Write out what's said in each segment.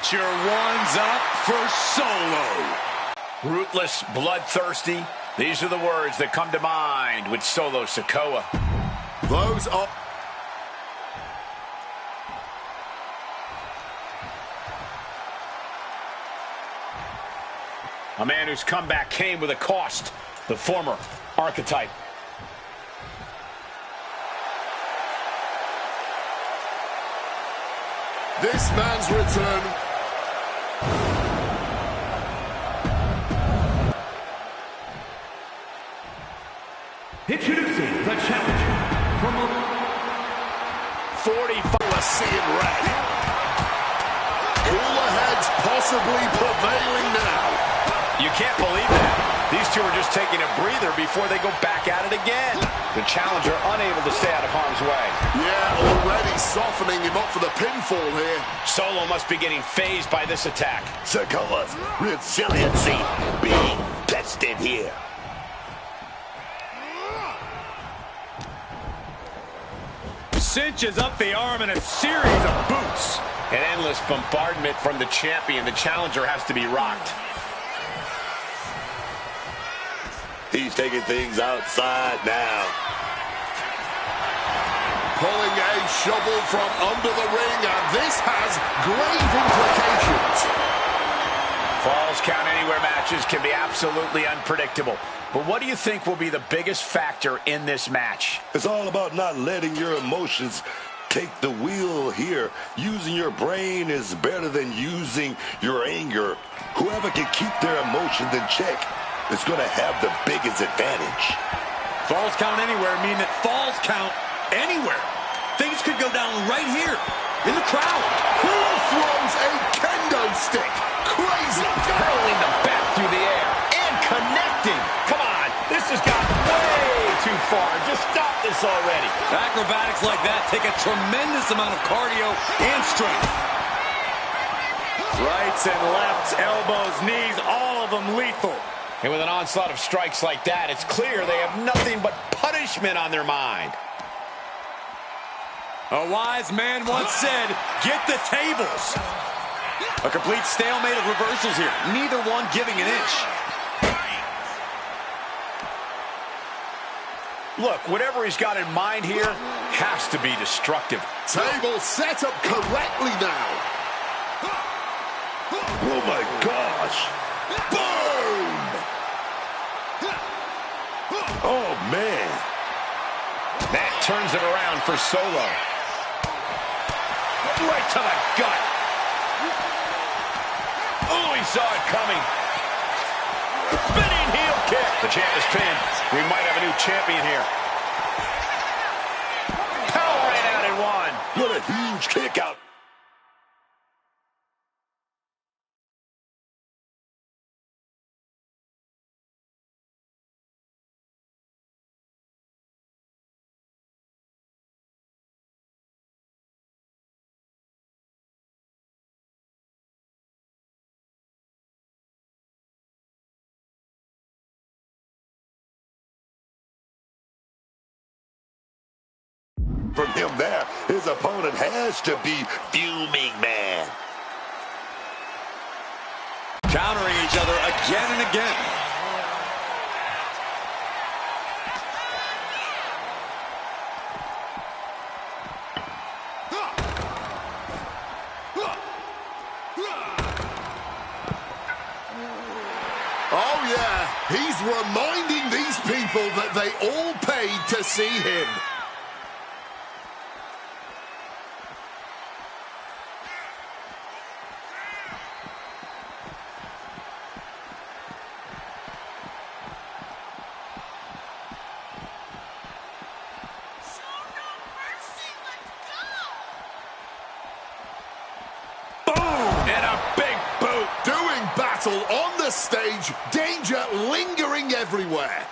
Get your ones up for Solo. Ruthless, bloodthirsty. These are the words that come to mind with Solo Sikoa. Those are... A man whose comeback came with a cost. The former archetype. This man's return. Introducing the challenger from 45 seeing red. Cooler heads possibly prevailing now. You can't believe that. These two are just taking a breather before they go back at it again. The challenger unable to stay out of harm's way. Yeah, already softening him up for the pinfall here. Solo must be getting phased by this attack. Sikoa's resiliency being tested here. Cinches up the arm in a series of boots. An endless bombardment from the champion. The challenger has to be rocked. He's taking things outside now. Pulling a shovel from under the ring, and this has grave implications. Falls Count Anywhere matches can be absolutely unpredictable. But what do you think will be the biggest factor in this match? It's all about not letting your emotions take the wheel here. Using your brain is better than using your anger. Whoever can keep their emotions in check is going to have the biggest advantage. Falls Count Anywhere mean that falls count anywhere. Things could go down right here in the crowd. Who throws a kendo stick? Crazy. Hurling the bat through the air and connecting. Come on, this has got way too far. Just stop this already. Acrobatics like that take a tremendous amount of cardio and strength. Rights and lefts, elbows, knees, all of them lethal. And with an onslaught of strikes like that, it's clear they have nothing but punishment on their mind. A wise man once said, get the tables. A complete stalemate of reversals here. Neither one giving an inch. Look, whatever he's got in mind here has to be destructive. Table set up correctly now. Oh my gosh. Boom! Oh man. That turns it around for Solo. Right to the gut. Oh, he saw it coming. Spinning heel kick. The champ is pinned. We might have a new champion here. Power ran out and won. What a huge kick out. From him there, his opponent has to be fuming, man. Countering each other again and again. Oh yeah, he's reminding these people that they all paid to see him. On the stage, danger lingering everywhere.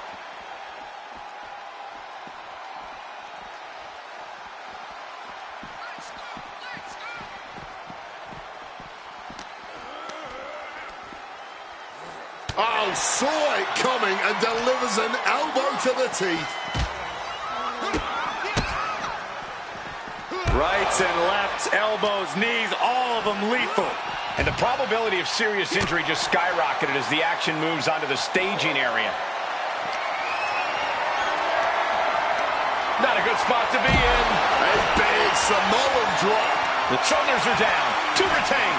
Oh, saw it coming and delivers an elbow to the teeth. Rights and lefts, elbows, knees, all of them lethal. And the probability of serious injury just skyrocketed as the action moves onto the staging area. Not a good spot to be in. A big Samoan drop. The shoulders are down. To retain.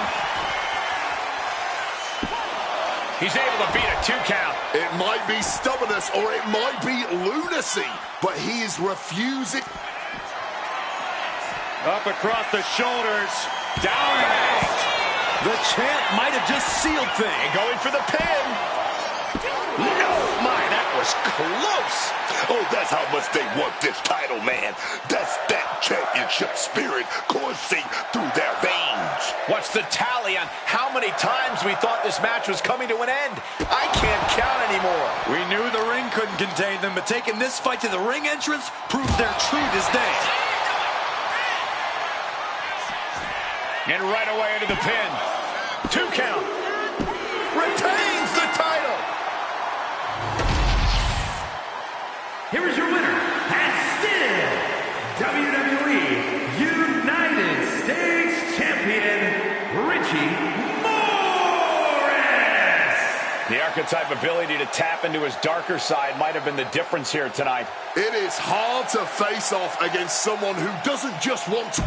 He's able to beat a 2 count. It might be stubbornness or it might be lunacy, but he is refusing. Up across the shoulders. Down and out. The champ might have just sealed things. And going for the pin. No, my, that was close. Oh, that's how much they want this title, man. That's that championship spirit coursing through their veins. What's the tally on how many times we thought this match was coming to an end? I can't count anymore. We knew the ring couldn't contain them, but taking this fight to the ring entrance proves their true disdain. And right away into the pin. 2 count. Retains the title. Here is your winner, and still WWE United States Champion, Richie Morris. The archetype ability to tap into his darker side might have been the difference here tonight. It is hard to face off against someone who doesn't just want to...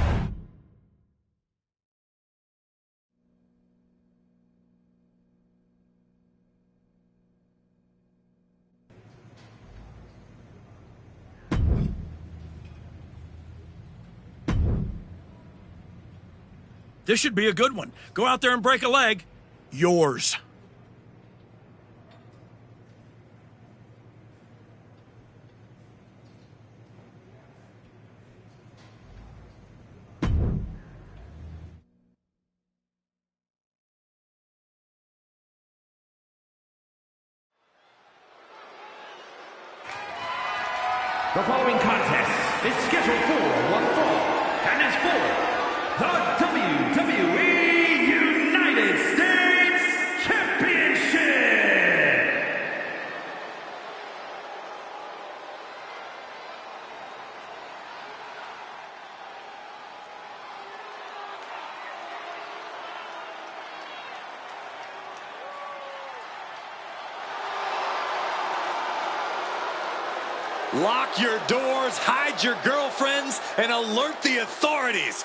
This should be a good one. Go out there and break a leg. Yours. The following contest is scheduled for one fall, and is for the WWE United States Championship. Lock your doors, hide your girlfriends, and alert the authorities.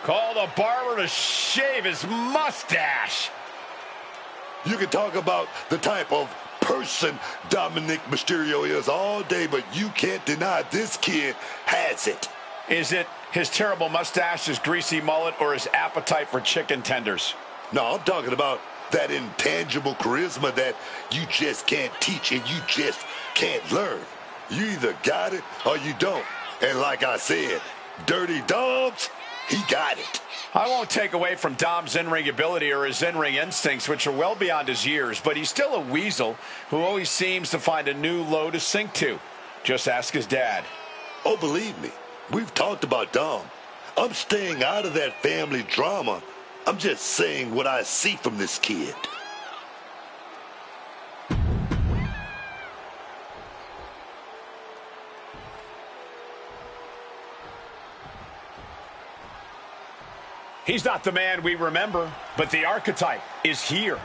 Call the barber to shave his mustache. You can talk about the type of person Dominic Mysterio is all day, but you can't deny this kid has it. Is it his terrible mustache, his greasy mullet, or his appetite for chicken tenders? No, I'm talking about that intangible charisma that you just can't teach and you just can't learn. You either got it or you don't. And like I said, Dirty Doms, he got it. I won't take away from Dom's in-ring ability or his in-ring instincts, which are well beyond his years, but he's still a weasel who always seems to find a new low to sink to. Just ask his dad. Oh, believe me, we've talked about Dom. I'm staying out of that family drama. I'm just saying what I see from this kid. He's not the man we remember, but the archetype is here.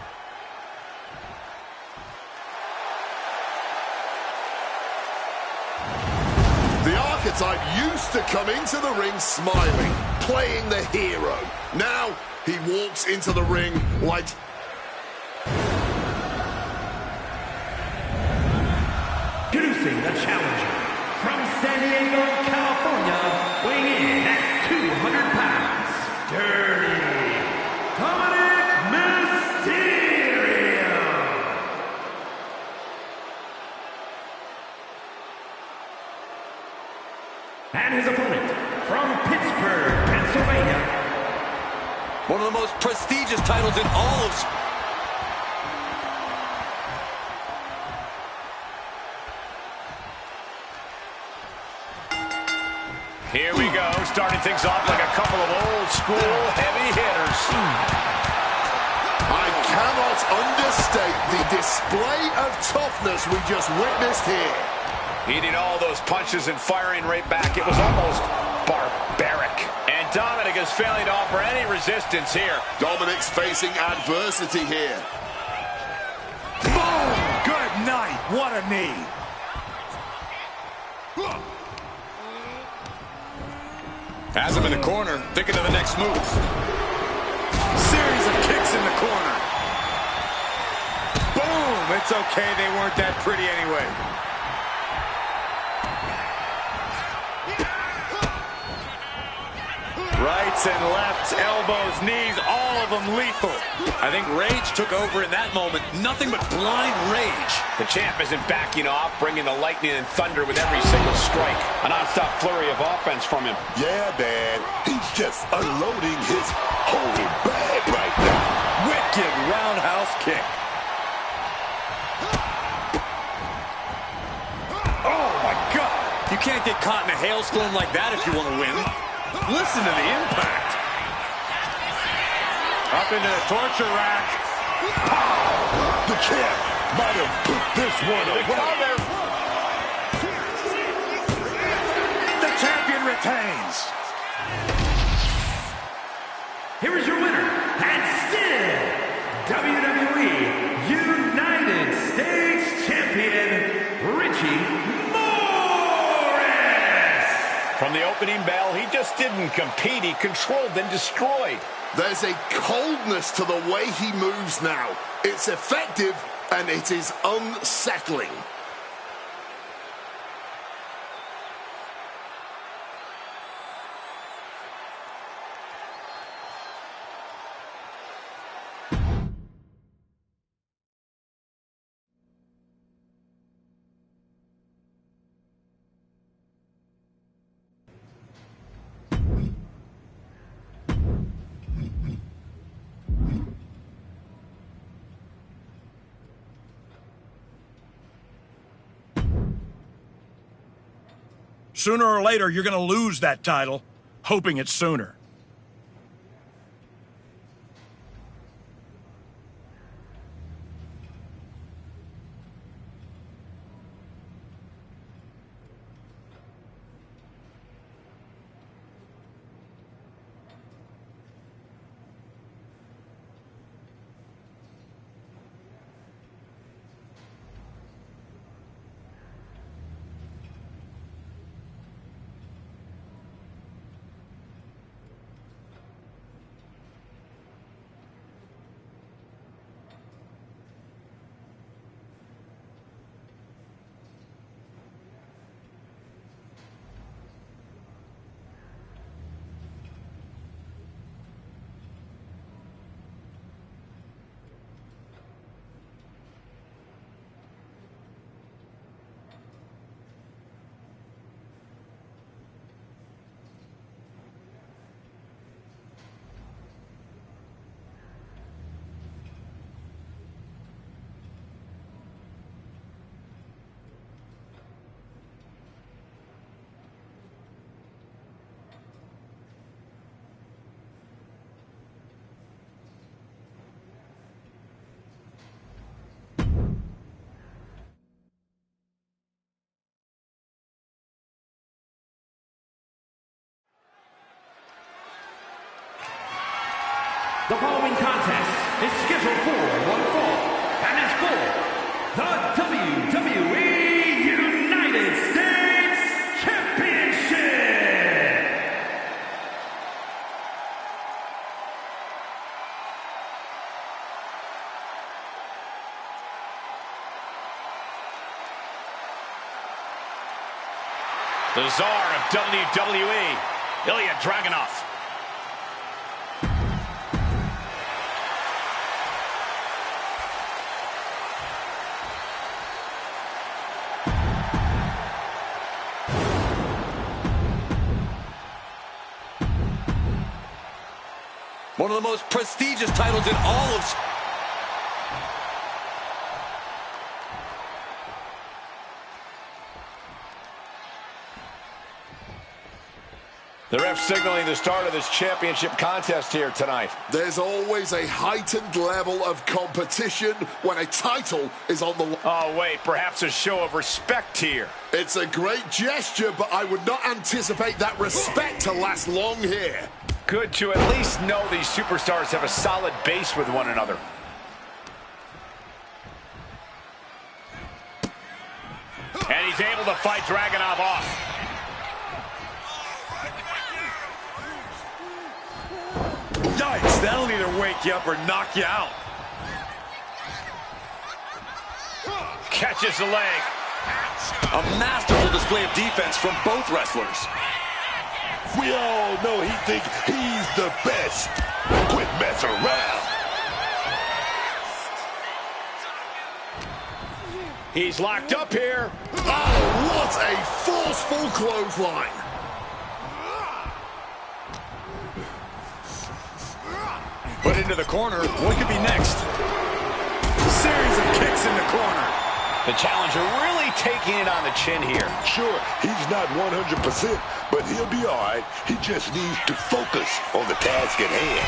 The archetype used to come into the ring smiling, playing the hero. Now he walks into the ring like... Introducing the challenger from San Diego, California, weighing in at 200 pounds, Dirty Dominic Mysterio. And his opponent from Pittsburgh, Pennsylvania. One of the most prestigious titles in all of... Here we go, starting things off like a couple of old school heavy hitters. I cannot understate the display of toughness we just witnessed here. Eating all those punches and firing right back, it was almost barbaric. And Dominic is failing to offer any resistance here. Dominic's facing adversity here. Boom! Good night. What a knee. Has him in the corner, thinking of the next move. Series of kicks in the corner. Boom! It's okay, they weren't that pretty anyway. Rights and lefts, elbows, knees, all of them lethal. I think rage took over in that moment. Nothing but blind rage. The champ isn't backing off, bringing the lightning and thunder with every single strike. A non-stop flurry of offense from him. Yeah, Dad. He's just unloading his whole bag right now. Wicked roundhouse kick. Oh, my God. You can't get caught in a hailstorm like that if you want to win. Listen to the impact. Up into the torture rack. The champ might have put this one away. The champion retains. Here is your winner, and still WWE United States Champion, Richie. From the opening bell, he just didn't compete. He controlled and destroyed. There's a coldness to the way he moves now. It's effective, and it is unsettling. Sooner or later, you're going to lose that title, hoping it's sooner. The following contest is scheduled for one fall and is for the WWE United States Championship. The czar of WWE, Ilya Dragunov. One of the most prestigious titles in all of... The ref signaling the start of this championship contest here tonight. There's always a heightened level of competition when a title is on the line. Oh, wait, perhaps a show of respect here. It's a great gesture, but I would not anticipate that respect to last long here. Good to at least know these superstars have a solid base with one another. And he's able to fight Dragunov off. Yikes, that'll either wake you up or knock you out. Catches the leg. A masterful display of defense from both wrestlers. We all know he thinks he's the best. Quit messing around. He's locked up here. Oh, what a forceful clothesline. Put into the corner. What could be next? Series of kicks in the corner. The challenger really taking it on the chin here. Sure, he's not 100%, but he'll be all right. He just needs to focus on the task at hand.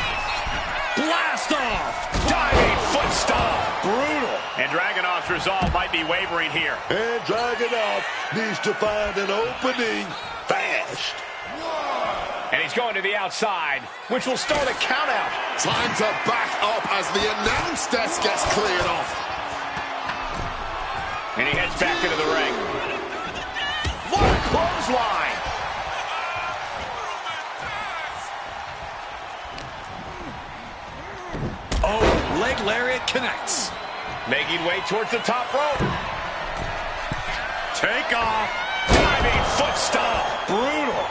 Blast off! Diving foot stomp. Brutal. And Dragunov's resolve might be wavering here. And Dragunov needs to find an opening fast. And he's going to the outside, which will start a count out. Time to back up as the announce desk gets cleared off. And he heads back into the ring. What a clothesline! Oh, leg lariat connects. Making way towards the top rope. Take off. Diving foot stomp. Brutal.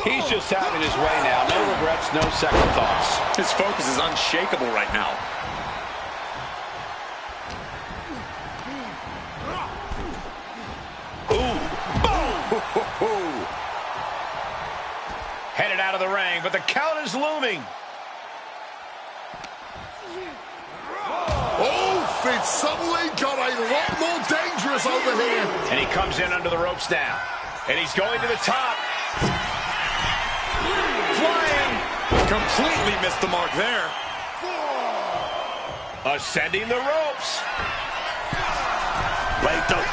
He's just having his way now. No regrets, no second thoughts. His focus is unshakable right now. Headed out of the ring, but the count is looming. Oh, it suddenly got a lot more dangerous over here. And he comes in under the ropes now. And he's going to the top. Flying. Completely missed the mark there. Ascending the ropes. Right though.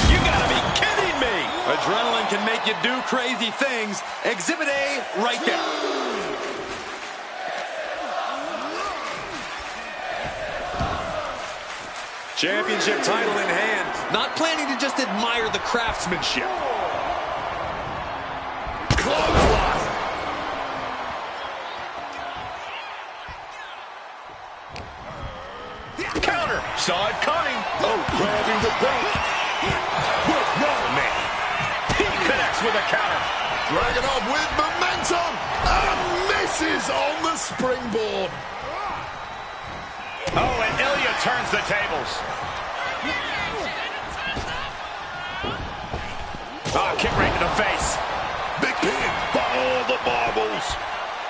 You gotta be kidding me! Adrenaline can make you do crazy things. Exhibit A right there. Championship title in hand. Not planning to just admire the craftsmanship. Clothesline. Counter. Saw it coming. Oh, grabbing the belt. What now, man? He connects with a counter. Dragunov with momentum and misses on the springboard. Oh, and Ilya turns the tables. Oh, kick right to the face. Big pin by all the marbles.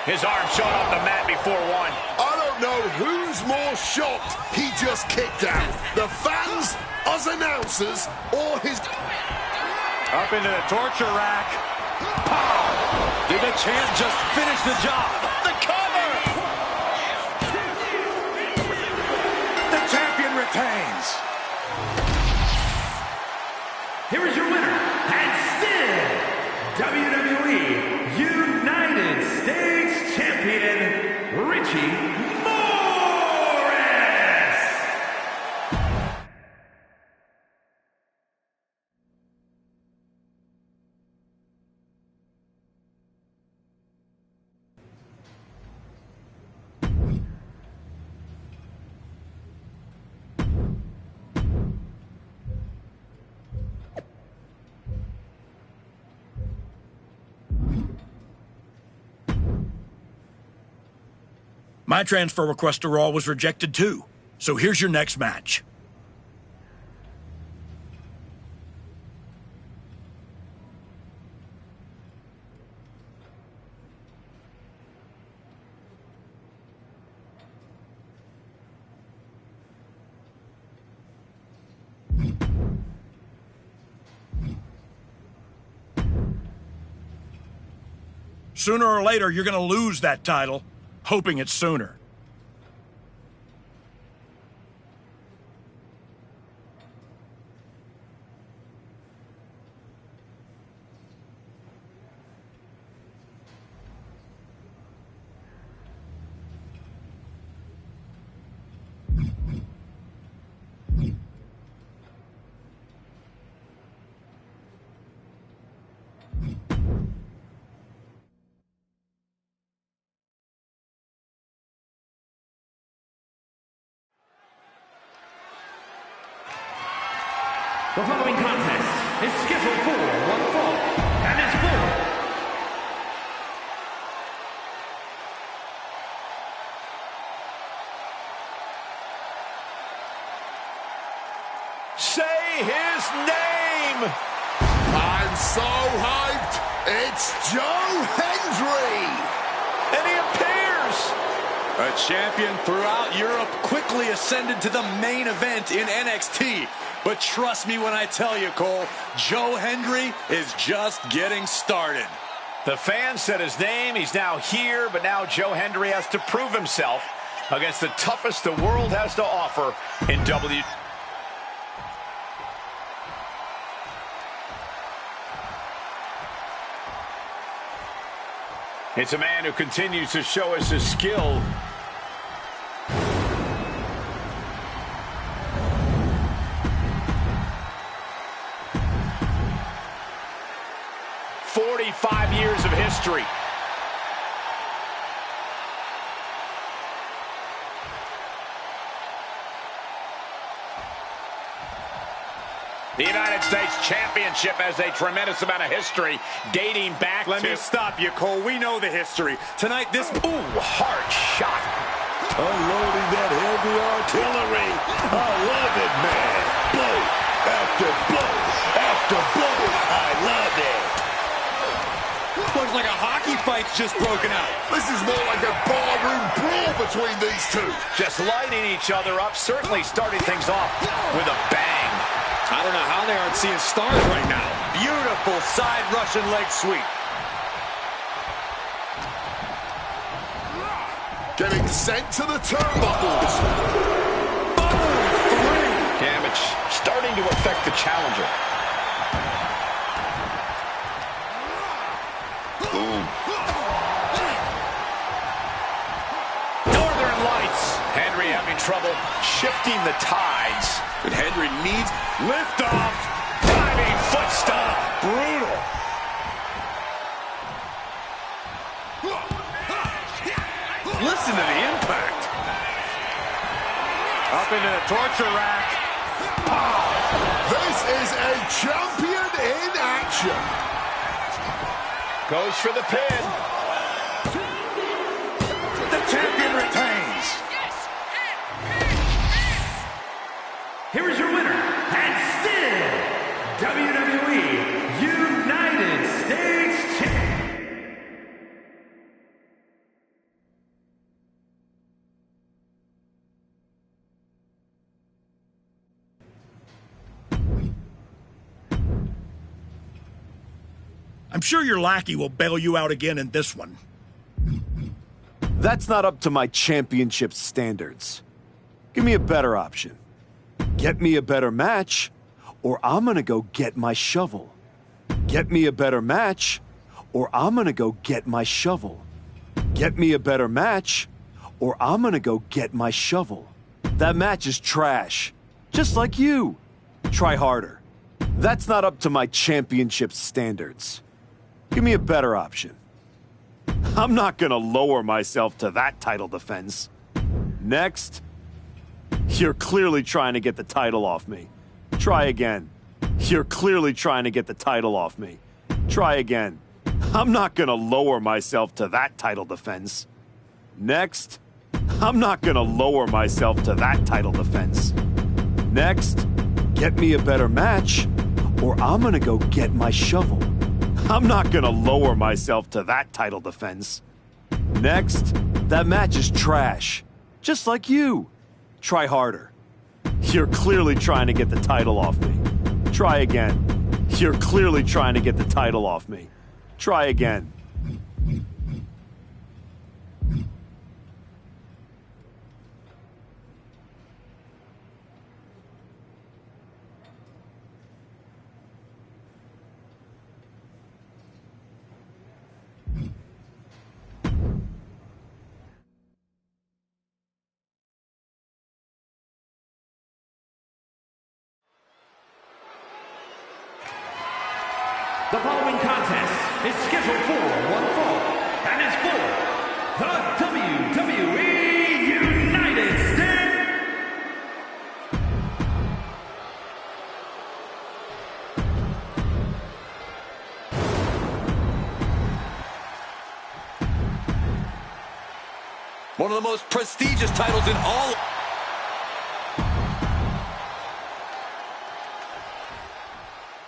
His arm showed off the mat before one. I don't know who's more shocked he just kicked out. The fans, us announcers, or his... Up into the torture rack. Pow! Did the champ just finish the job? The cover! The champion retains. Here is your winner, and still WWE United States Champion, Richie Morris! My transfer request to Raw was rejected too. So here's your next match. Sooner or later, you're going to lose that title, hoping it's sooner. The following contest is scheduled for one fall and is for say his name. I'm so hyped. It's Joe Hendry. And he appears. A champion throughout Europe, quickly ascended to the main event in NXT. But trust me when I tell you, Cole, Joe Hendry is just getting started. The fans said his name. He's now here, but now Joe Hendry has to prove himself against the toughest the world has to offer in WWE. It's a man who continues to show us his skill. "45 years of history. The United States Championship has a tremendous amount of history dating back Let me stop you, Cole. We know the history. Tonight, this... Ooh, hard shot. Unloading that heavy artillery. I love it, man. Blow after blow after blow. I love it. Looks like a hockey fight's just broken out. This is more like a barroom brawl between these two. Just lighting each other up, certainly starting things off with a bang. I don't know how they aren't seeing stars right now. Beautiful side Russian leg sweep. Getting sent to the turnbuckles. Damage starting to affect the challenger. Northern Lights. Hendry having trouble shifting the tides. But Hendry needs Liftoff. Diving foot stomp. Brutal. Listen to the impact. Up into the torture rack. This is a champion in action. Goes for the pin. The champion retains. Here is your winner, and still WWE United States Champion. I'm sure your lackey will bail you out again in this one. That's not up to my championship standards. Give me a better option. Get me a better match, or I'm gonna go get my shovel. Get me a better match, or I'm gonna go get my shovel. Get me a better match, or I'm gonna go get my shovel. That match is trash, just like you. Try harder. That's not up to my championship standards. Give me a better option. I'm not gonna lower myself to that title defense. Next. You're clearly trying to get the title off me. Try again. You're clearly trying to get the title off me. Try again. I'm not gonna lower myself to that title defense. Next. I'm not gonna lower myself to that title defense. Next. Get me a better match, or I'm gonna go get my shovel. I'm not gonna lower myself to that title defense. Next. That match is trash, just like you. Try harder. You're clearly trying to get the title off me. Try again. You're clearly trying to get the title off me. Try again. The following contest is scheduled for one fall and is for the WWE United States. One of the most prestigious titles in all...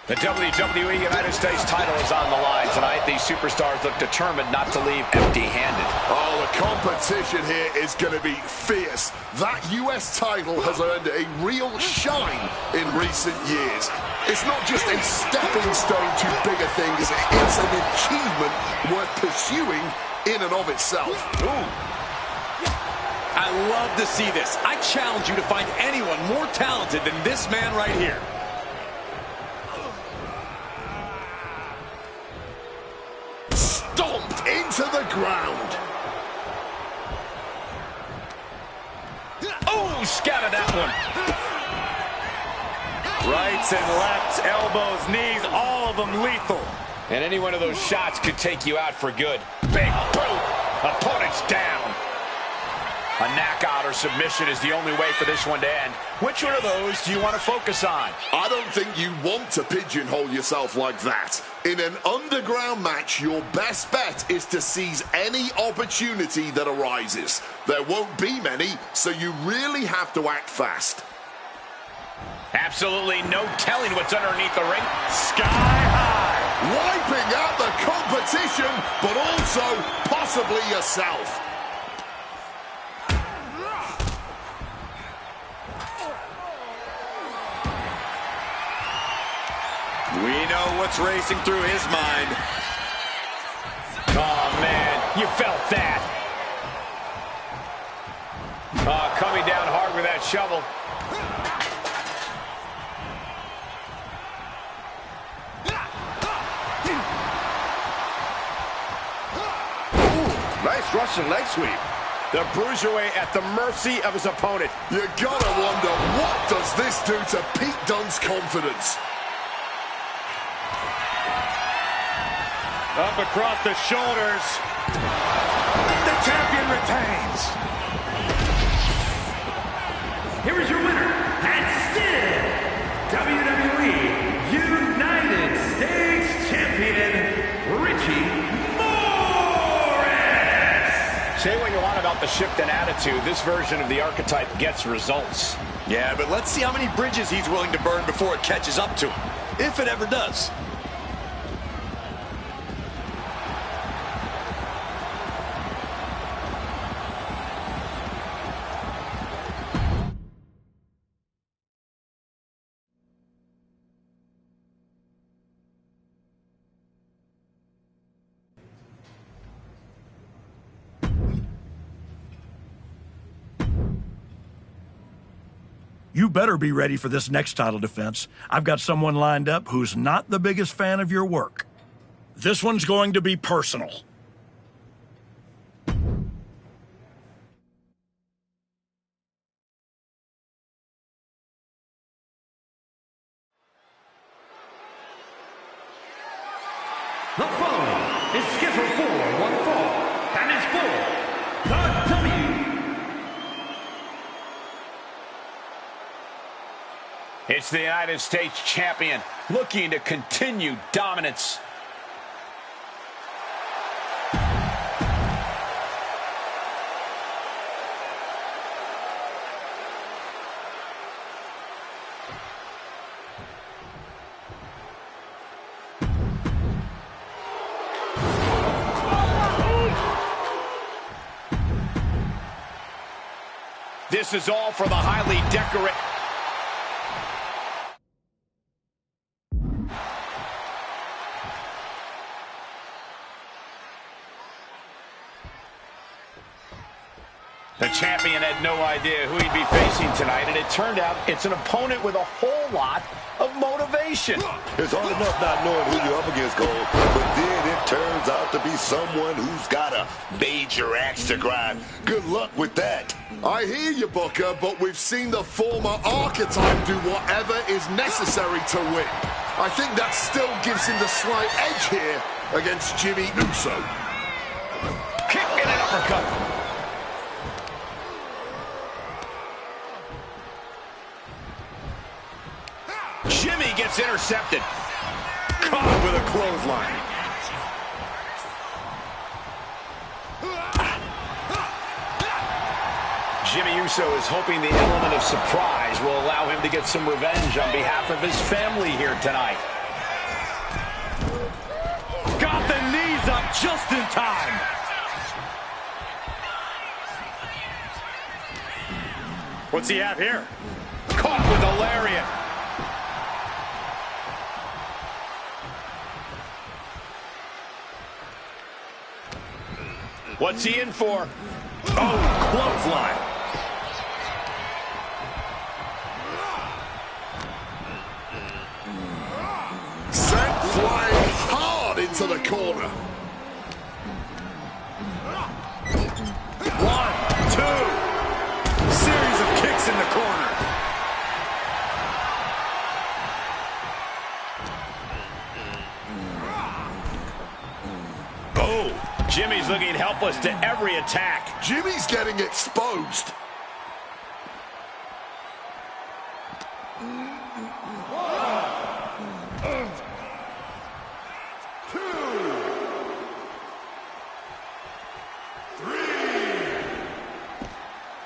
The WWE United States title is on the line tonight. These superstars look determined not to leave empty-handed. Oh, the competition here is going to be fierce. That US title has earned a real shine in recent years. It's not just a stepping stone to bigger things. It's an achievement worth pursuing in and of itself. Ooh. I love to see this. I challenge you to find anyone more talented than this man right here. Stomped into the ground. Oh, scattered that one. Rights and lefts, elbows, knees, all of them lethal. And any one of those shots could take you out for good. Big boom. Opponent's down. A knockout or submission is the only way for this one to end. Which one of those do you want to focus on? I don't think you want to pigeonhole yourself like that. In an underground match, your best bet is to seize any opportunity that arises. There won't be many, so you really have to act fast. Absolutely no telling what's underneath the ring. Sky high. Wiping out the competition, but also possibly yourself. We know what's racing through his mind. Oh, man, you felt that. Oh, coming down hard with that shovel. Ooh, nice Russian leg sweep. The Bruiserweight at the mercy of his opponent. You gotta wonder, what does this do to Pete Dunne's confidence? Up across the shoulders. The champion retains. Here is your winner, and still WWE United States Champion, Richie Morris. Say what you want about the shift in attitude. This version of the archetype gets results. Yeah, but let's see how many bridges he's willing to burn before it catches up to him, if it ever does. You better be ready for this next title defense. I've got someone lined up who's not the biggest fan of your work. This one's going to be personal. The following is scheduled for one fall, and is for the It's the United States Champion looking to continue dominance. This is all for the highly decorated... The champion had no idea who he'd be facing tonight, and it turned out it's an opponent with a whole lot of motivation. It's hard enough not knowing who you're up against, Cole, but then it turns out to be someone who's got a major axe to grind. Good luck with that. I hear you, Booker, but we've seen the former archetype do whatever is necessary to win. I think that still gives him the slight edge here against Jimmy Uso. Kick and an uppercut. Jimmy gets intercepted. Caught with a clothesline. Jimmy Uso is hoping the element of surprise will allow him to get some revenge on behalf of his family here tonight. Got the knees up just in time. What's he have here? Caught with a lariat. What's he in for? Oh, clothesline. Sent flying hard into the corner. 1, 2. Series of kicks in the corner. Oh, Jimmy's looking helpless to every attack. Jimmy's getting exposed.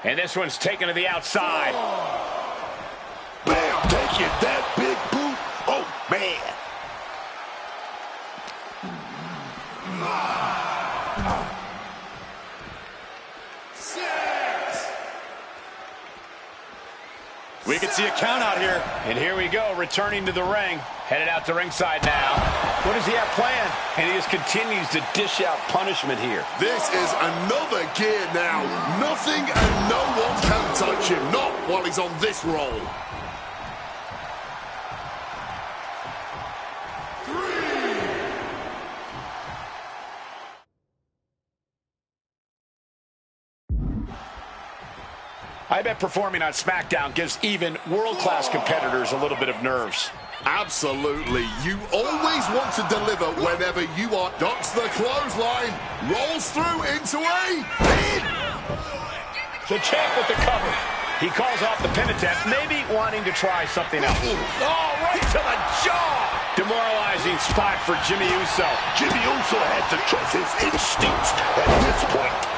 And this one's taken to the outside. Bam, take it, that big boot. Oh, man. We can see a count out here. And here we go, returning to the ring. Headed out to ringside now. What does he have planned? And he just continues to dish out punishment here. This is another gear now. Nothing and no one can touch him. Not while he's on this roll. 3. I bet performing on SmackDown gives even world-class competitors a little bit of nerves. Absolutely. You always want to deliver whenever you are. Ducks the clothesline. Rolls through into a pin. The champ with the cover. He calls off the pin attempt, maybe wanting to try something else. Oh, right to the jaw. Demoralizing spot for Jimmy Uso. Jimmy Uso had to trust his instincts at this point.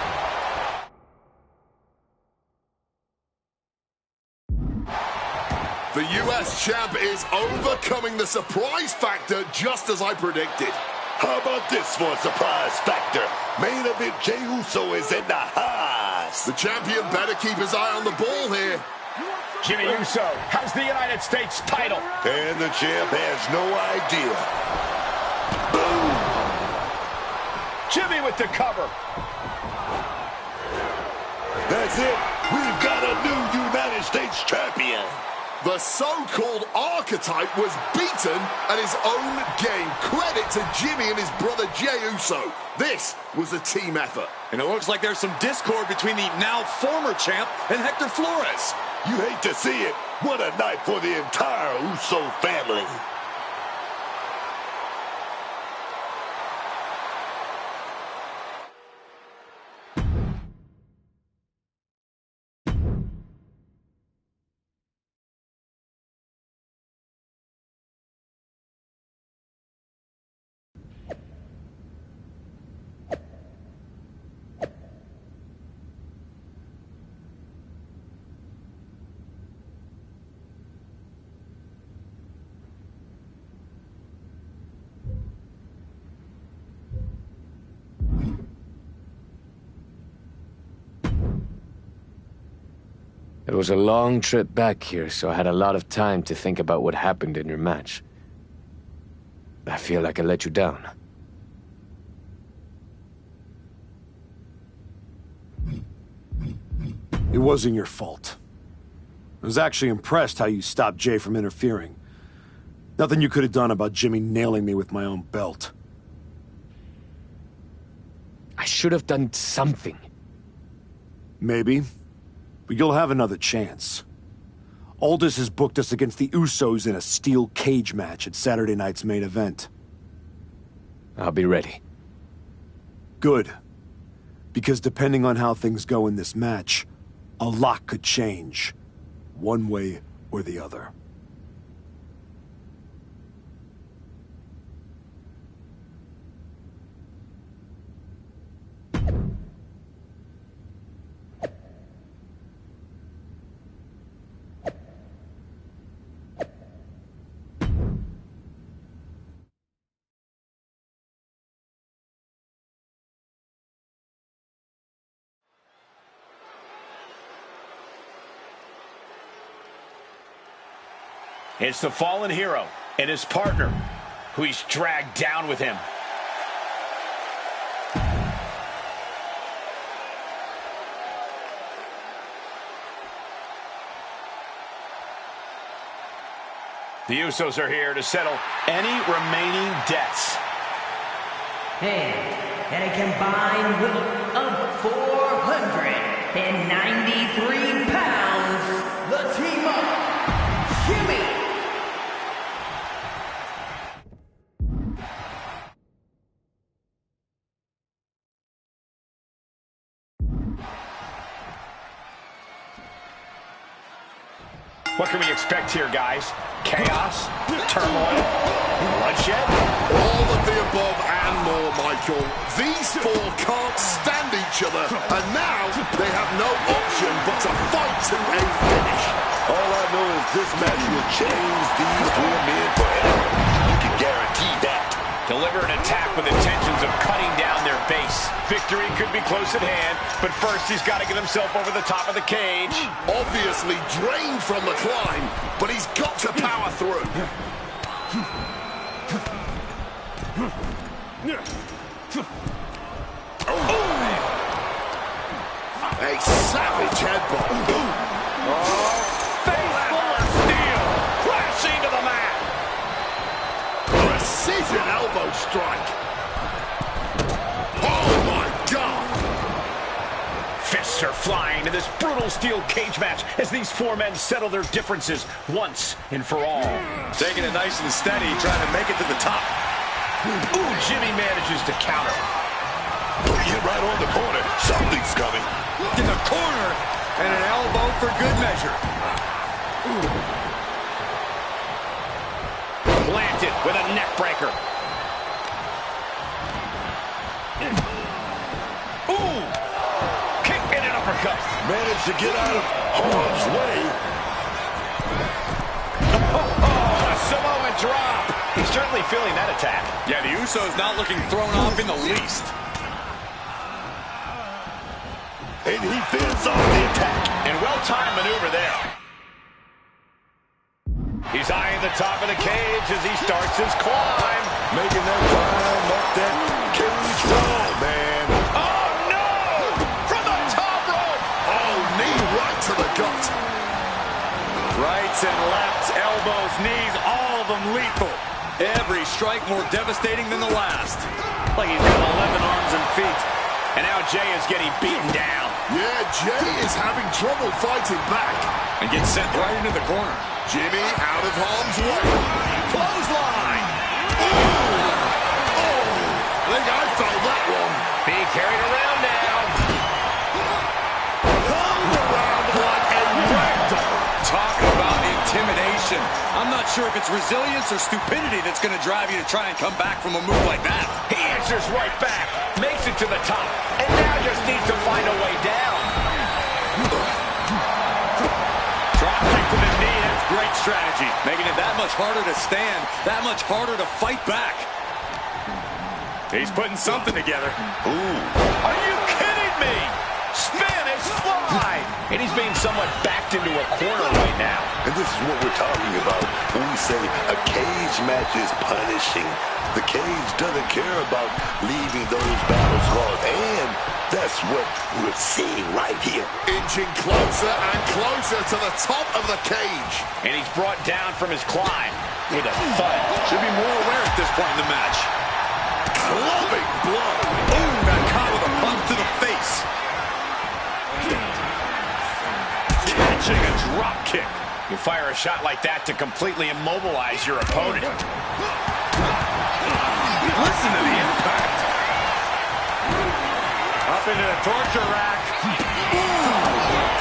The U.S. champ is overcoming the surprise factor just as I predicted. How about this for a surprise factor? Main event Jey Uso is in the house. The champion better keep his eye on the ball here. Jimmy Uso has the United States title. And the champ has no idea. Boom! Jimmy with the cover. That's it. We've got a new United States champion. The so-called archetype was beaten at his own game. Credit to Jimmy and his brother Jey Uso. This was a team effort. And it looks like there's some discord between the now former champ and Hector Flores. You hate to see it. What a night for the entire Uso family. It was a long trip back here, so I had a lot of time to think about what happened in your match. I feel like I let you down. It wasn't your fault. I was actually impressed how you stopped Jey from interfering. Nothing you could have done about Jimmy nailing me with my own belt. I should have done something. Maybe. But you'll have another chance. Aldis has booked us against the Usos in a steel cage match at Saturday night's main event. I'll be ready. Good. Because depending on how things go in this match, a lot could change. One way or the other. It's the fallen hero and his partner who he's dragged down with him. The Usos are here to settle any remaining debts. And a combined weight of 493 pounds, the team up, Jimmy. What can we expect here, guys? Chaos? Turmoil? Bloodshed? All of the above and more, Michael. These four can't stand each other, and now they have no option but to fight to a finish. All I know is this match will change these four men forever. You can guarantee that. Deliver an attack with intentions of cutting down their base. Victory could be close at hand, but first he's got to get himself over the top of the cage. Obviously drained from the climb, but he's got to power through. A savage headbutt. Face full of steel, crashing to the mat. Precision elbow strike. Oh my God. Fists are flying in this brutal steel cage match as these four men settle their differences once and for all. Taking it nice and steady, trying to make it to the top. Ooh, Jimmy manages to counter. Get right on the corner. Something's coming. In the corner, and an elbow for good measure. Planted with a neck breaker. Ooh! Kick and an uppercut. Managed to get out of harm's way. Oh, a Samoan drop. He's certainly feeling that attack. Yeah, the Usos not looking thrown off in the least. And he fends off the attack. And well-timed maneuver there. He's eyeing the top of the cage as he starts his climb. Making that climb up that cage wall, man. Oh, no! From the top rope! Oh, knee right to the gut. Rights and lefts, elbows, knees, all of them lethal. Every strike more devastating than the last. Like he's got 11 arms and feet. And now Jay is getting beaten down. Yeah, Jay is having trouble fighting back. And gets sent right into the corner. Jimmy out of harm's way. Clothesline! Oh, I think I felt that one. Being carried around now. Hung around like a ragdoll. Talking about intimidation. I'm not sure if it's resilience or stupidity that's going to drive you to try and come back from a move like that. He answers right back. Makes it to the top. And now just needs to find a way down. Drop kick to the knee. That's great strategy. Making it that much harder to stand, that much harder to fight back. He's putting something together. Ooh. Are you kidding me? Spanish fly! And he's being somewhat backed into a corner right now. And this is what we're talking about when we say a cage match is punishing. The cage doesn't care about leaving those battle scars, and that's what we're seeing right here. Inching closer and closer to the top of the cage. And he's brought down from his climb with a thud. Should be more aware at this point in the match. Clubbing blow. Ooh, got caught with a bump to the face. Catching a drop kick. You fire a shot like that to completely immobilize your opponent. Listen to the impact. Up into the torture rack.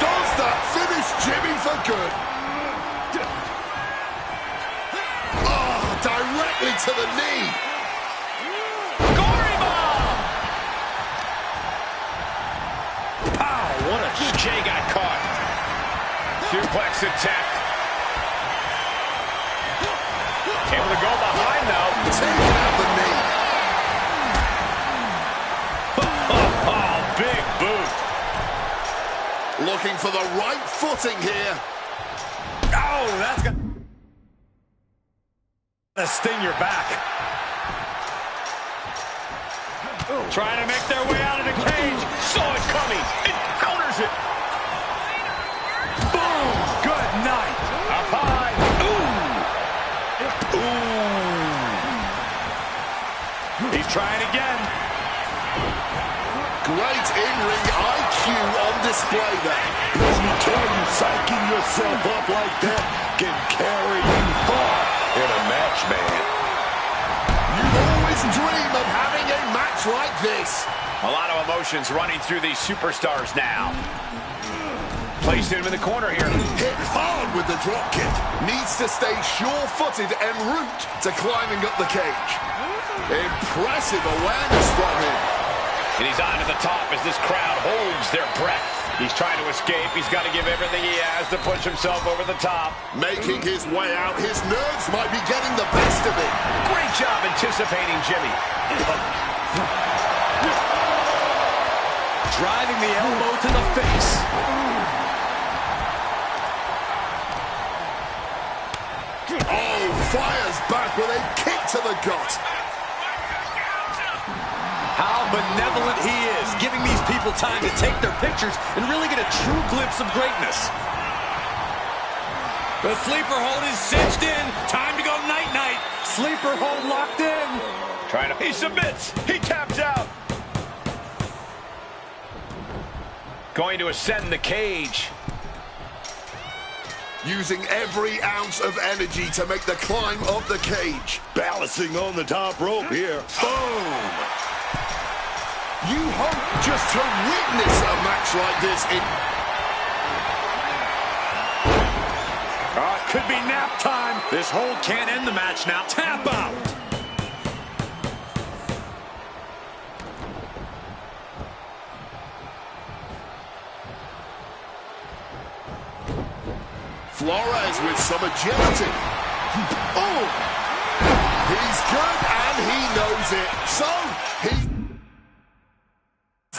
Does that finish Jimmy for good? Oh, directly to the knee. Gory bomb! Pow, what a Jay got caught. Suplex attack. Able to go behind, though. Taking out the knee. Oh, big boot. Looking for the right footing here. Oh, that's got... Sting your back. Trying to make their way out of the cage. Saw it coming. It counters it. Boom! Good night. Up high. Ooh. He's trying again. Great in-ring IQ on display there. Let me tell you, psyching yourself up like that can carry you far in a match, man. You always dream of having a match like this. A lot of emotions running through these superstars now. Placing him in the corner here. Hit hard with the drop kick. Needs to stay sure-footed en route to climbing up the cage. Impressive awareness from him. And he's on to the top as this crowd holds their breath. He's trying to escape. He's got to give everything he has to push himself over the top. Making his way out. His nerves might be getting the best of him. Great job anticipating Jimmy. Driving the elbow to the face. Oh, fires back with a kick to the gut. How benevolent he is, giving these people time to take their pictures and really get a true glimpse of greatness. The sleeper hold is cinched in. Time to go night-night. Sleeper hold locked in. He submits. He taps out. Going to ascend the cage. Using every ounce of energy to make the climb up the cage. Balancing on the top rope here. Boom! You hope just to witness a match like this in... Could be nap time. This hold can't end the match now. Tap out. Flores with some agility. Oh! He's good and he knows it. So, he's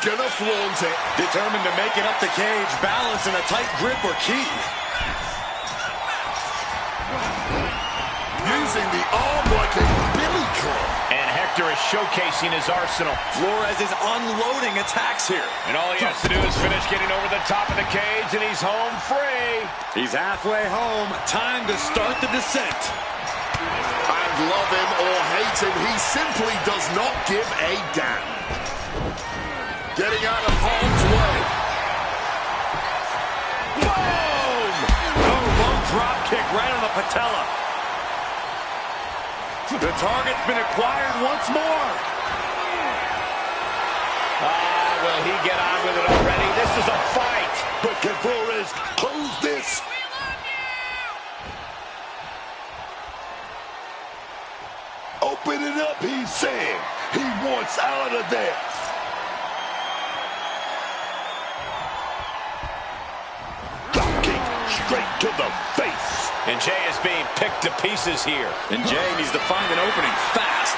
gonna flaunt it. Determined to make it up the cage. Balance and a tight grip are key. Using the arm like a billy club. And Hector is showcasing his arsenal. Flores is unloading attacks here. And all he has to do is finish getting over the top of the cage, and he's home free. He's halfway home. Time to start the descent. And love him or hate him, he simply does not give a damn. Getting out of harm's way. Boom! Oh, low drop kick right on the patella. The target's been acquired once more. Will he get on with it already? This is a fight. But can Flores close this? Open it up, he's saying. He wants out of there. Drop kick straight to the face. And Jay is being picked to pieces here. And Jay needs to find an opening fast.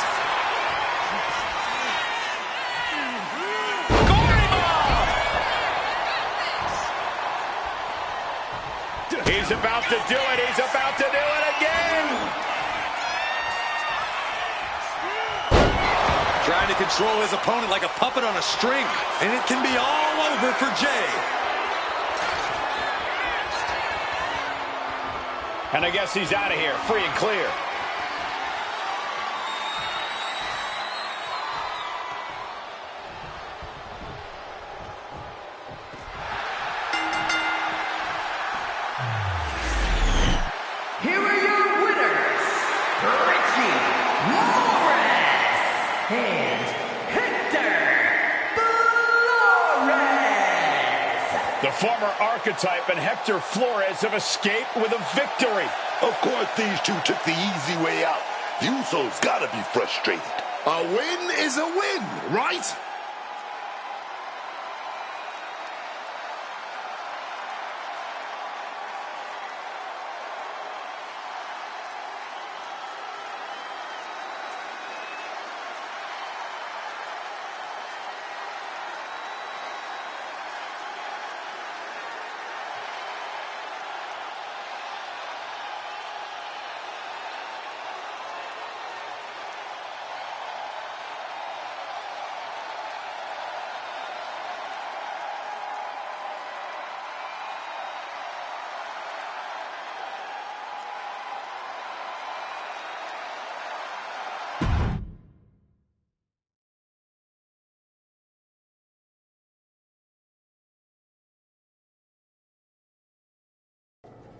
He's about to do it. He's about to do it again. Trying to control his opponent like a puppet on a string. And it can be all over for Jay. And I guess he's out of here, free and clear. Here are your winners, Richie Flores and Hector Flores. The former archetype and Hector Flores have escaped with a victory. Of course, these two took the easy way out. The Usos gotta be frustrated. A win is a win, right?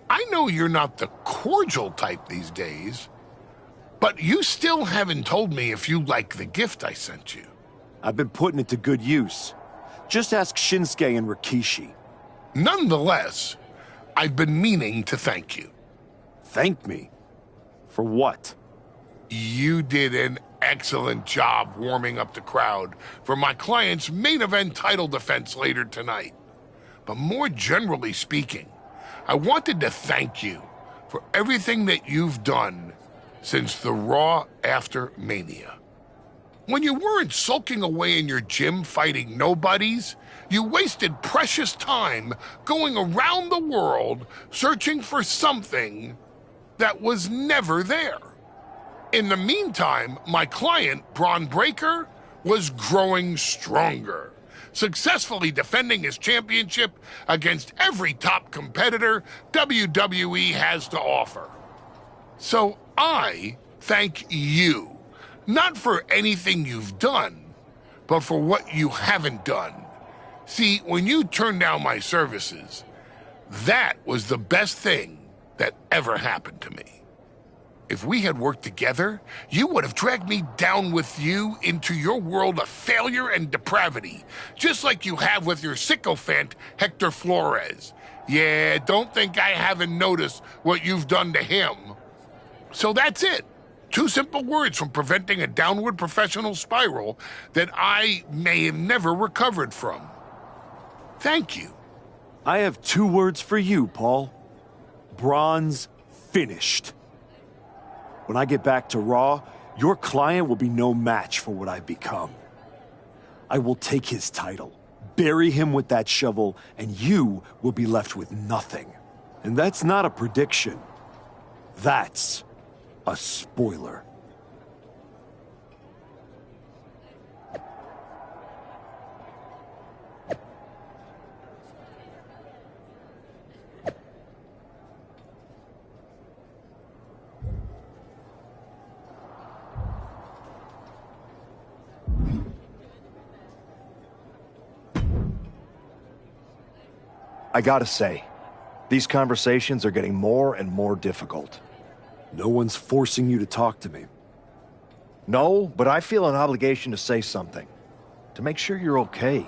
I know you're not the cordial type these days, but you still haven't told me if you like the gift I sent you. I've been putting it to good use. Just ask Shinsuke and Rikishi. Nonetheless, I've been meaning to thank you. Thank me? For what? You did an excellent job warming up the crowd for my client's main event title defense later tonight. But more generally speaking, I wanted to thank you for everything that you've done since the Raw after Mania. When you weren't sulking away in your gym fighting nobodies, you wasted precious time going around the world searching for something that was never there. In the meantime, my client, Bron Breakker, was growing stronger, successfully defending his championship against every top competitor WWE has to offer. So I thank you, not for anything you've done, but for what you haven't done. See, when you turned down my services, that was the best thing that ever happened to me. If we had worked together, you would have dragged me down with you into your world of failure and depravity, just like you have with your sycophant, Hector Flores. Yeah, don't think I haven't noticed what you've done to him. So that's it. 2 simple words from preventing a downward professional spiral that I may have never recovered from. Thank you. I have 2 words for you, Paul. Bron's finished. When I get back to Raw, your client will be no match for what I've become. I will take his title, bury him with that shovel, and you will be left with nothing. And that's not a prediction. That's a spoiler. I gotta say, these conversations are getting more and more difficult. No one's forcing you to talk to me. No, but I feel an obligation to say something. To make sure you're okay.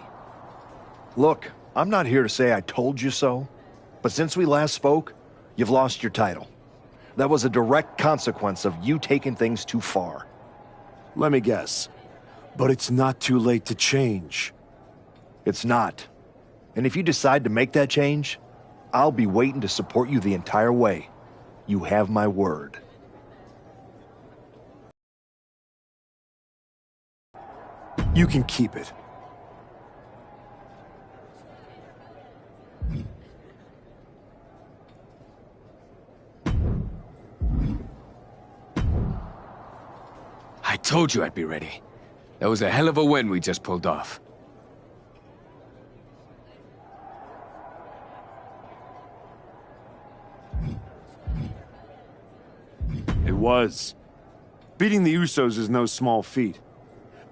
Look, I'm not here to say I told you so, but since we last spoke, you've lost your title. That was a direct consequence of you taking things too far. Let me guess. But it's not too late to change. It's not. And if you decide to make that change, I'll be waiting to support you the entire way. You have my word. You can keep it. I told you I'd be ready. That was a hell of a win we just pulled off. It was. Beating the Usos is no small feat.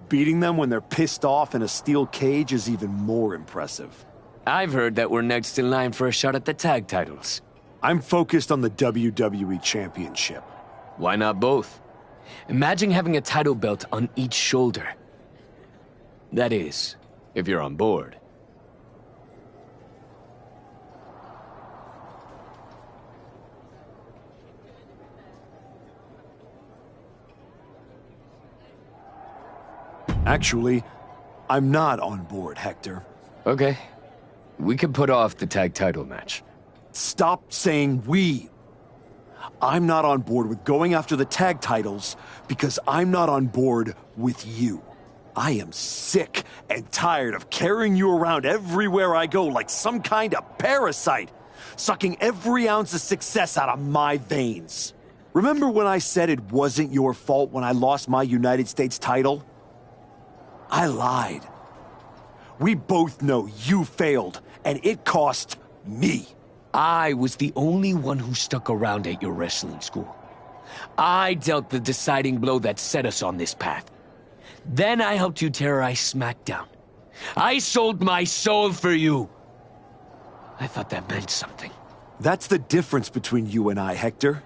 Beating them when they're pissed off in a steel cage is even more impressive. I've heard that we're next in line for a shot at the tag titles. I'm focused on the WWE Championship. Why not both? Imagine having a title belt on each shoulder. That is, if you're on board. Actually, I'm not on board, Hector. Okay. We can put off the tag title match. Stop saying we. I'm not on board with going after the tag titles because I'm not on board with you. I am sick and tired of carrying you around everywhere I go like some kind of parasite, sucking every ounce of success out of my veins. Remember when I said it wasn't your fault when I lost my United States title? I lied. We both know you failed, and it cost me. I was the only one who stuck around at your wrestling school. I dealt the deciding blow that set us on this path. Then I helped you terrorize SmackDown. I sold my soul for you. I thought that meant something. That's the difference between you and I, Hector.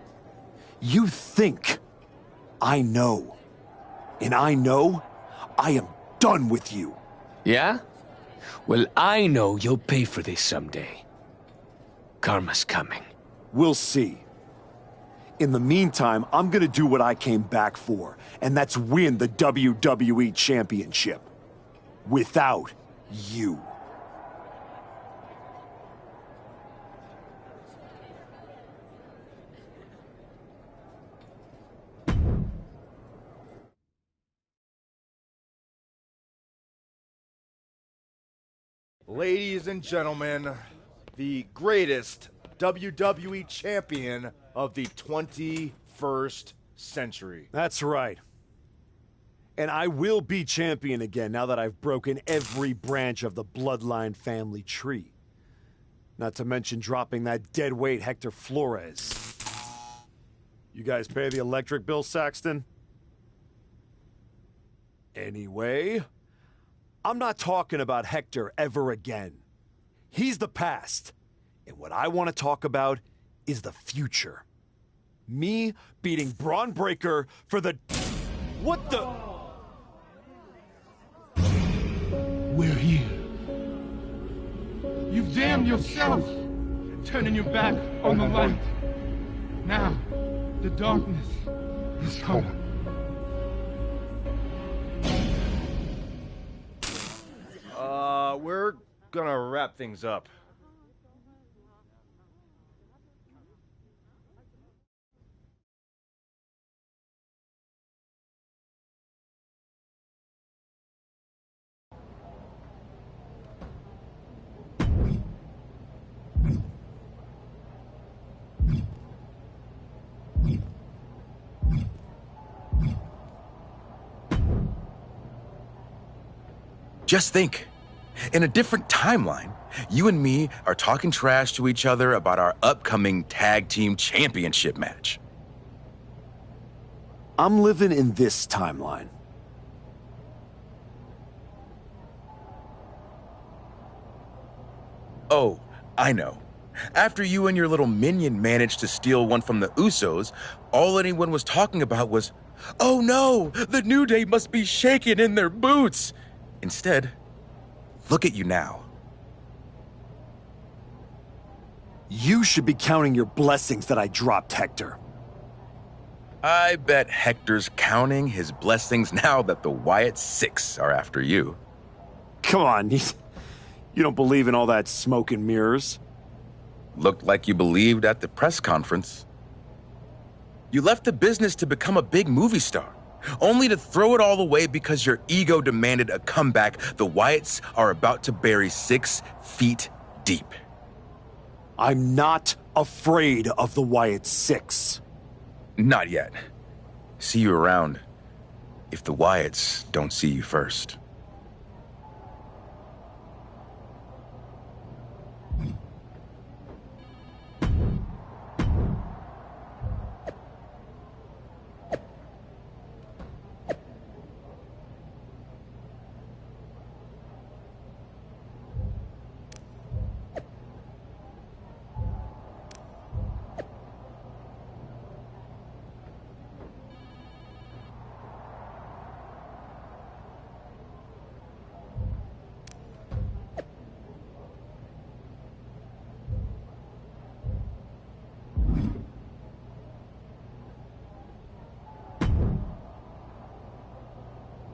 You think I know. And I know I am done with you. Yeah? Well, I know you'll pay for this someday. Karma's coming. We'll see. In the meantime, I'm gonna do what I came back for, and that's win the WWE Championship. Without you. Ladies and gentlemen, the greatest WWE champion of the 21st century. That's right. And I will be champion again now that I've broken every branch of the Bloodline family tree. Not to mention dropping that deadweight Hector Flores. You guys pay the electric bill, Saxton? Anyway, I'm not talking about Hector ever again. He's the past. And what I want to talk about is the future. Me beating Braun Breaker for the... What the... We're here. You've damned yourself, turning your back on the light. Now, the darkness is coming. We're gonna wrap things up. Just think, in a different timeline, you and me are talking trash to each other about our upcoming tag team championship match. I'm living in this timeline. Oh, I know. After you and your little minion managed to steal one from the Usos, all anyone was talking about was, "Oh no, the New Day must be shaking in their boots." Instead, look at you now. You should be counting your blessings that I dropped, Hector. I bet Hector's counting his blessings now that the Wyatt Six are after you. Come on, you don't believe in all that smoke and mirrors. Looked like you believed at the press conference. You left the business to become a big movie star, only to throw it all away because your ego demanded a comeback the Wyatts are about to bury 6 feet deep. I'm not afraid of the Wyatt Six. Not yet. See you around if the Wyatts don't see you first.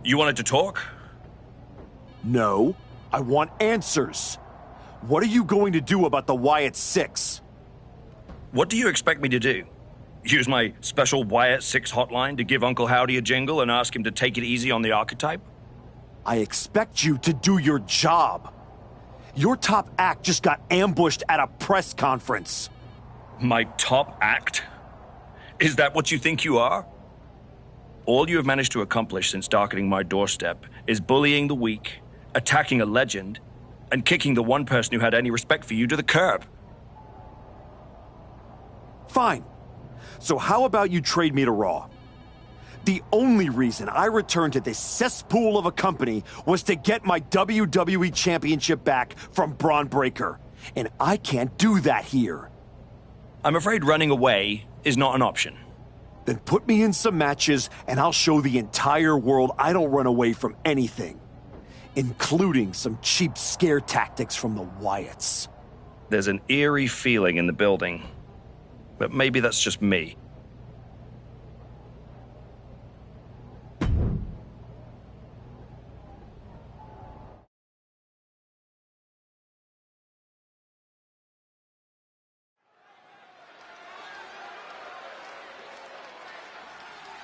You wanted to talk? No, I want answers. What are you going to do about the Wyatt Six? What do you expect me to do? Use my special Wyatt Six hotline to give Uncle Howdy a jingle and ask him to take it easy on the archetype? I expect you to do your job. Your top act just got ambushed at a press conference. My top act? Is that what you think you are? All you have managed to accomplish since darkening my doorstep is bullying the weak, attacking a legend, and kicking the one person who had any respect for you to the curb. Fine. So how about you trade me to Raw? The only reason I returned to this cesspool of a company was to get my WWE Championship back from Braun Breaker. And I can't do that here. I'm afraid running away is not an option. Then put me in some matches, and I'll show the entire world I don't run away from anything, including some cheap scare tactics from the Wyatts. There's an eerie feeling in the building, but maybe that's just me.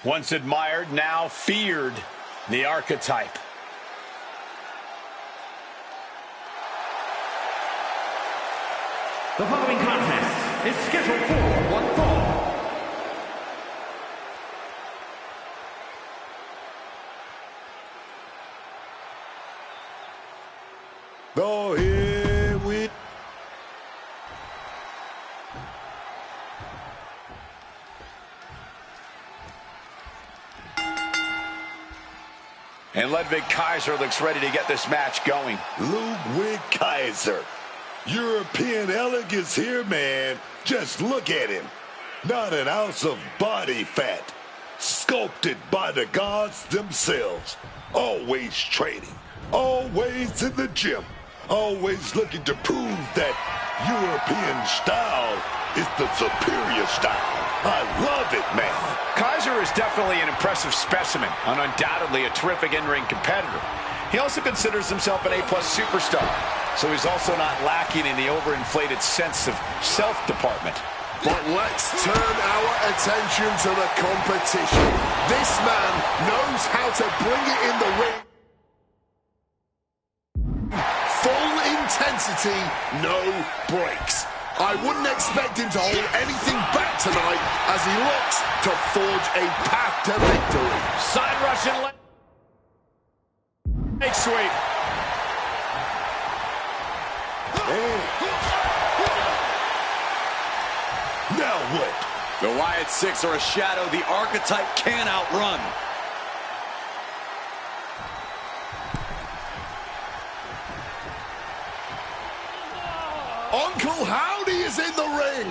Once admired, now feared, the Archetype. The following contest is scheduled for one fall. Go here with... And Ludwig Kaiser looks ready to get this match going. Ludwig Kaiser. European elegance here, man. Just look at him. Not an ounce of body fat. Sculpted by the gods themselves. Always training. Always in the gym. Always looking to prove that European style is the superior style. I love it, man. Kaiser is definitely an impressive specimen, and undoubtedly a terrific in-ring competitor. He also considers himself an A-plus superstar, so he's also not lacking in the overinflated sense of self-department. But let's turn our attention to the competition. This man knows how to bring it in the ring. Full intensity, no breaks. I wouldn't expect him to hold anything back tonight as he looks to forge a path to victory. Side Russian leg sweep. Now what? The Wyatt Six are a shadow the Archetype can't outrun. Uncle Howdy is in the ring.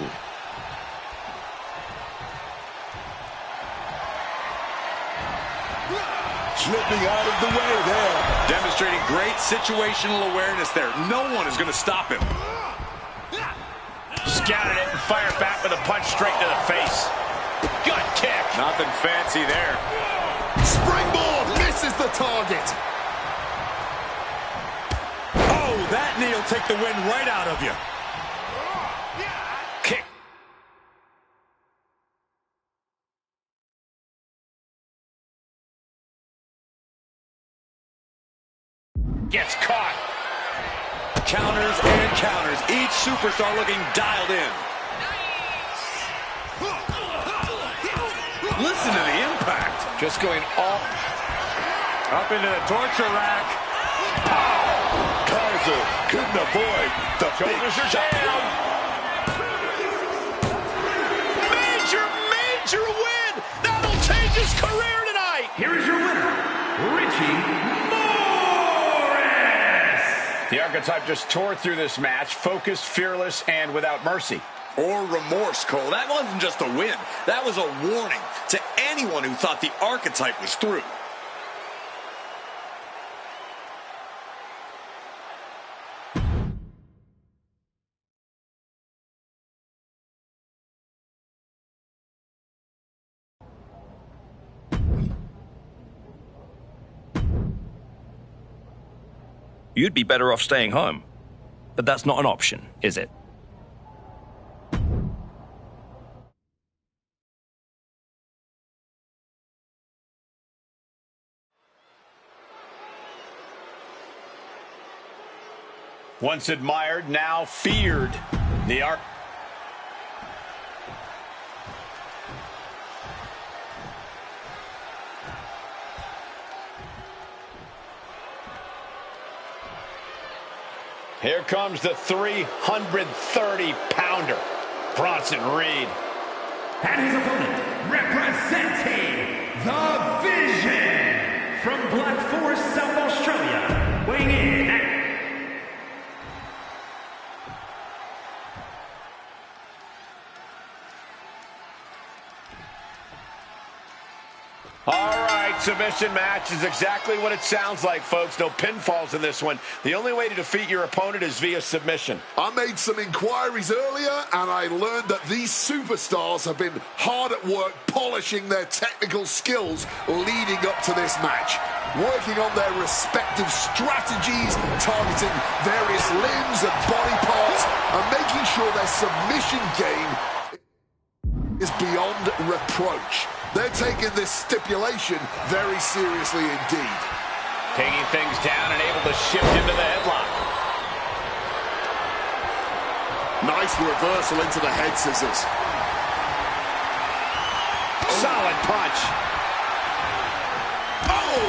Slipping out of the way there. Demonstrating great situational awareness there. No one is going to stop him. Scouted it and fired back with a punch straight to the face. Gut kick. Nothing fancy there. Springboard misses the target. Oh, that knee will take the wind right out of you. Kick. Gets caught. Counters and counters. Each superstar looking dialed in. Listen to the impact. Just going all up into the torture rack. Kaiser couldn't avoid the big shot. Major win! That'll change his career tonight! Here is your winner, Richie Morris! The Archetype just tore through this match, focused, fearless, and without mercy. Or remorse, Cole. That wasn't just a win. That was a warning to anyone who thought the Archetype was through. You'd be better off staying home. But that's not an option, is it? Once admired, now feared. The Here comes the 330-pounder, Bronson Reed. And his opponent, representing the Vision, from Black Forest, South Australia, weighing in at All right, submission match is exactly what it sounds like, folks. No pinfalls in this one. The only way to defeat your opponent is via submission. I made some inquiries earlier, and I learned that these superstars have been hard at work polishing their technical skills leading up to this match, working on their respective strategies, targeting various limbs and body parts, and making sure their submission game is beyond reproach. They're taking this stipulation very seriously indeed. Taking things down and able to shift into the headlock. Nice reversal into the head scissors. Solid punch. Oh!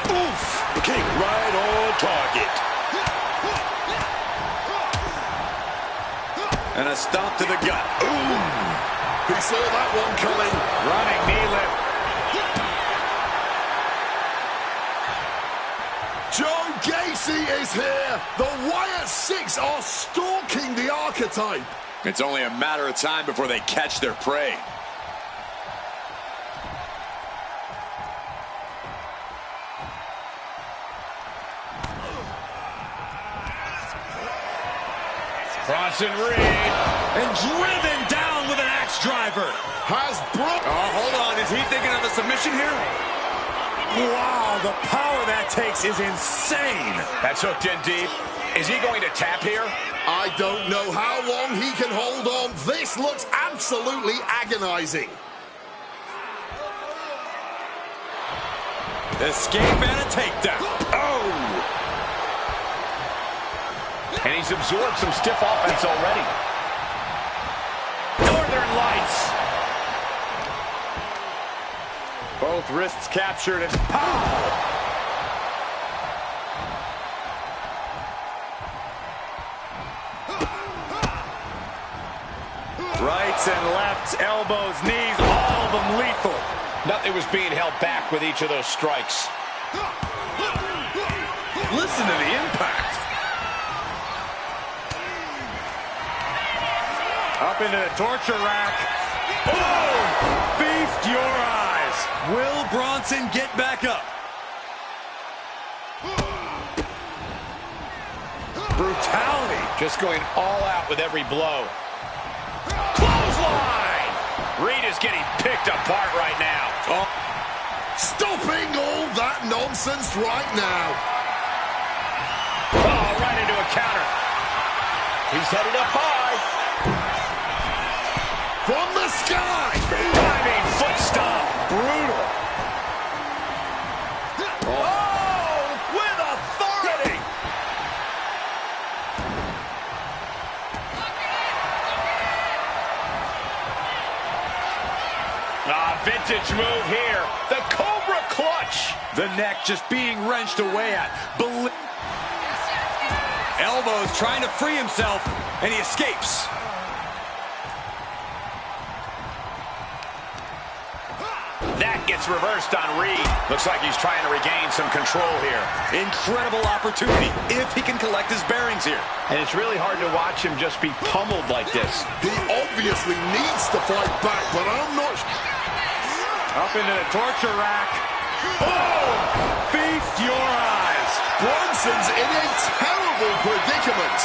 Oof! Kick right on target. And a stomp to the gut. Ooh! He saw that one coming. Running knee lift. Joe Gacy is here. The Wyatt Six are stalking the archetype. It's only a matter of time before they catch their prey. Bronson Reed. And driven down with an axe driver. Has Brook. Oh, hold on. Is he thinking of a submission here? Wow, the power that takes is insane. That's hooked in deep. Is he going to tap here? I don't know how long he can hold on. This looks absolutely agonizing. Escape and a takedown. Oh! And he's absorbed some stiff offense already. Northern Lights. Both wrists captured and pow! Rights and lefts, elbows, knees, all of them lethal. Nothing was being held back with each of those strikes. Listen to the impact. Up into the torture rack. Oh! Feast your eyes. Will Bronson get back up? Brutality. Just going all out with every blow. Clothesline! Reed is getting picked apart right now. Oh. Stopping all that nonsense right now. Oh, right into a counter. He's headed up high. From the sky. Diving foot stomp. Brutal. Oh, with authority. Vintage move here. The Cobra Clutch. The neck just being wrenched away at. Elbows trying to free himself, and he escapes. That gets reversed on Reed. Looks like he's trying to regain some control here. Incredible opportunity if he can collect his bearings here. And it's really hard to watch him just be pummeled like this. He obviously needs to fight back, but I'm not... Up into the torture rack. Oh! Feast your eyes. Bronson's in a terrible predicament.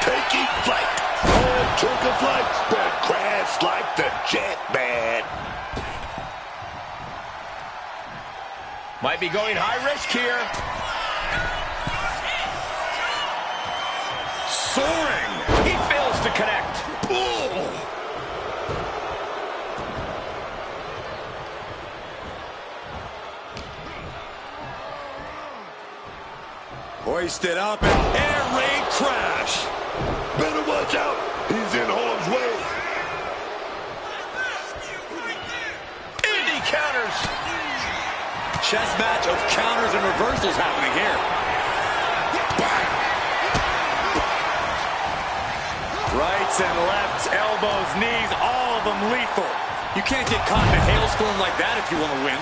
Taking flight. Oh, took a flight, but crashed like the jet, man. Might be going high risk here. Soaring. He fails to connect. Oh! Hoisted up and air raid crash. Better watch out. He's in harm's way. Indy counters. Chess match of counters and reversals happening here. Rights and lefts, elbows, knees, all of them lethal. You can't get caught in a hailstorm like that if you want to win.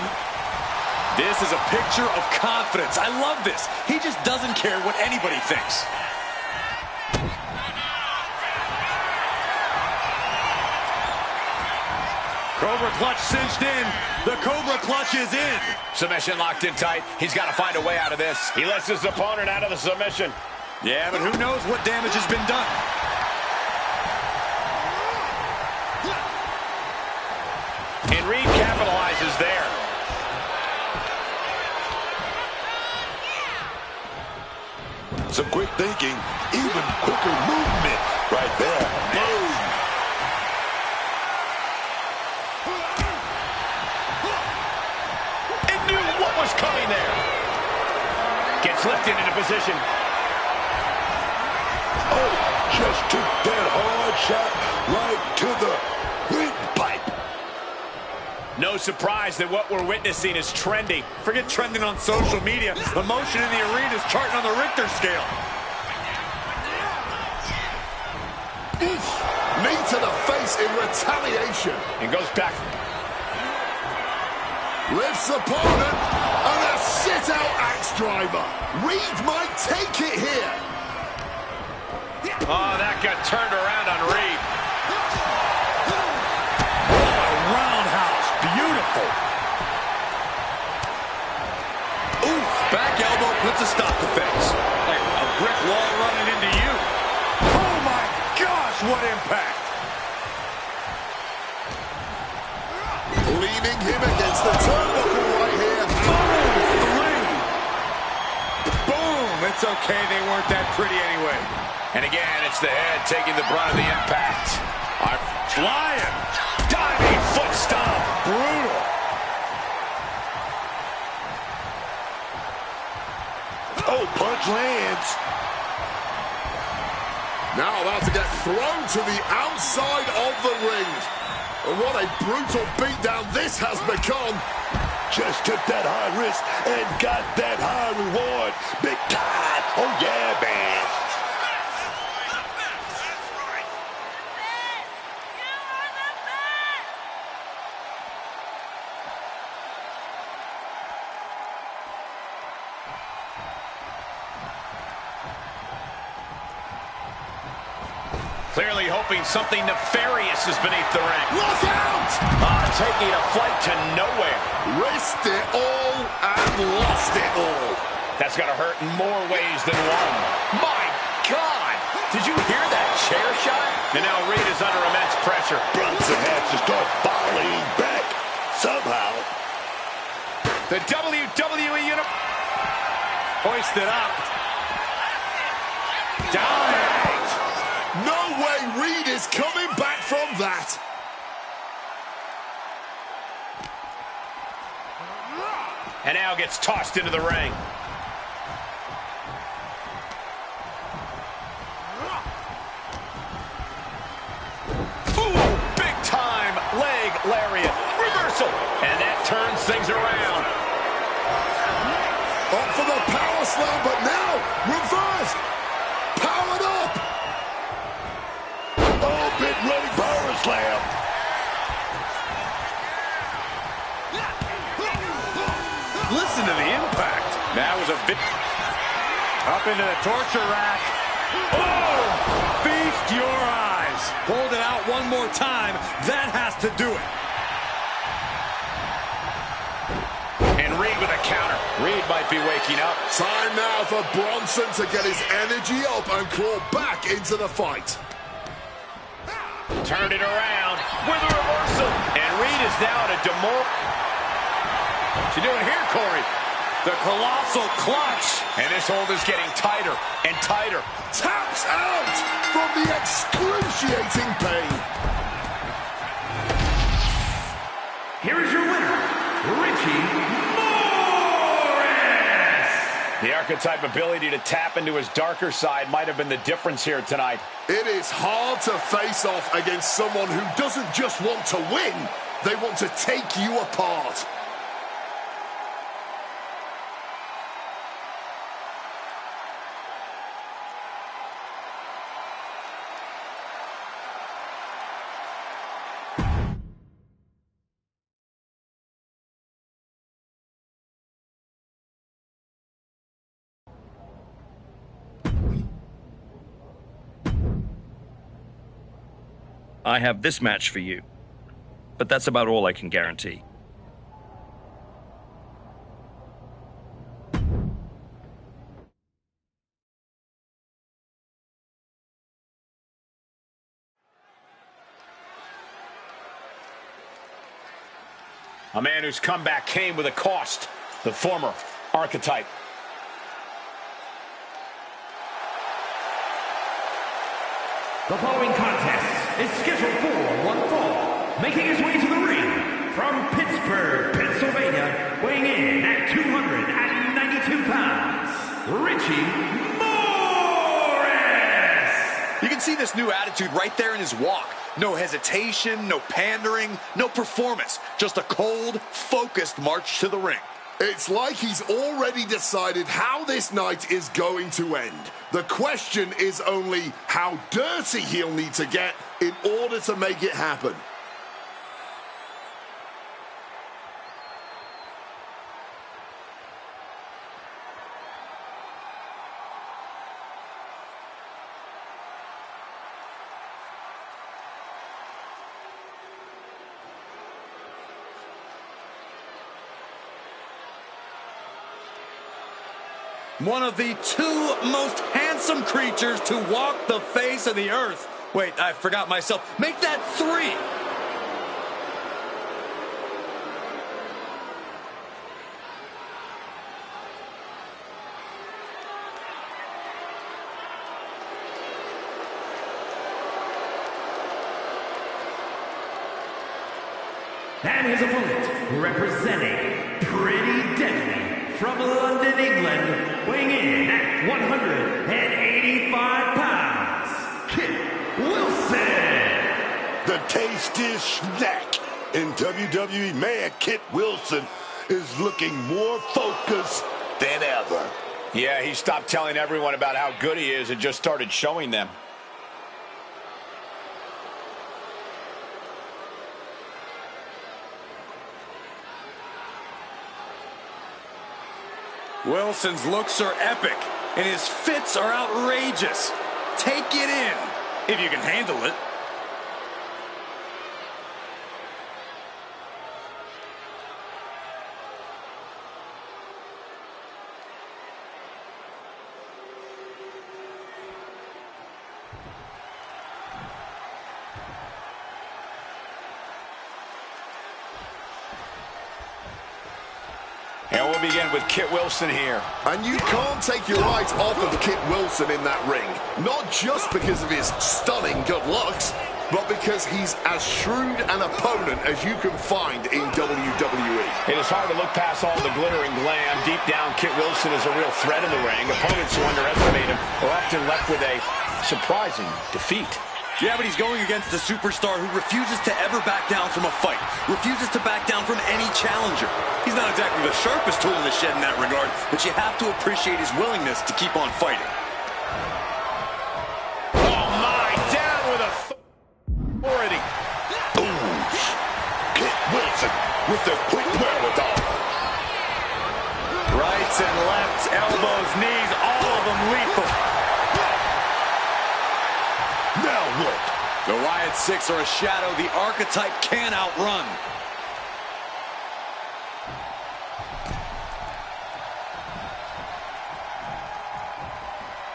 This is a picture of confidence. I love this. He just doesn't care what anybody thinks. Cobra clutch cinched in. The Cobra clutch is in. Submission locked in tight. He's got to find a way out of this. He lets his opponent out of the submission. Yeah, but who knows what damage has been done. And Reed capitalizes there. Some quick thinking, even quicker movement right there. Boom. It knew what was coming there. Gets lifted into position. Oh, just took that hard shot right to the windpipe. No surprise that what we're witnessing is trending. Forget trending on social media. The motion in the arena is charting on the Richter scale. Knee to the face in retaliation. And goes back. Lifts opponent, and a sit-out axe driver. Reed might take it here. Oh, that got turned around on Reed. Roundhouse, beautiful. Oof, back elbow puts a stop to face. Like a brick wall running into you. Oh my gosh, what impact. Leaning him against the turnbuckle right here. Boom, 3. Boom, it's okay, they weren't that pretty anyway. And again, it's the head taking the brunt of the impact. Flying. Diving foot stomp. Brutal. Oh, punch lands. Now about to get thrown to the outside of the ring. And what a brutal beatdown this has become. Just took that high risk and got that high reward. Big time. Oh, yeah, man. Clearly hoping something nefarious is beneath the ring. Look out! Taking a flight to nowhere. Risked it all and lost it all. That's got to hurt in more ways than one. My God! Did you hear that chair shot? And now Reed is under immense pressure. Brunson has to start volleying back somehow. The WWE Universe Hoisted up. Down. No way Reed is coming back from that. And now gets tossed into the ring. Ooh, big time leg lariat. Reversal. And that turns things around. Up for the power slam, but now reversed. Powered up. Oh, big running power slam. Listen to the impact. That was a bit. Up into the torture rack. Oh! Feast your eyes. Hold it out one more time. That has to do it. And Reed with a counter. Reed might be waking up. Time now for Bronson to get his energy up and crawl back into the fight. Turned it around with a reversal. And Reed is now at a What's he doing here, Corey? The colossal clutch. And this hold is getting tighter and tighter. Taps out from the excruciating pain. Here is your winner, Richie Morris. The archetype ability to tap into his darker side might have been the difference here tonight. It is hard to face off against someone who doesn't just want to win, they want to take you apart. I have this match for you. but that's about all I can guarantee. A man whose comeback came with a cost, the former Archetype. The following contest is scheduled for one fall. Making his way to the ring from Pittsburgh, Pennsylvania, weighing in at 292 pounds, Richie Morris! You can see this new attitude right there in his walk. No hesitation, no pandering, no performance. Just a cold, focused march to the ring. It's like he's already decided how this night is going to end. The question is only how dirty he'll need to get in order to make it happen. One of the two most handsome creatures to walk the face of the earth. Wait, I forgot myself. Make that 3. And his opponent, representing Pretty Deadly from London, England, weighing in at 185 pounds, Kit Wilson. The tastiest snack in WWE. Man, Kit Wilson is looking more focused than ever. Yeah, he stopped telling everyone about how good he is and just started showing them. Wilson's looks are epic, and his fits are outrageous. Take it in, if you can handle it. And we'll begin with Kit Wilson here. And you can't take your eyes off of Kit Wilson in that ring. Not just because of his stunning good looks, but because he's as shrewd an opponent as you can find in WWE. It is hard to look past all the glitter and glam. Deep down, Kit Wilson is a real threat in the ring. Opponents who underestimate him are often left with a surprising defeat. Yeah, but he's going against a superstar who refuses to ever back down from a fight, refuses to back down from any challenger. He's not exactly the sharpest tool in the shed in that regard, but you have to appreciate his willingness to keep on fighting. Oh, my, down with authority. Ooh, Kit Wilson with the quick wherewithal. Rights and lefts, elbows, knees, all of them lethal. Now what? The Wyatt Six are a shadow the Archetype can't outrun.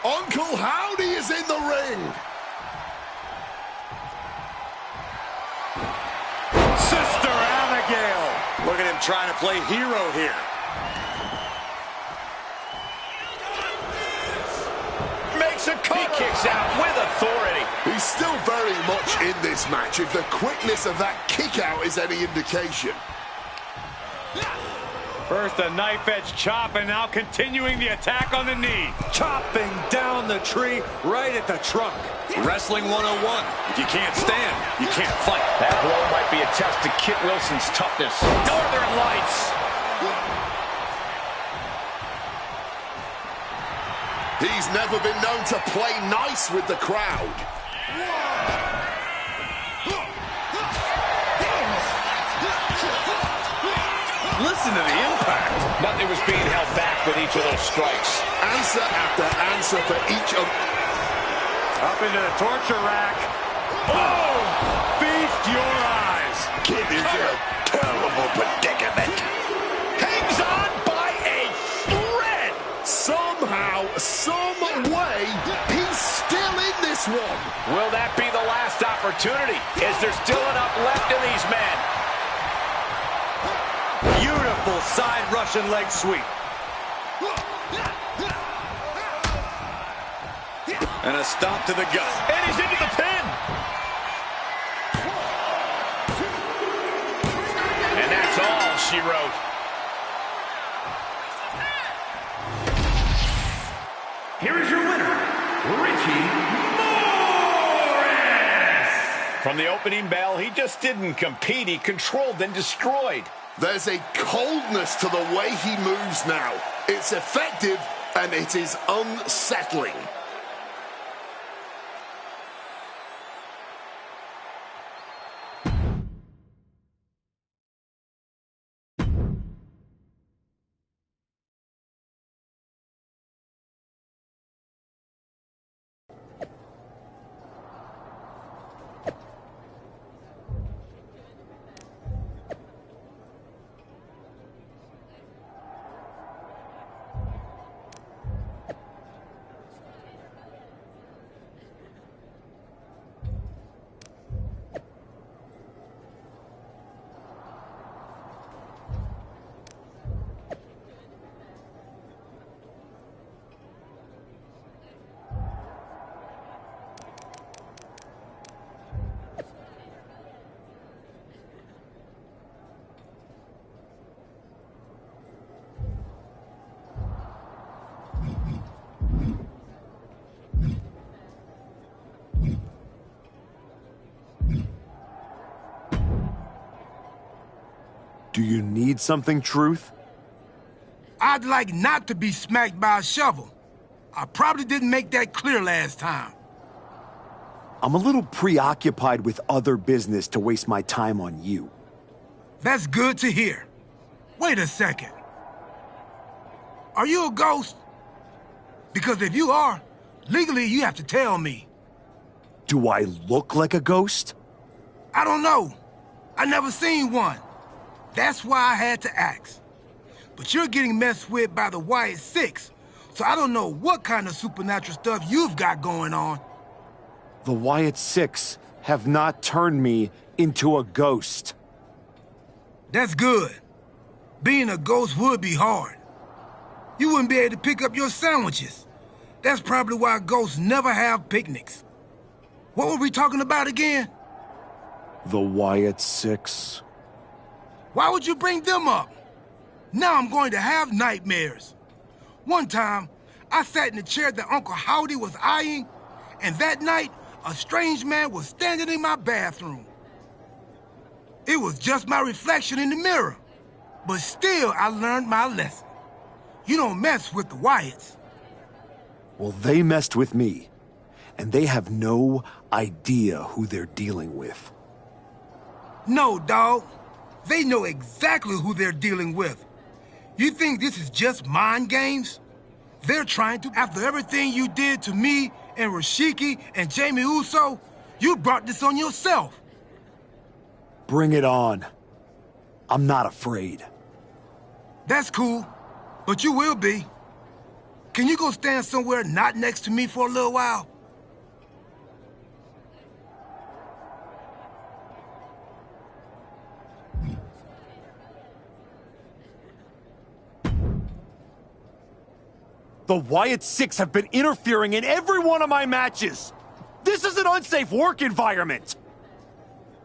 Uncle Howdy is in the ring. Sister Abigail. Look at him trying to play hero here. Makes a cover. He kicks out with authority. He's still very much in this match, if the quickness of that kick out is any indication. First a knife-edge chop, and now continuing the attack on the knee. Chopping down the tree right at the trunk. Wrestling 101. If you can't stand, you can't fight. That blow might be a test to Kit Wilson's toughness. Northern Lights. He's never been known to play nice with the crowd. Listen to the impact. Nothing was being held back with each of those strikes. Answer after answer for each of... Up into the torture rack. Oh! Feast your eyes. kid is in a terrible predicament. Hangs on by a thread. Somehow, some way, he's still in this one. Will that be the last opportunity? Is there still enough left in these men? Beautiful side Russian leg sweep. And a stomp to the gut. And he's into the pin. And that's all she wrote. Here is your winner, Richie Morris! From the opening bell, he just didn't compete. He controlled and destroyed. There's a coldness to the way he moves now. It's effective, and it is unsettling. Do you need something, Truth? I'd like not to be smacked by a shovel. I probably didn't make that clear last time. I'm a little preoccupied with other business to waste my time on you. That's good to hear. Wait a second. Are you a ghost? Because if you are, legally you have to tell me. Do I look like a ghost? I don't know. I never seen one. That's why I had to ask. But you're getting messed with by the Wyatt Six, so I don't know what kind of supernatural stuff you've got going on. The Wyatt Six have not turned me into a ghost. That's good. Being a ghost would be hard. You wouldn't be able to pick up your sandwiches. That's probably why ghosts never have picnics. What were we talking about again? The Wyatt Six. Why would you bring them up? Now I'm going to have nightmares. One time, I sat in the chair that Uncle Howdy was eyeing, and that night, a strange man was standing in my bathroom. It was just my reflection in the mirror. But still, I learned my lesson. You don't mess with the Wyatts. Well, they messed with me, and they have no idea who they're dealing with. No, dog. They know exactly who they're dealing with. You think this is just mind games? They're trying to, after everything you did to me and Rashiki and Jamie Uso, you brought this on yourself. Bring it on. I'm not afraid. That's cool, but you will be. Can you go stand somewhere not next to me for a little while? The Wyatt Six have been interfering in every one of my matches. This is an unsafe work environment.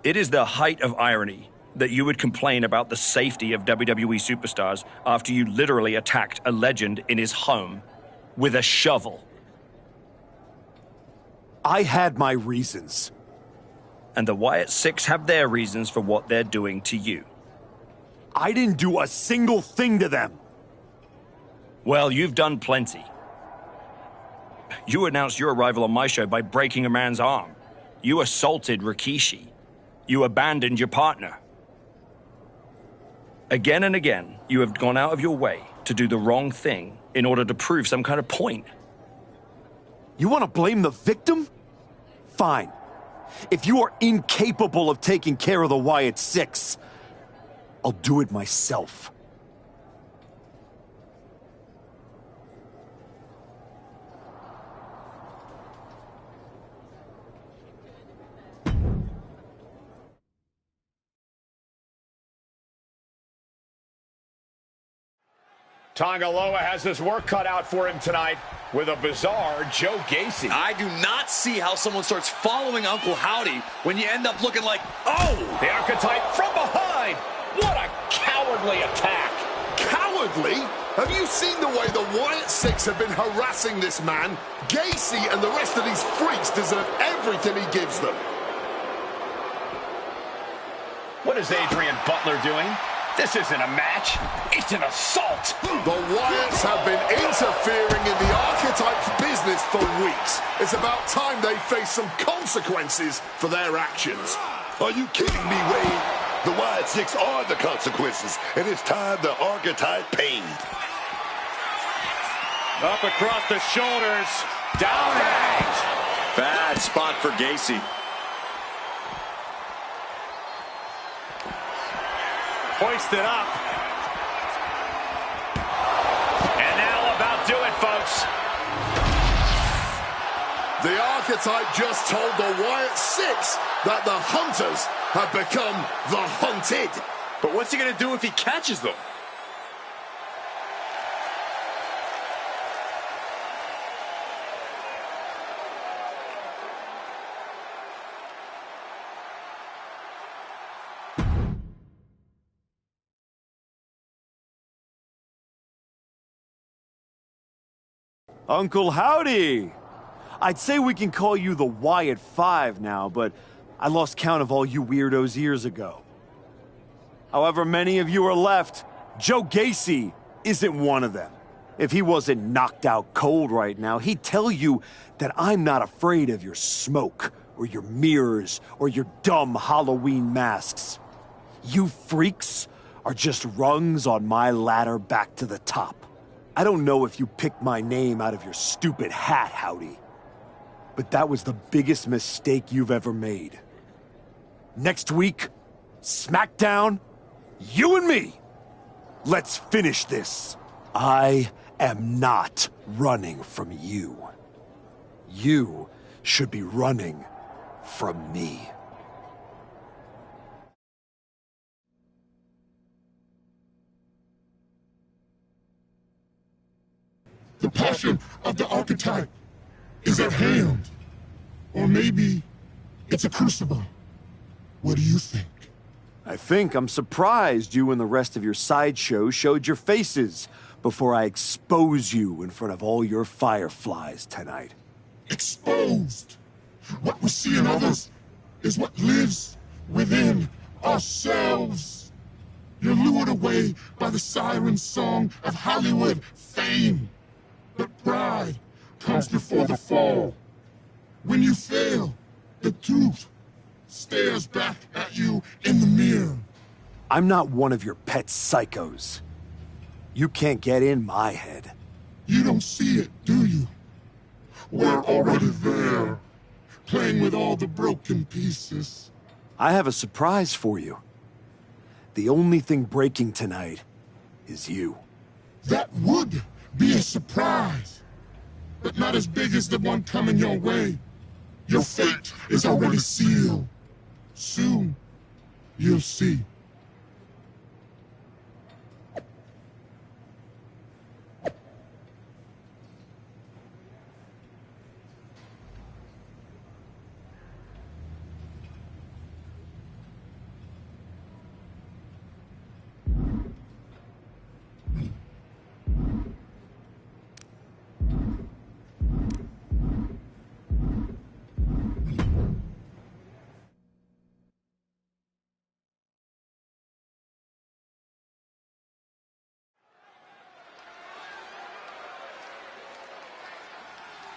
It is the height of irony that you would complain about the safety of WWE superstars after you literally attacked a legend in his home with a shovel. I had my reasons. And the Wyatt Six have their reasons for what they're doing to you. I didn't do a single thing to them. Well, you've done plenty. You announced your arrival on my show by breaking a man's arm. You assaulted Rikishi. You abandoned your partner. Again and again, you have gone out of your way to do the wrong thing in order to prove some kind of point. You want to blame the victim? Fine. If you are incapable of taking care of the Wyatt Six, I'll do it myself. Tongaloa has his work cut out for him tonight with a bizarre Joe Gacy. I do not see how someone starts following Uncle Howdy when you end up looking like, oh! The Archetype from behind! What a cowardly attack! Cowardly? Have you seen the way the Wyatt Six have been harassing this man? Gacy and the rest of these freaks deserve everything he gives them. What is Adrian Butler doing? This isn't a match. It's an assault. The Wyatts have been interfering in the Archetype's business for weeks. It's about time they face some consequences for their actions. Are you kidding me, Wade? The Wyatt Six are the consequences, and it's time the Archetype paid. Up across the shoulders. Down and out. Bad spot for Gacy. Hoisted up. And that'll about do it, folks. The Archetype just told the Wyatt Six that the Hunters have become the Hunted. But what's he going to do if he catches them? Uncle Howdy! I'd say we can call you the Wyatt Five now, but I lost count of all you weirdos years ago. However many of you are left, Joe Gacy isn't one of them. If he wasn't knocked out cold right now, he'd tell you that I'm not afraid of your smoke, or your mirrors, or your dumb Halloween masks. You freaks are just rungs on my ladder back to the top. I don't know if you picked my name out of your stupid hat, Howdy, but that was the biggest mistake you've ever made. Next week, SmackDown, you and me. Let's finish this. I am not running from you. You should be running from me. The passion of the Archetype is at hand. Or maybe it's a crucible. What do you think? I think I'm surprised you and the rest of your sideshow showed your faces before I expose you in front of all your fireflies tonight. Exposed. What we see in others is what lives within ourselves. You're lured away by the siren song of Hollywood fame. But pride comes before the fall. When you fail, the truth stares back at you in the mirror. I'm not one of your pet psychos. You can't get in my head. You don't see it, do you? We're already there, playing with all the broken pieces. I have a surprise for you. The only thing breaking tonight is you. That would be a surprise, but not as big as the one coming your way. Your fate is already sealed. Soon, you'll see.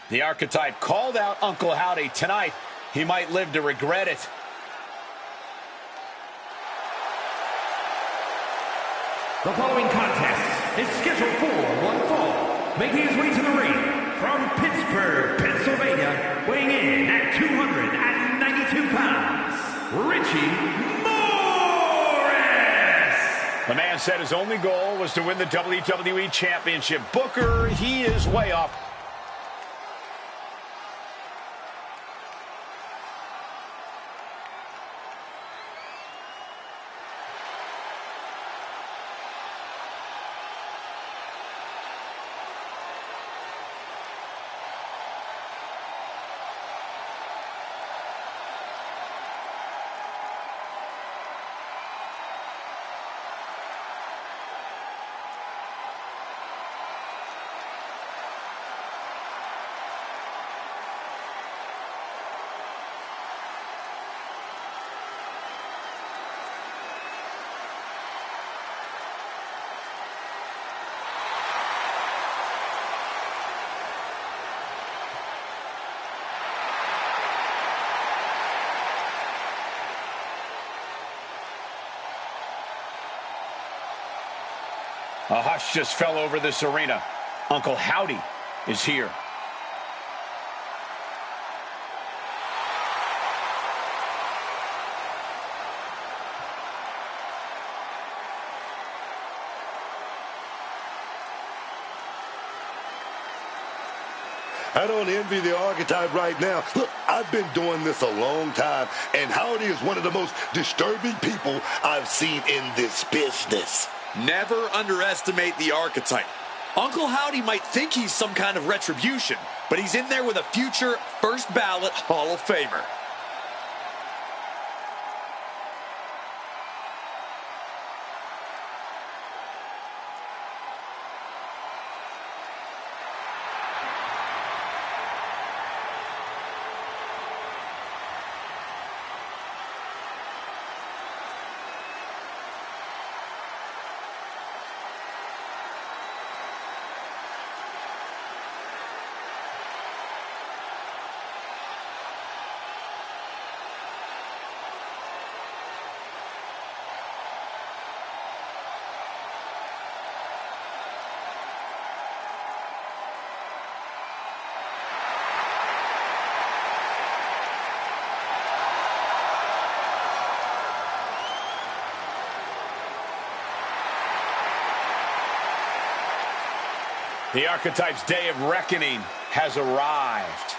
The Archetype called out Uncle Howdy tonight. He might live to regret it. The following contest is scheduled for one fall. Making his way to the ring from Pittsburgh, Pennsylvania, weighing in at 293 92 pounds, Richie Morris! The man said his only goal was to win the WWE Championship. Booker, he is way off. A hush just fell over this arena. Uncle Howdy is here. I don't envy the Archetype right now. Look, I've been doing this a long time, and Howdy is one of the most disturbing people I've seen in this business. Never underestimate the Archetype. Uncle Howdy might think he's some kind of retribution, but he's in there with a future first ballot Hall of Famer. The Archetype's day of reckoning has arrived.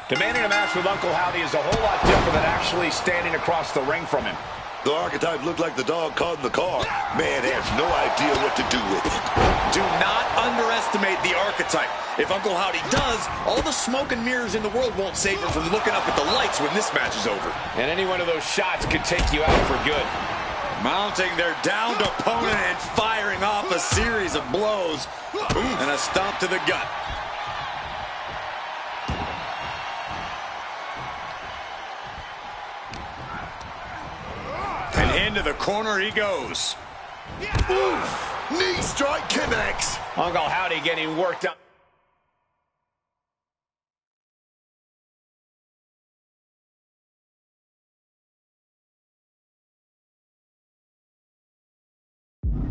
Demanding a match with Uncle Howdy is a whole lot different than actually standing across the ring from him. The Archetype looked like the dog caught in the car. Man has no idea what to do with it. Do not underestimate the Archetype. If Uncle Howdy does, all the smoke and mirrors in the world won't save him from looking up at the lights when this match is over. And any one of those shots could take you out for good. Mounting their downed opponent and firing off a series of blows. And a stomp to the gut. Into the corner he goes. Oof! Knee strike connects. Uncle Howdy getting worked up.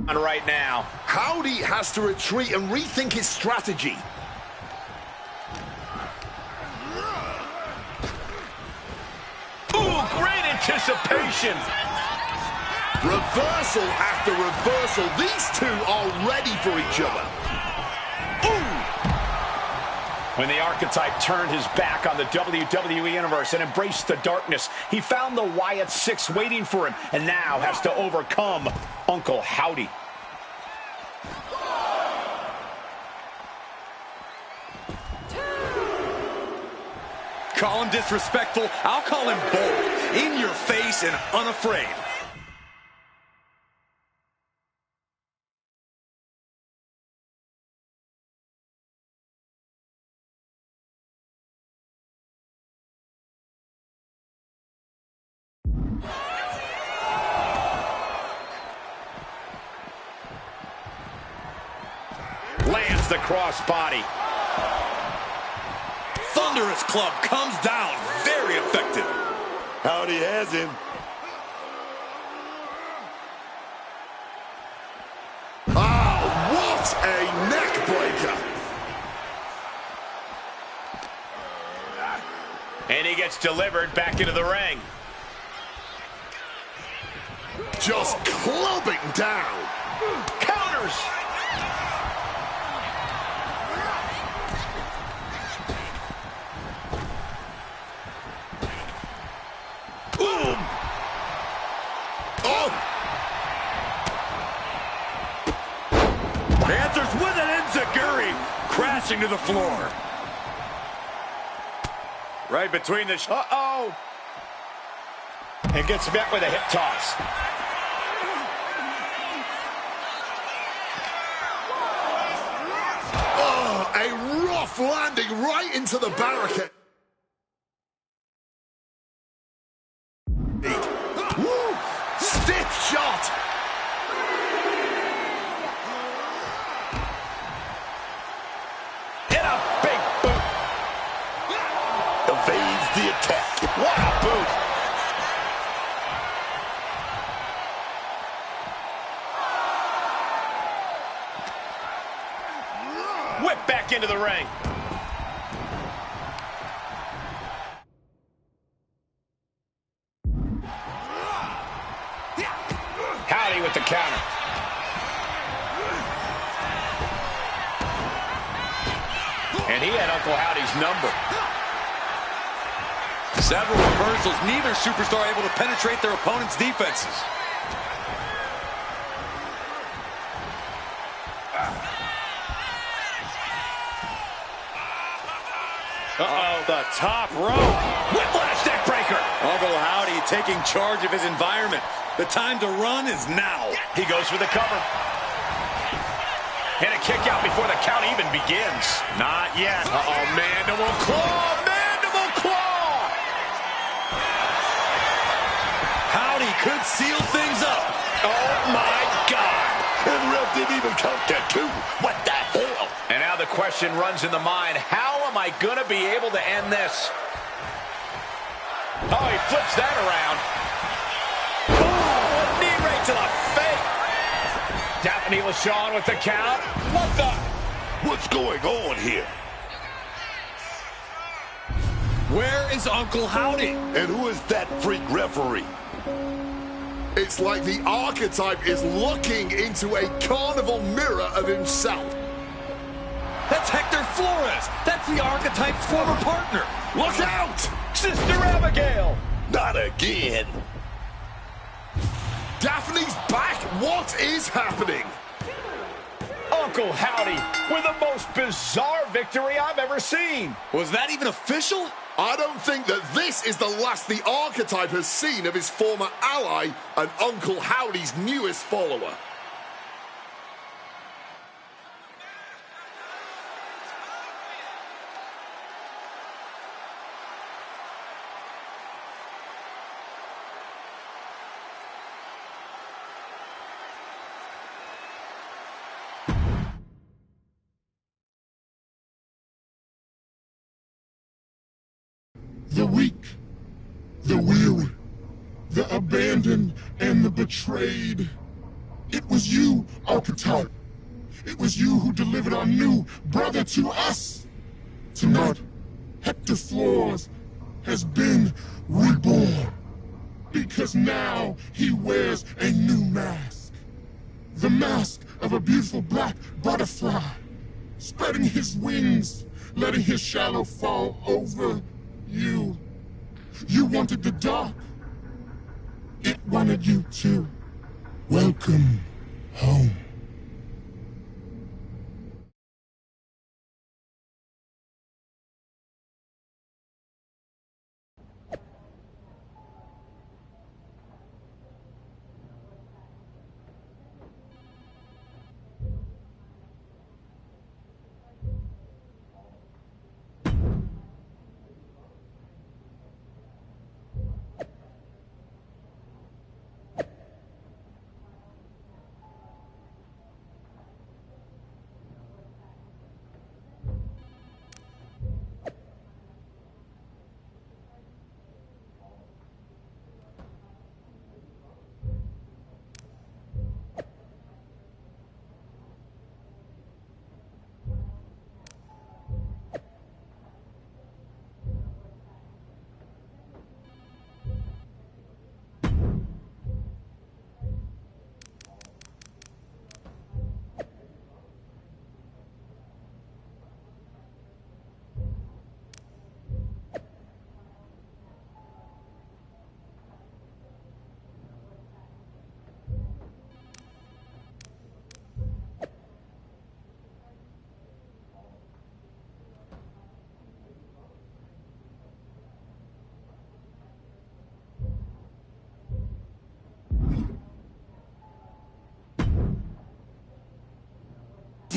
Right now. Howdy has to retreat and rethink his strategy. Ooh, great anticipation. Reversal after reversal. These two are ready for each other. Ooh! When the Archetype turned his back on the WWE Universe and embraced the darkness, he found the Wyatt Six waiting for him and now has to overcome Uncle Howdy. Call him disrespectful, I'll call him bold, in your face and unafraid. the crossbody. Thunderous club comes down. Very effective. Howdy has him. Oh, what a neck breaker. And he gets delivered back into the ring. Just clubbing down. Counters. Boom. Oh. Answers with an enziguri, crashing to the floor. Right between the... Uh-oh. And gets met with a hip toss. Oh, a rough landing right into the barricade. Woo! Stiff shot. Hit a big boot. Evades the attack. What a boot. Whip back into the ring. Howdy with the counter. And he had Uncle Howdy's number. Several reversals, neither superstar able to penetrate their opponent's defenses. Uh-oh, the top rope. Whiplash neckbreaker. Uncle Howdy taking charge of his environment. The time to run is now. He goes for the cover. And a kick out before the count even begins. Not yet. Uh-oh, mandible claw, mandible claw. Howdy could seal things up. Oh, my God. And ref didn't even count that two. What the hell? And now the question runs in the mind, how am I going to be able to end this? Oh, he flips that around. Oh, knee right to the face. Daphne LaShawn with the count. What the? What's going on here? Where is Uncle Howdy? And who is that freak referee? It's like the archetype is looking into a carnival mirror of himself. That's Hector Flores. That's the archetype's former partner. Look out! Sister Abigail. Not again. Daphne's back. What is happening? Uncle Howdy with the most bizarre victory I've ever seen. Was that even official? I don't think that this is the last the archetype has seen of his former ally and Uncle Howdy's newest follower. The weak, the weary, the abandoned, and the betrayed. It was you, Archetype. It was you who delivered our new brother to us. Tonight, Hector Flores has been reborn. Because now he wears a new mask. The mask of a beautiful black butterfly, spreading his wings, letting his shadow fall over you. You wanted the dark. It wanted you too. Welcome home.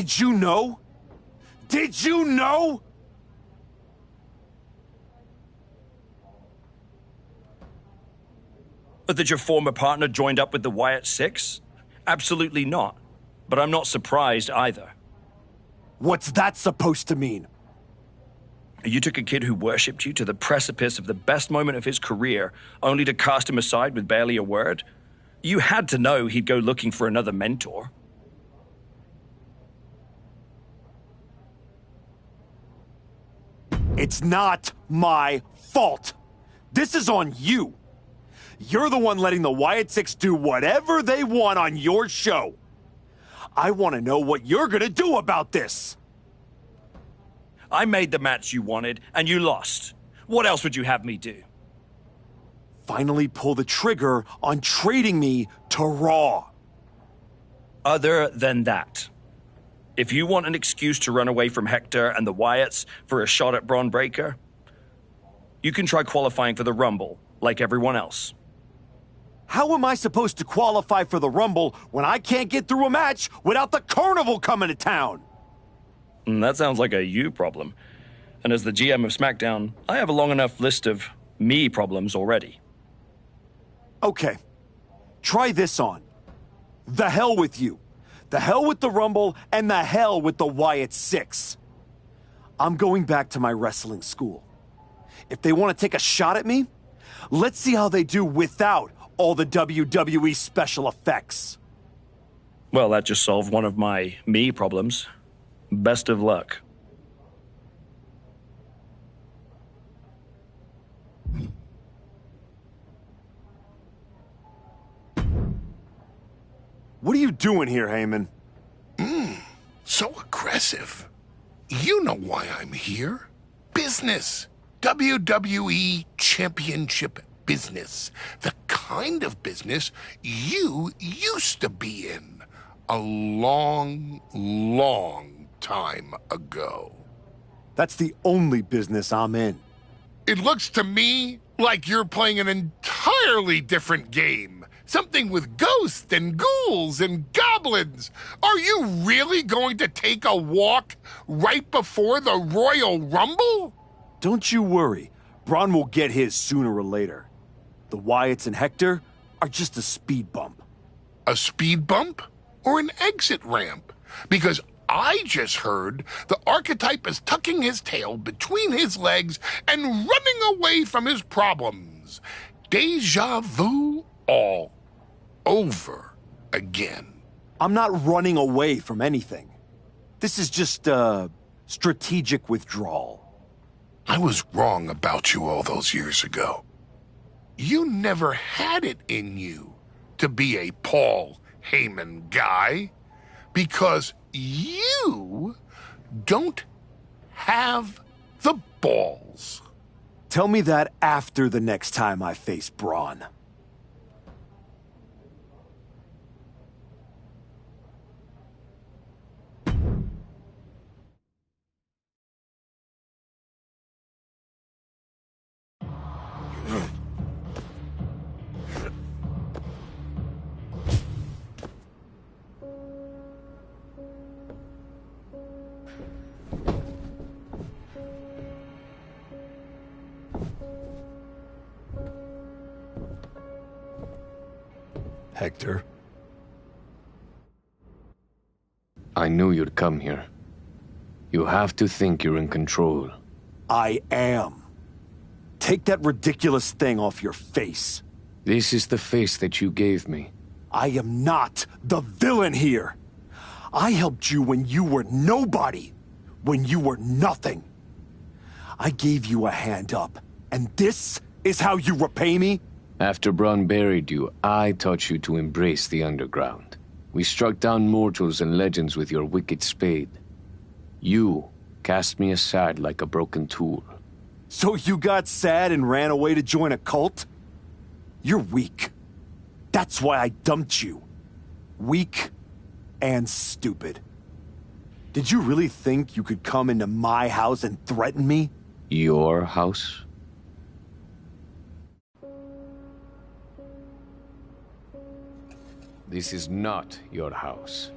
Did you know? Did you know? That your former partner joined up with the Wyatt Six? Absolutely not. But I'm not surprised either. What's that supposed to mean? You took a kid who worshipped you to the precipice of the best moment of his career, only to cast him aside with barely a word? You had to know he'd go looking for another mentor. It's not my fault. This is on you. You're the one letting the Wyatt Six do whatever they want on your show. I want to know what you're gonna do about this. I made the match you wanted, and you lost. What else would you have me do? Finally pull the trigger on trading me to Raw. Other than that, if you want an excuse to run away from Hector and the Wyatts for a shot at Braun Breaker, you can try qualifying for the Rumble, like everyone else. How am I supposed to qualify for the Rumble when I can't get through a match without the Carnival coming to town? That sounds like a you problem. And as the GM of SmackDown, I have a long enough list of me problems already. Okay. Try this on. The hell with you. The hell with the Rumble, and the hell with the Wyatt Six. I'm going back to my wrestling school. If they want to take a shot at me, let's see how they do without all the WWE special effects. Well, that just solved one of my me problems. Best of luck. What are you doing here, Heyman? So aggressive. You know why I'm here. Business. WWE Championship business. The kind of business you used to be in a long, long time ago. That's the only business I'm in. It looks to me like you're playing an entirely different game. Something with ghosts and ghouls and goblins. Are you really going to take a walk right before the Royal Rumble? Don't you worry. Braun will get his sooner or later. The Wyatts and Hector are just a speed bump. A speed bump or an exit ramp? Because I just heard the archetype is tucking his tail between his legs and running away from his problems. Deja vu all over again. I'm not running away from anything. This is just a strategic withdrawal. I was wrong about you all those years ago. You never had it in you to be a Paul Heyman guy because you don't have the balls. Tell me that after the next time I face Braun. Hector? I knew you'd come here. You have to think you're in control. I am. Take that ridiculous thing off your face. This is the face that you gave me. I am not the villain here. I helped you when you were nobody, when you were nothing. I gave you a hand up, and this is how you repay me? After Braun buried you, I taught you to embrace the underground. We struck down mortals and legends with your wicked spade. You cast me aside like a broken tool. So you got sad and ran away to join a cult? You're weak. That's why I dumped you. Weak and stupid. Did you really think you could come into my house and threaten me? Your house? This is not your house.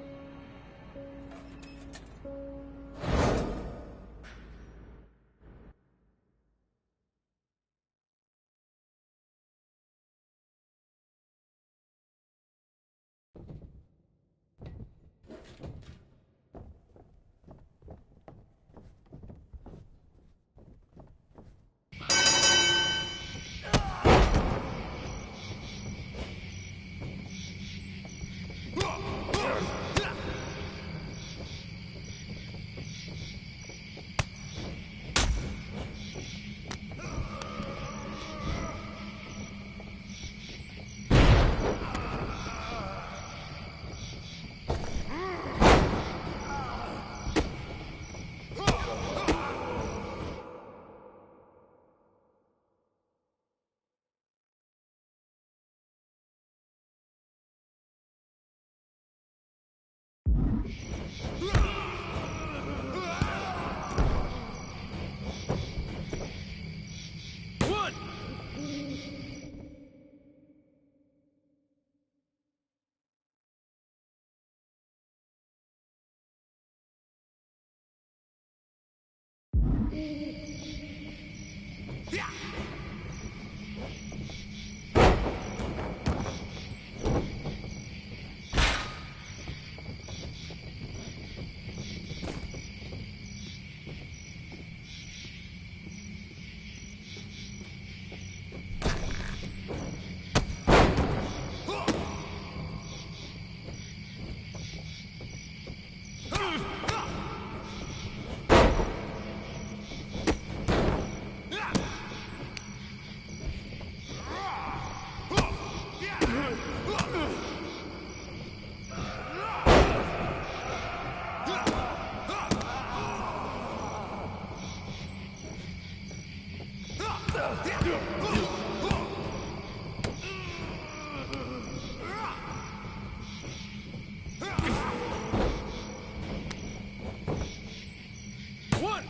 One,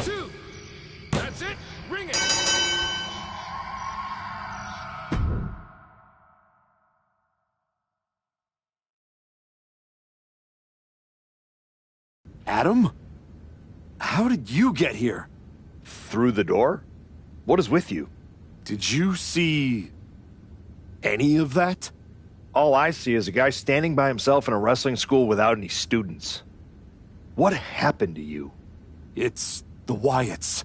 two, that's it, ring it! Adam? How did you get here? Through the door? What is with you? Did you see any of that? All I see is a guy standing by himself in a wrestling school without any students. What happened to you? It's the Wyatts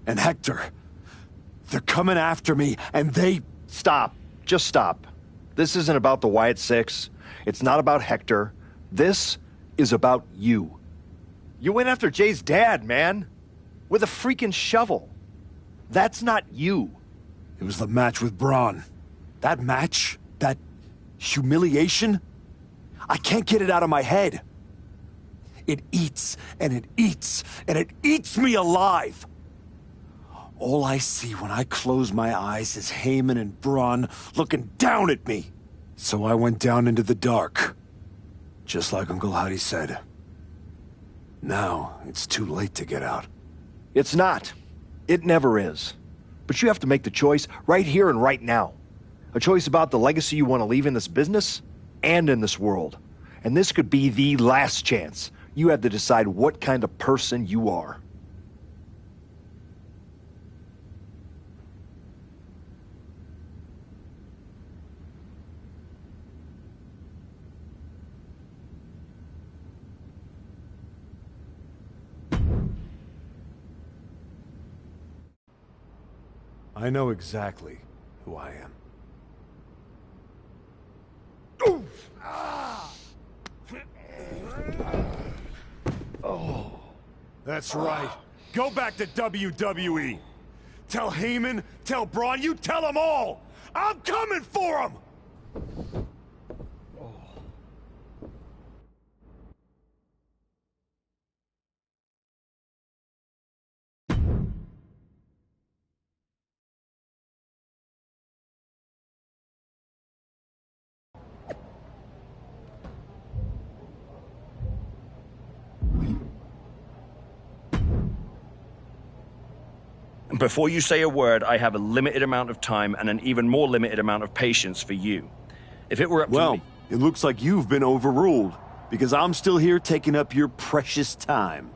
and Hector. They're coming after me, and they... Stop. Just stop. This isn't about the Wyatt Six. It's not about Hector. This is about you. You went after Jay's dad, man. With a freaking shovel. That's not you. It was the match with Braun. That match, that humiliation, I can't get it out of my head. It eats, and it eats, and it eats me alive. All I see when I close my eyes is Heyman and Braun looking down at me. So I went down into the dark, just like Uncle Howdy said. Now, it's too late to get out. It's not. It never is. But you have to make the choice right here and right now. A choice about the legacy you want to leave in this business and in this world. And this could be the last chance. You have to decide what kind of person you are. I know exactly who I am. Oh, that's right. Go back to WWE. Tell Heyman, tell Braun, you tell them all! I'm coming for them! Before you say a word, I have a limited amount of time and an even more limited amount of patience for you. If it were up to me... Well, it looks like you've been overruled, because I'm still here taking up your precious time.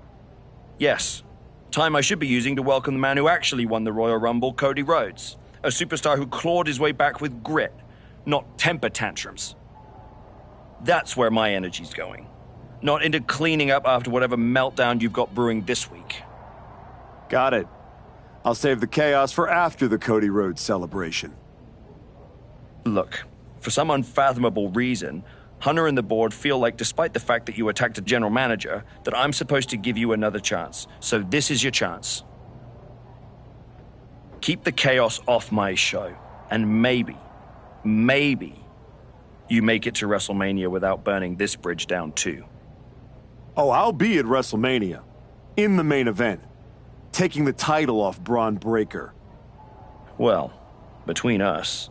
Yes. Time I should be using to welcome the man who actually won the Royal Rumble, Cody Rhodes. A superstar who clawed his way back with grit, not temper tantrums. That's where my energy's going. Not into cleaning up after whatever meltdown you've got brewing this week. Got it. I'll save the chaos for after the Cody Rhodes celebration. Look, for some unfathomable reason, Hunter and the board feel like, despite the fact that you attacked a general manager, that I'm supposed to give you another chance. So this is your chance. Keep the chaos off my show, and maybe, you make it to WrestleMania without burning this bridge down too. Oh, I'll be at WrestleMania. In the main event. Taking the title off Braun Breaker. Well, between us,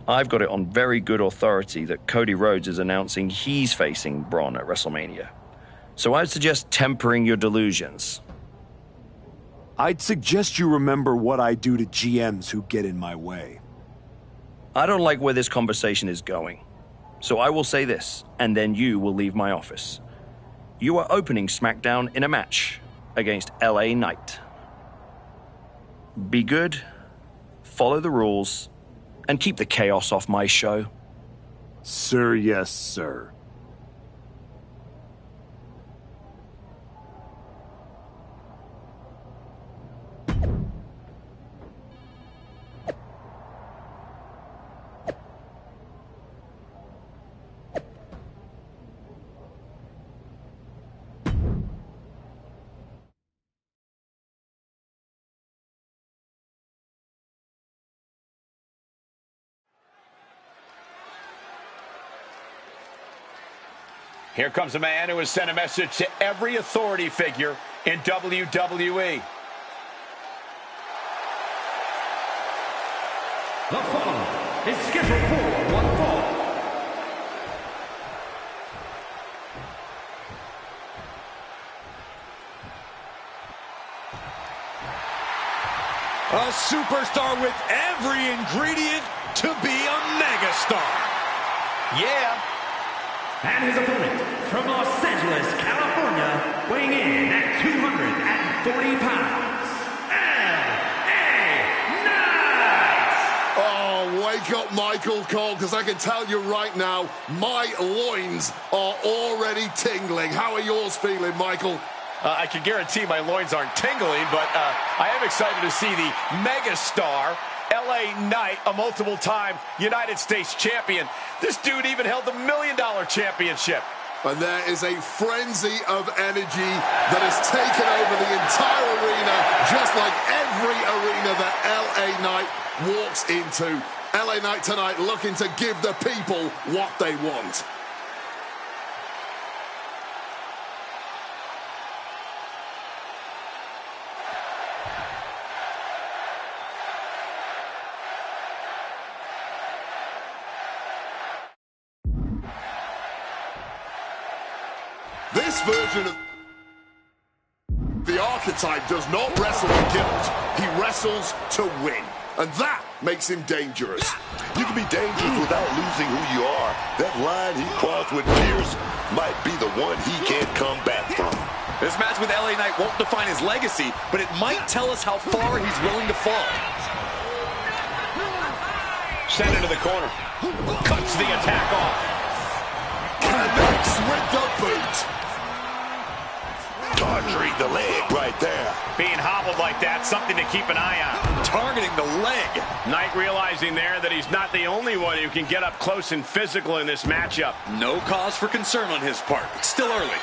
I've got it on very good authority that Cody Rhodes is announcing he's facing Braun at WrestleMania. So I'd suggest tempering your delusions. I'd suggest you remember what I do to GMs who get in my way. I don't like where this conversation is going. So I will say this, and then you will leave my office. You are opening SmackDown in a match against LA Knight. Be good, follow the rules, and keep the chaos off my show. Sir, yes, sir. Here comes a man who has sent a message to every authority figure in WWE. The following is scheduled for one fall. A superstar with every ingredient to be a megastar. Yeah. And his opponent from Los Angeles, California, weighing in at 240 pounds, LA Knight! Oh, wake up, Michael Cole, because I can tell you right now, my loins are already tingling. How are yours feeling, Michael? I can guarantee my loins aren't tingling, but I am excited to see the megastar LA Knight, a multiple-time United States champion. This dude even held the $1 Million championship. And there is a frenzy of energy that has taken over the entire arena, just like every arena that LA Knight walks into. LA Knight tonight looking to give the people what they want. This version of the Archetype does not wrestle with guilt. He wrestles to win. And that makes him dangerous. You can be dangerous without losing who you are. That line he crossed with Pierce might be the one he can't come back from. This match with LA Knight won't define his legacy, but it might tell us how far he's willing to fall. Sent into the corner. Cuts the attack off. Connects with the boot. Torturing the leg right there. Being hobbled like that, something to keep an eye on. Targeting the leg. Knight realizing there that he's not the only one who can get up close and physical in this matchup. No cause for concern on his part. It's still early.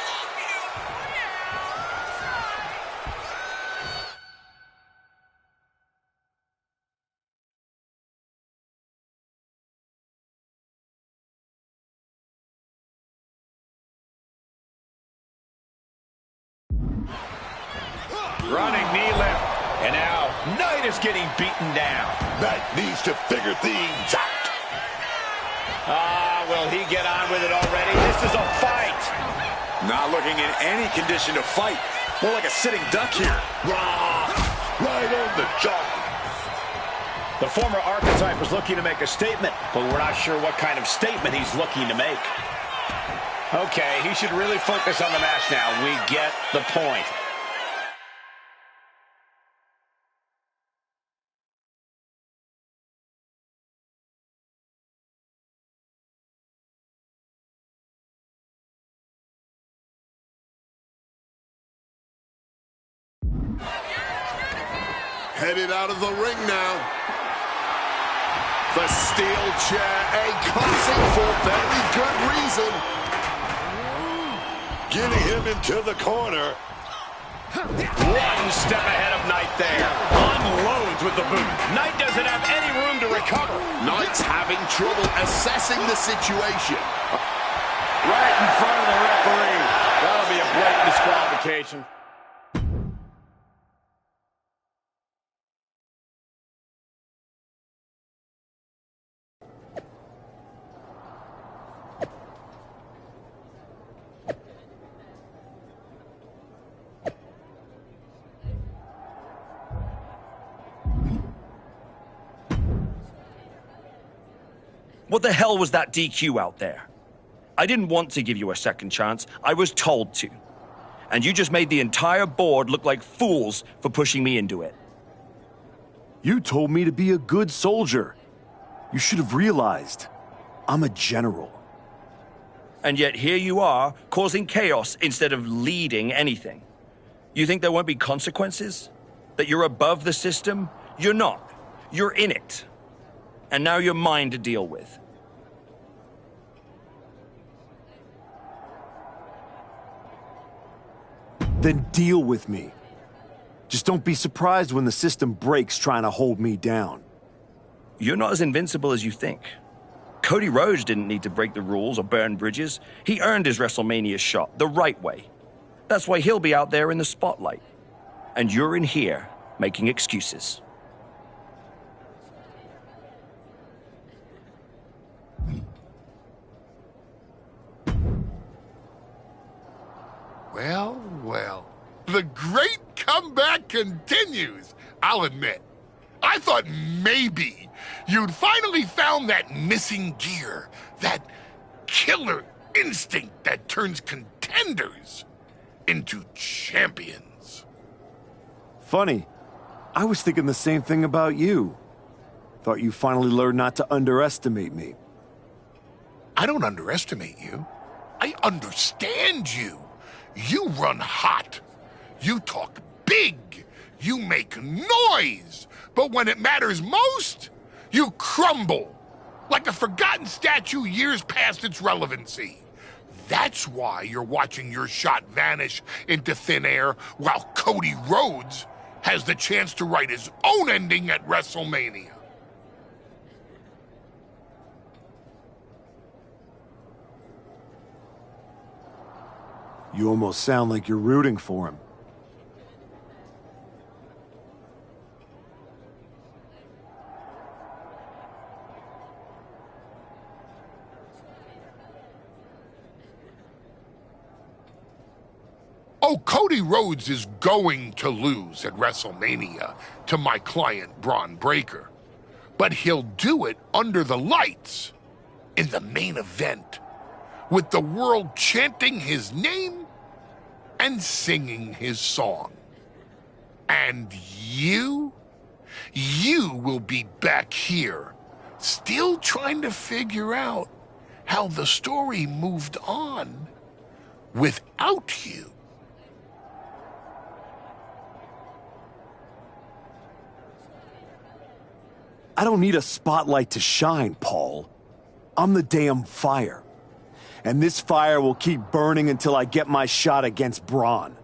Running knee lift. And now, Knight is getting beaten down. Knight needs to figure things out. Will he get on with it already? This is a fight. Not looking in any condition to fight. More like a sitting duck here. Right on the jaw. The former Archetype was looking to make a statement, but we're not sure what kind of statement he's looking to make. Okay, he should really focus on the match now. We get the point. Headed out of the ring now. The steel chair, a classic for very good reason. Getting him into the corner. One step ahead of Knight there. Unloads with the boot. Knight doesn't have any room to recover. Knight's having trouble assessing the situation. Right in front of the referee. That'll be a blatant disqualification. What the hell was that DQ out there? I didn't want to give you a second chance. I was told to. And you just made the entire board look like fools for pushing me into it. You told me to be a good soldier. You should have realized I'm a general. And yet here you are, causing chaos instead of leading anything. You think there won't be consequences? That you're above the system? You're not. You're in it. And now you're mine to deal with. Then deal with me. Just don't be surprised when the system breaks trying to hold me down. You're not as invincible as you think. Cody Rhodes didn't need to break the rules or burn bridges. He earned his WrestleMania shot the right way. That's why he'll be out there in the spotlight. And you're in here making excuses. Well, well. The great comeback continues, I'll admit. I thought maybe you'd finally found that missing gear, that killer instinct that turns contenders into champions. Funny. I was thinking the same thing about you. Thought you finally learned not to underestimate me. I don't underestimate you. I understand you. You run hot. You talk big. You make noise. But when it matters most, you crumble. Like a forgotten statue years past its relevancy. That's why you're watching your shot vanish into thin air while Cody Rhodes has the chance to write his own ending at WrestleMania. You almost sound like you're rooting for him. Oh, Cody Rhodes is going to lose at WrestleMania to my client, Braun Breaker. But he'll do it under the lights, in the main event, with the world chanting his name and singing his song. And you will be back here, still trying to figure out how the story moved on without you. I don't need a spotlight to shine, Paul. I'm the damn fire. And this fire will keep burning until I get my shot against Braun.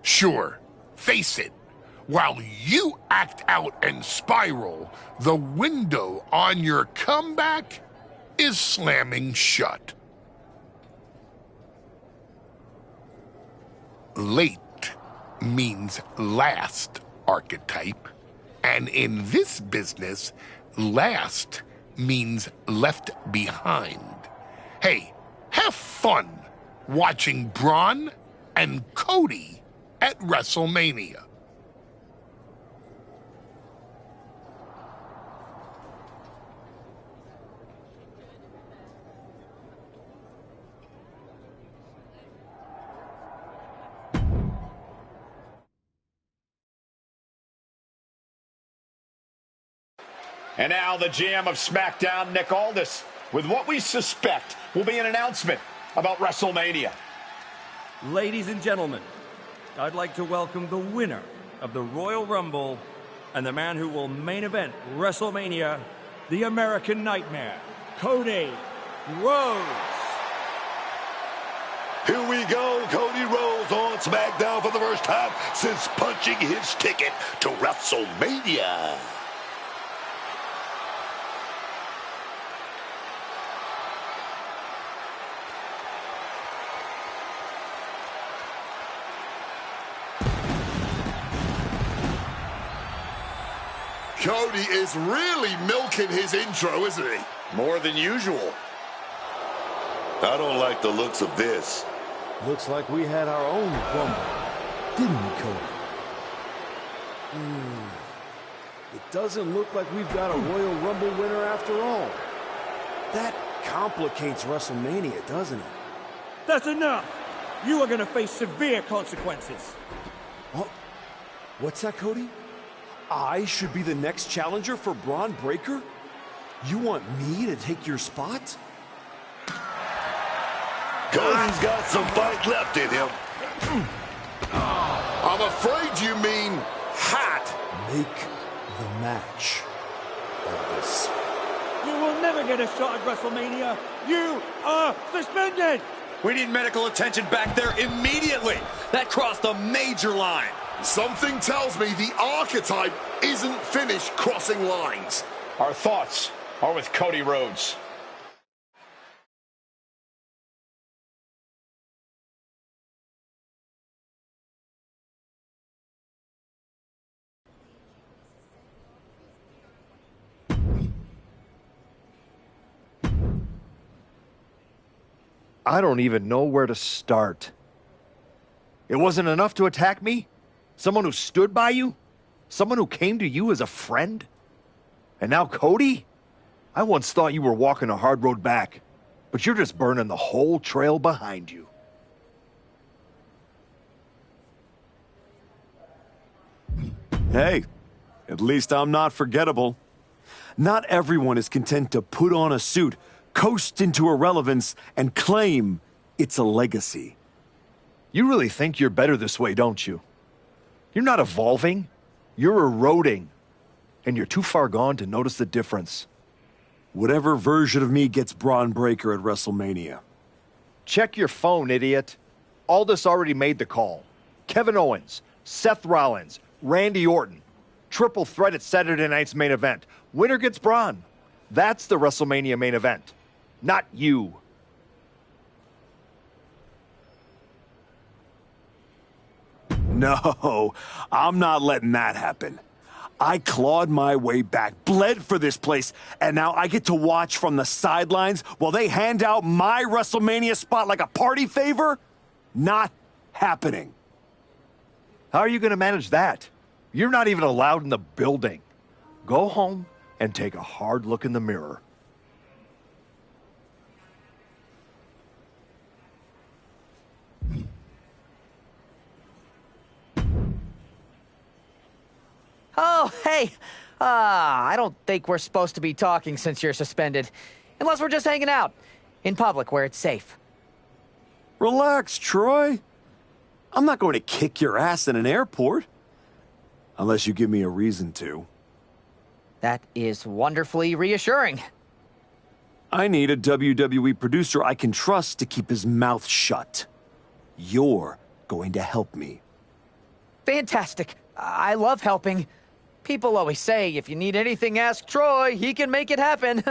Sure, face it. While you act out and spiral, the window on your comeback is slamming shut. Late means last, archetype. And in this business, last means left behind. Hey, have fun watching Braun and Cody at WrestleMania. And now the GM of SmackDown, Nick Aldis, with what we suspect will be an announcement about WrestleMania. Ladies and gentlemen, I'd like to welcome the winner of the Royal Rumble and the man who will main event WrestleMania, the American Nightmare, Cody Rhodes. Here we go, Cody Rhodes on SmackDown for the first time since punching his ticket to WrestleMania. Cody is really milking his intro, isn't he? More than usual. I don't like the looks of this. Looks like we had our own Rumble, didn't we, Cody? It doesn't look like we've got a Royal Rumble winner after all. That complicates WrestleMania, doesn't it? That's enough! You are gonna face severe consequences. Oh, what's that, Cody? I should be the next challenger for Braun Breaker? You want me to take your spot? Cody's got some fight left in him. I'm afraid you mean had. Make the match of this. You will never get a shot at WrestleMania. You are suspended! We need medical attention back there immediately. That crossed a major line. Something tells me the archetype isn't finished crossing lines. Our thoughts are with Cody Rhodes. I don't even know where to start. It wasn't enough to attack me? Someone who stood by you? Someone who came to you as a friend? And now Cody? I once thought you were walking a hard road back, but you're just burning the whole trail behind you. Hey, at least I'm not forgettable. Not everyone is content to put on a suit, coast into irrelevance, and claim it's a legacy. You really think you're better this way, don't you? You're not evolving. You're eroding. And you're too far gone to notice the difference. Whatever version of me gets Braun Breaker at WrestleMania. Check your phone, idiot. Aldis already made the call. Kevin Owens, Seth Rollins, Randy Orton. Triple threat at Saturday night's main event. Winner gets Braun. That's the WrestleMania main event. Not you. No, I'm not letting that happen. I clawed my way back, bled for this place, and now I get to watch from the sidelines while they hand out my WrestleMania spot like a party favor? Not happening. How are you going to manage that? You're not even allowed in the building. Go home and take a hard look in the mirror. Oh, hey. I don't think we're supposed to be talking since you're suspended. Unless we're just hanging out. In public, where it's safe. Relax, Troy. I'm not going to kick your ass in an airport. Unless you give me a reason to. That is wonderfully reassuring. I need a WWE producer I can trust to keep his mouth shut. You're going to help me. Fantastic. I love helping. People always say, if you need anything, ask Troy. He can make it happen.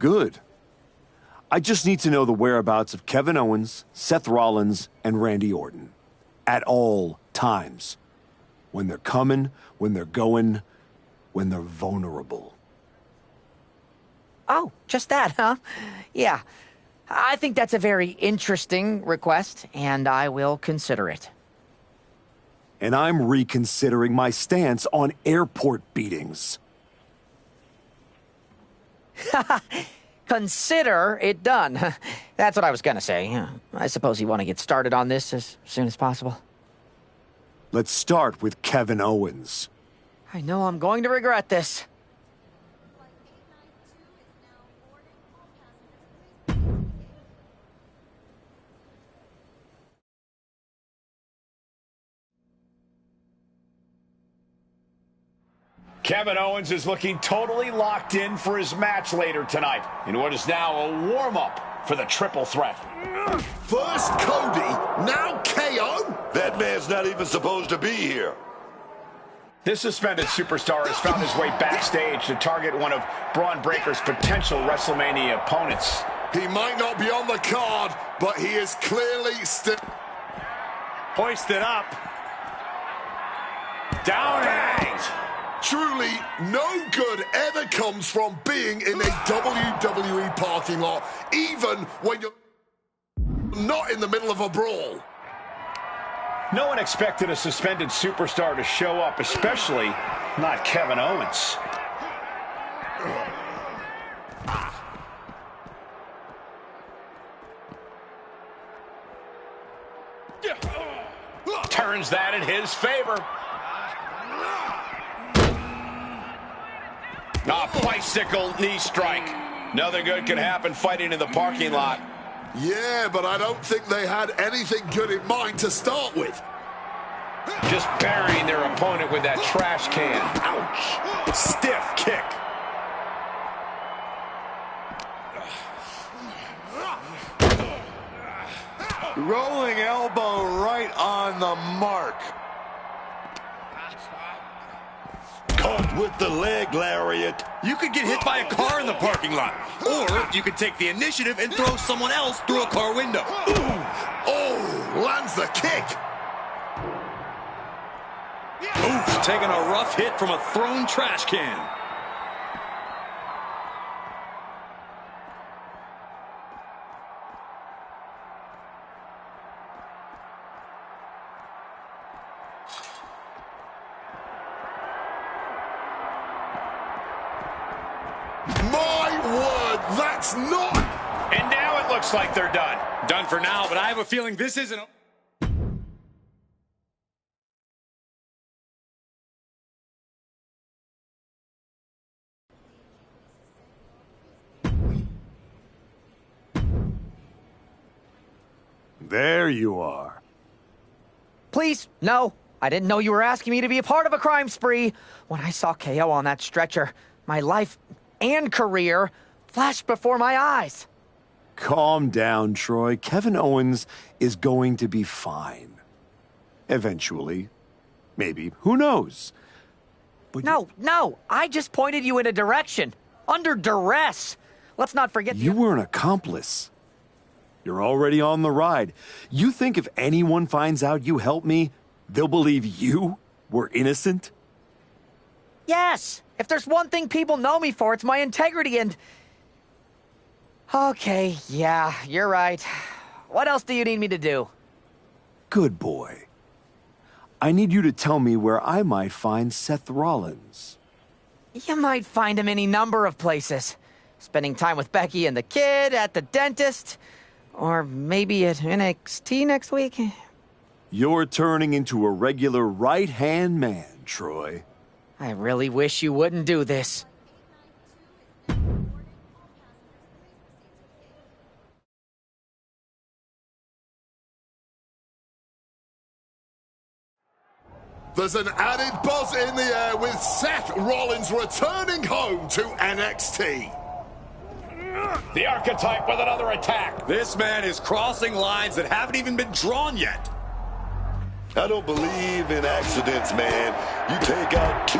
Good. I just need to know the whereabouts of Kevin Owens, Seth Rollins, and Randy Orton. At all times. When they're coming, when they're going, when they're vulnerable. Oh, just that, huh? Yeah. I think that's a very interesting request, and I will consider it. And I'm reconsidering my stance on airport beatings. Consider it done. That's what I was gonna say. I suppose you want to get started on this as soon as possible. Let's start with Kevin Owens. I know I'm going to regret this. Kevin Owens is looking totally locked in for his match later tonight in what is now a warm-up for the triple threat. First Cody, now KO? That man's not even supposed to be here. This suspended superstar has found his way backstage to target one of Braun Breaker's potential WrestleMania opponents. He might not be on the card, but he is clearly still... Hoisted up. Down and out. Truly, no good ever comes from being in a WWE parking lot, even when you're not in the middle of a brawl. No one expected a suspended superstar to show up, especially Not Kevin Owens. Turns that in his favor. Bicycle knee strike. Nothing good can happen fighting in the parking lot. Yeah, but I don't think they had anything good in mind to start with. Just burying their opponent with that trash can. Ouch. Stiff kick. Rolling elbow right on the mark. Caught with the leg lariat. You could get hit by a car in the parking lot. Or you could take the initiative and throw someone else through a car window. Ooh. Oh, lands the kick. Oof, taking a rough hit from a thrown trash can. That's not. And now it looks like they're done. Done for now, but I have a feeling this isn't. There you are. Please, no. I didn't know you were asking me to be a part of a crime spree. When I saw KO on that stretcher, my life and career flashed before my eyes. Calm down, Troy. Kevin Owens is going to be fine. Eventually. Maybe. Who knows? But No. I just pointed you in a direction. Under duress. Let's not forget... You were an accomplice. You're already on the ride. You think if anyone finds out you helped me, they'll believe you were innocent? Yes. If there's one thing people know me for, it's my integrity and... Okay, yeah, you're right. What else do you need me to do? Good boy. I need you to tell me where I might find Seth Rollins. You might find him any number of places. Spending time with Becky and the kid, at the dentist, or maybe at NXT next week. You're turning into a regular right-hand man, Troy. I really wish you wouldn't do this. There's an added buzz in the air with Seth Rollins returning home to NXT. The Archetype with another attack. This man is crossing lines that haven't even been drawn yet. I don't believe in accidents, man. You take out 2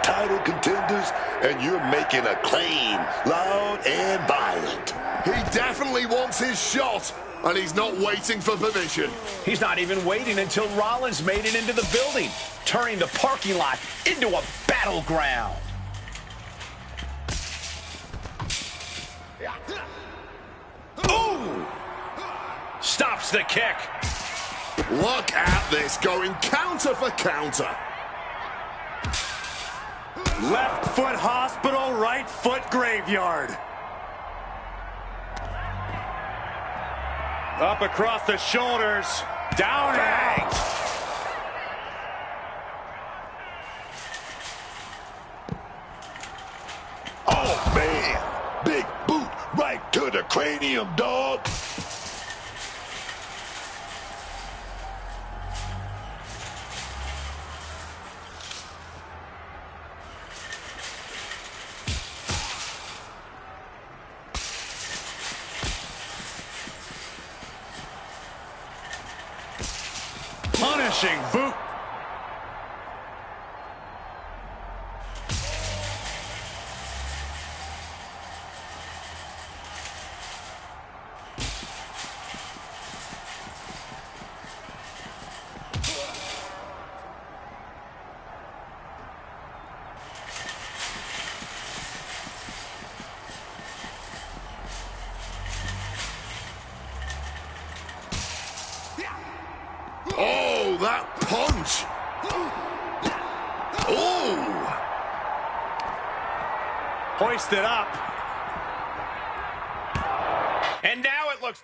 title contenders and you're making a claim, loud and violent. He definitely wants his shot, and he's not waiting for permission. He's not even waiting until Rollins made it into the building, turning the parking lot into a battleground. Ooh! Stops the kick. Look at this, going counter for counter. Left foot hospital, right foot graveyard. Up across the shoulders, down and out. Oh, man. Big boot right to the cranium, dog. Punishing boot. Oh, that punch Hoist it up. And now it looks...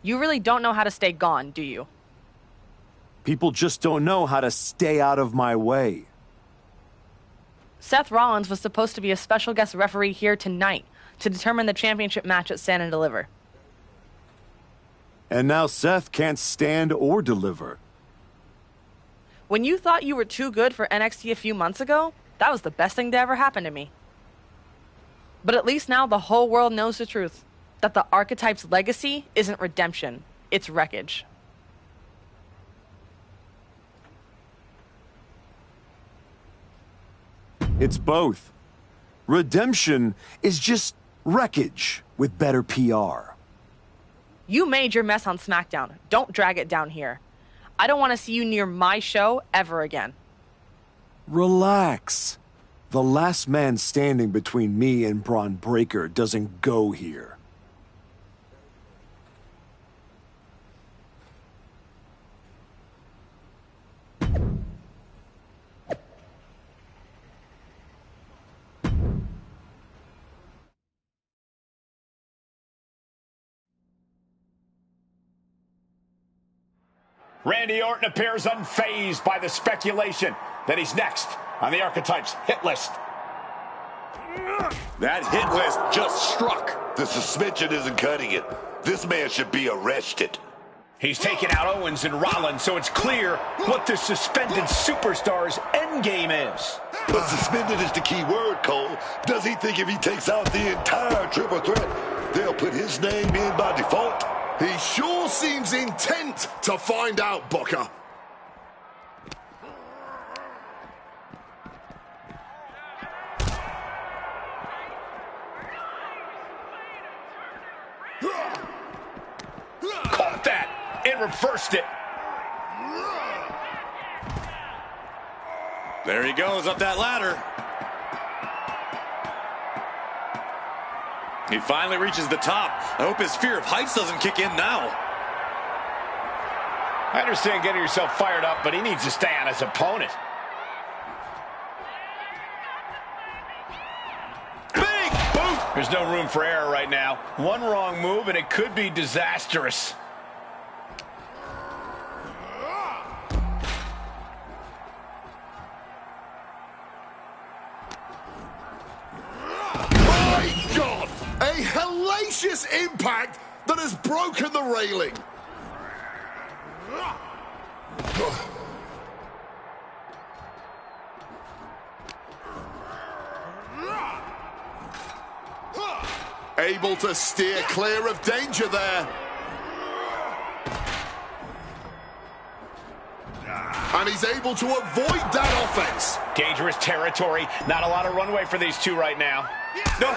You really don't know how to stay gone, do you? People just don't know how to stay out of my way. Seth Rollins was supposed to be a special guest referee here tonight to determine the championship match at Stand and Deliver. And now Seth can't stand or deliver. When you thought you were too good for NXT a few months ago, that was the best thing to ever happen to me. But at least now the whole world knows the truth. That the Archetype's legacy isn't redemption, it's wreckage. It's both. Redemption is just wreckage with better PR. You made your mess on SmackDown. Don't drag it down here. I don't want to see you near my show ever again. Relax. The last man standing between me and Braun Breaker doesn't go here. Randy Orton appears unfazed by the speculation that he's next on the Archetype's hit list. That hit list just struck. The suspension isn't cutting it. This man should be arrested. He's taken out Owens and Rollins, so it's clear what the suspended superstar's endgame is. But suspended is the key word, Cole. Does he think if he takes out the entire triple threat, they'll put his name in by default? He sure seems intent to find out, Booker. Caught that and reversed it. There he goes up that ladder. He finally reaches the top. I hope his fear of heights doesn't kick in now. I understand getting yourself fired up, but he needs to stay on his opponent. Big boot! There's no room for error right now. One wrong move and it could be disastrous. A hellacious impact that has broken the railing. Able to steer clear of danger there. And he's able to avoid that offense. Dangerous territory. Not a lot of runway for these two right now. No,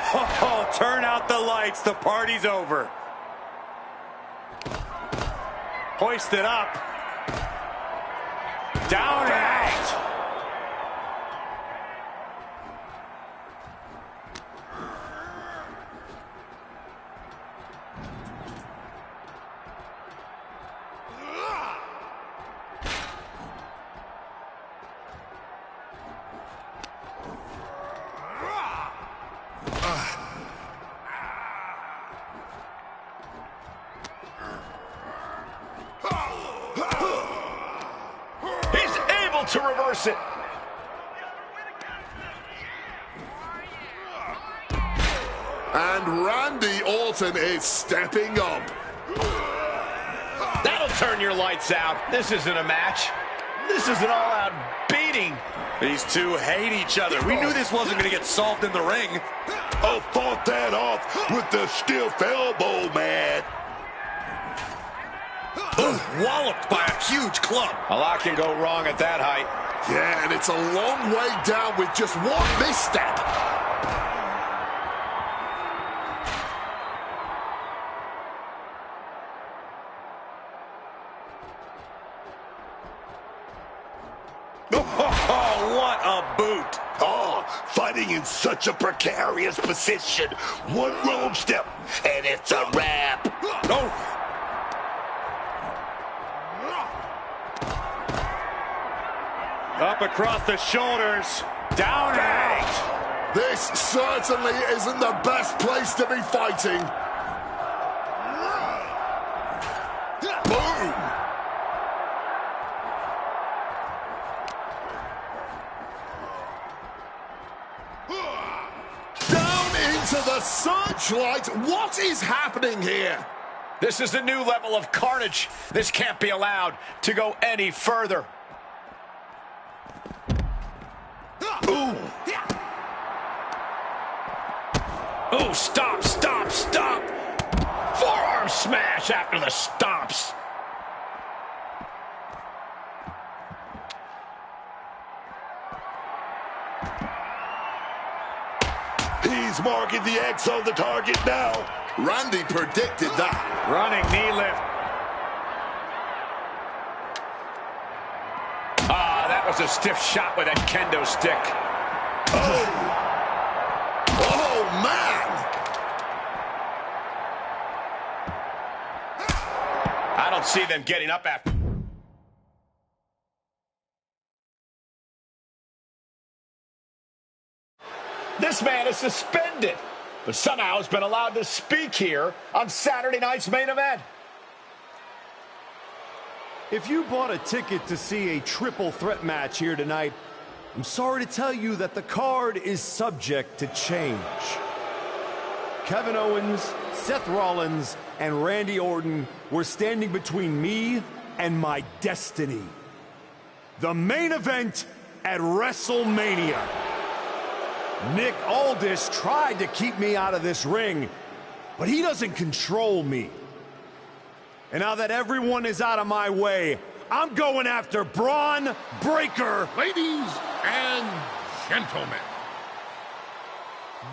turn out the lights. The party's over. Hoist it up. Down and out. to reverse it. And Randy Orton is stepping up. That'll turn your lights out. This isn't a match. This is an all-out beating. These two hate each other. We knew this wasn't going to get solved in the ring. Oh, fought that off with the stiff elbow, man. Ooh, walloped by a huge club. A lot can go wrong at that height. Yeah, and it's a long way down with just one misstep. Oh, what a boot. Oh, fighting in such a precarious position. One wrong step, and it's a wrap. No. Up across the shoulders. Down and out. This certainly isn't the best place to be fighting. Boom. To the searchlight. What is happening here? This is a new level of carnage. This can't be allowed to go any further. Ooh. Ooh, stop, stop, stop. Forearm smash after the stomps. He's marking the X on the target now. Randy predicted that. Running knee lift. Ah, that was a stiff shot with a kendo stick. Oh, oh man. I don't see them getting up after. This man is suspended, but somehow has been allowed to speak here on Saturday night's main event. If you bought a ticket to see a triple threat match here tonight, I'm sorry to tell you that the card is subject to change. Kevin Owens, Seth Rollins, and Randy Orton were standing between me and my destiny. The main event at WrestleMania. Nick Aldis tried to keep me out of this ring, but he doesn't control me. And now that everyone is out of my way, I'm going after Bron Breakker. Ladies and gentlemen,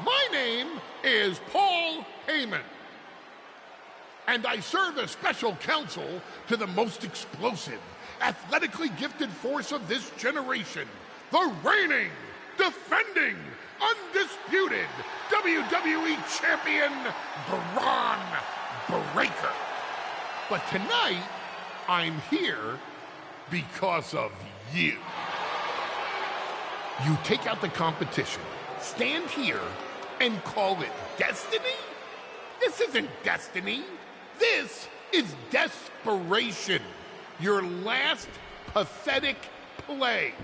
my name is Paul Heyman, and I serve as special counsel to the most explosive, athletically gifted force of this generation, the reigning, defending, undisputed WWE Champion, Bron Breakker. But tonight, I'm here because of you. You take out the competition, stand here, and call it destiny? This isn't destiny. This is desperation. Your last pathetic play.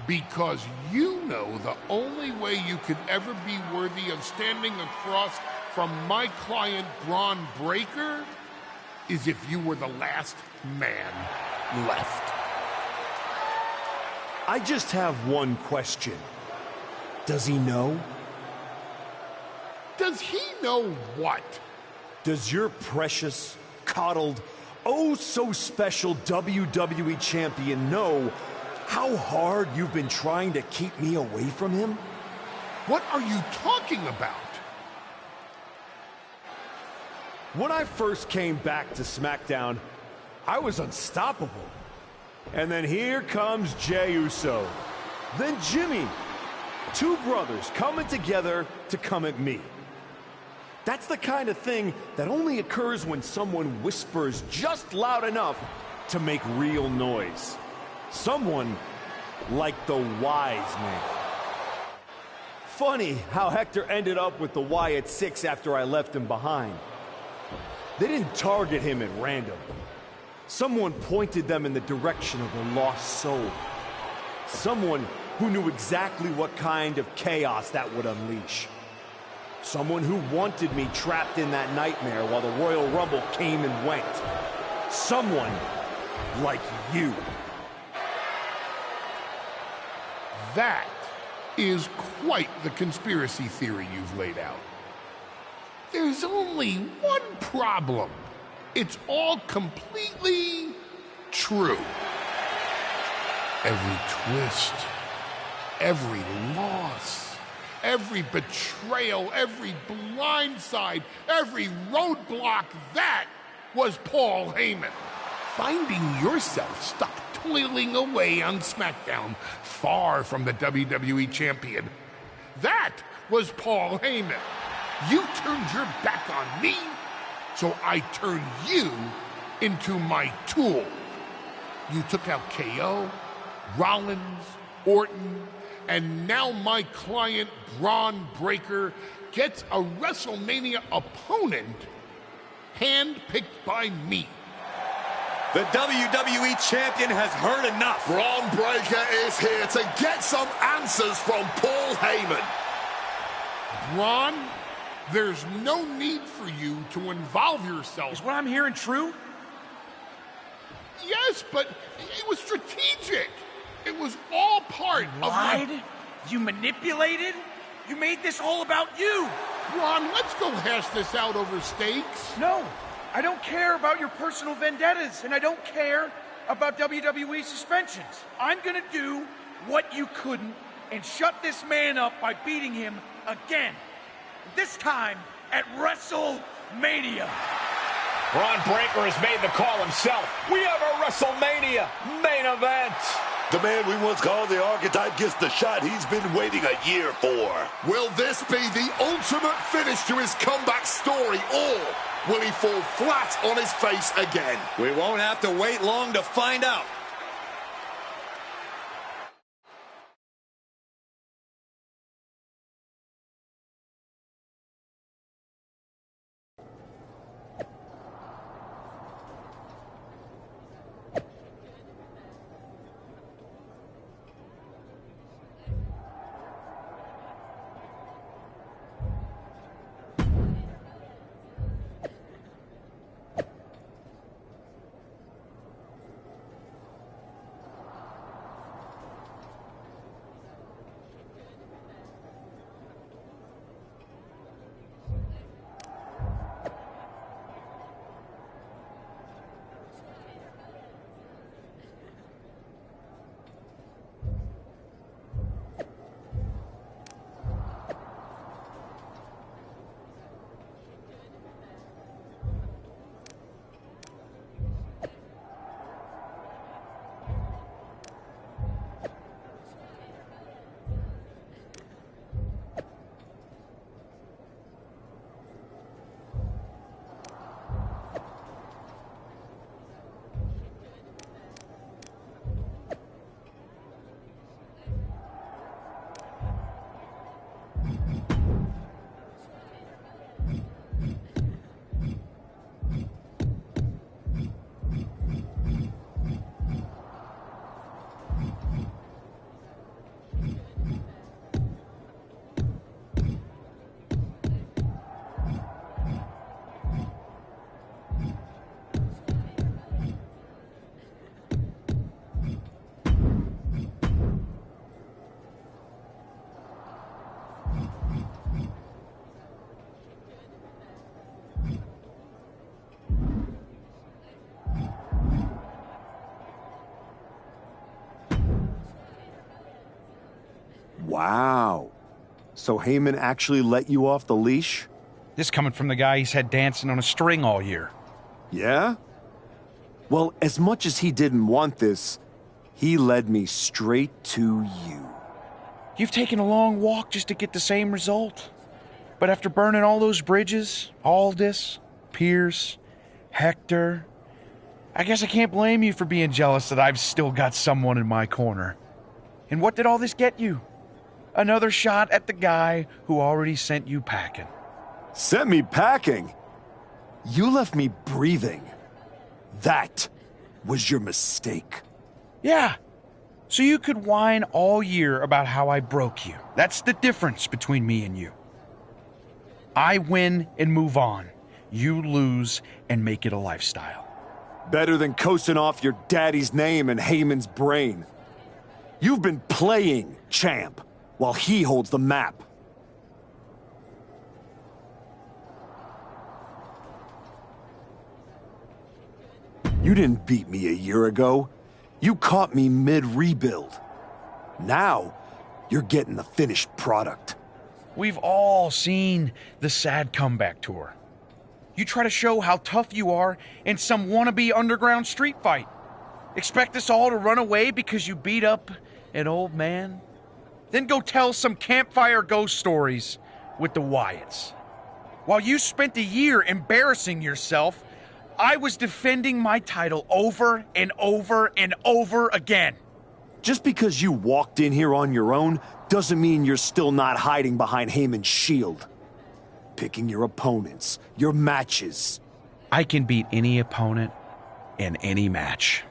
Because you know the only way you could ever be worthy of standing across from my client, Bron Breakker, is if you were the last man left. I just have one question. Does he know? Does he know what? Does your precious, coddled, oh so special WWE champion know how hard you've been trying to keep me away from him? What are you talking about? When I first came back to SmackDown, I was unstoppable. And then here comes Jey Uso. Then Jimmy. Two brothers coming together to come at me. That's the kind of thing that only occurs when someone whispers just loud enough to make real noise. Someone like the Wise Man. Funny how Hector ended up with the Wyatt Six after I left him behind. They didn't target him at random. Someone pointed them in the direction of a lost soul. Someone who knew exactly what kind of chaos that would unleash. Someone who wanted me trapped in that nightmare while the Royal Rumble came and went. Someone like you. That is quite the conspiracy theory you've laid out. There's only one problem. It's all completely true. Every twist, every loss, every betrayal, every blindside, every roadblock, that was Paul Heyman. Finding yourself stuck toiling away on SmackDown, far from the WWE champion, that was Paul Heyman. You turned your back on me, so I turned you into my tool. You took out KO, Rollins, Orton, and now my client, Braun Breaker, gets a WrestleMania opponent handpicked by me. The WWE Champion has heard enough. Braun Breaker is here to get some answers from Paul Heyman. Braun, there's no need for you to involve yourself. Is what I'm hearing true? Yes, but it was strategic. It was all part of Lied? You manipulated? You made this all about you. Braun, let's go hash this out over stakes. No, I don't care about your personal vendettas, and I don't care about WWE suspensions. I'm gonna do what you couldn't and shut this man up by beating him again. This time at WrestleMania. Braun Breaker has made the call himself. We have a WrestleMania main event. The man we once called the Archetype gets the shot he's been waiting a year for. Will this be the ultimate finish to his comeback story, or will he fall flat on his face again? We won't have to wait long to find out. Wow. So Heyman actually let you off the leash? This coming from the guy he's had dancing on a string all year. Yeah? Well, as much as he didn't want this, he led me straight to you. You've taken a long walk just to get the same result. But after burning all those bridges, Aldis, Pierce, Hector, I guess I can't blame you for being jealous that I've still got someone in my corner. And what did all this get you? Another shot at the guy who already sent you packing. Sent me packing? You left me breathing. That was your mistake. Yeah. So you could whine all year about how I broke you. That's the difference between me and you. I win and move on. You lose and make it a lifestyle. Better than coasting off your daddy's name and Heyman's brain. You've been playing champ while he holds the map. You didn't beat me a year ago. You caught me mid-rebuild. Now, you're getting the finished product. We've all seen the sad comeback tour. You try to show how tough you are in some wannabe underground street fight. Expect us all to run away because you beat up an old man? Then go tell some campfire ghost stories with the Wyatts. While you spent a year embarrassing yourself, I was defending my title over and over and over again. Just because you walked in here on your own doesn't mean you're still not hiding behind Heyman's shield. Picking your opponents, your matches. I can beat any opponent in any match.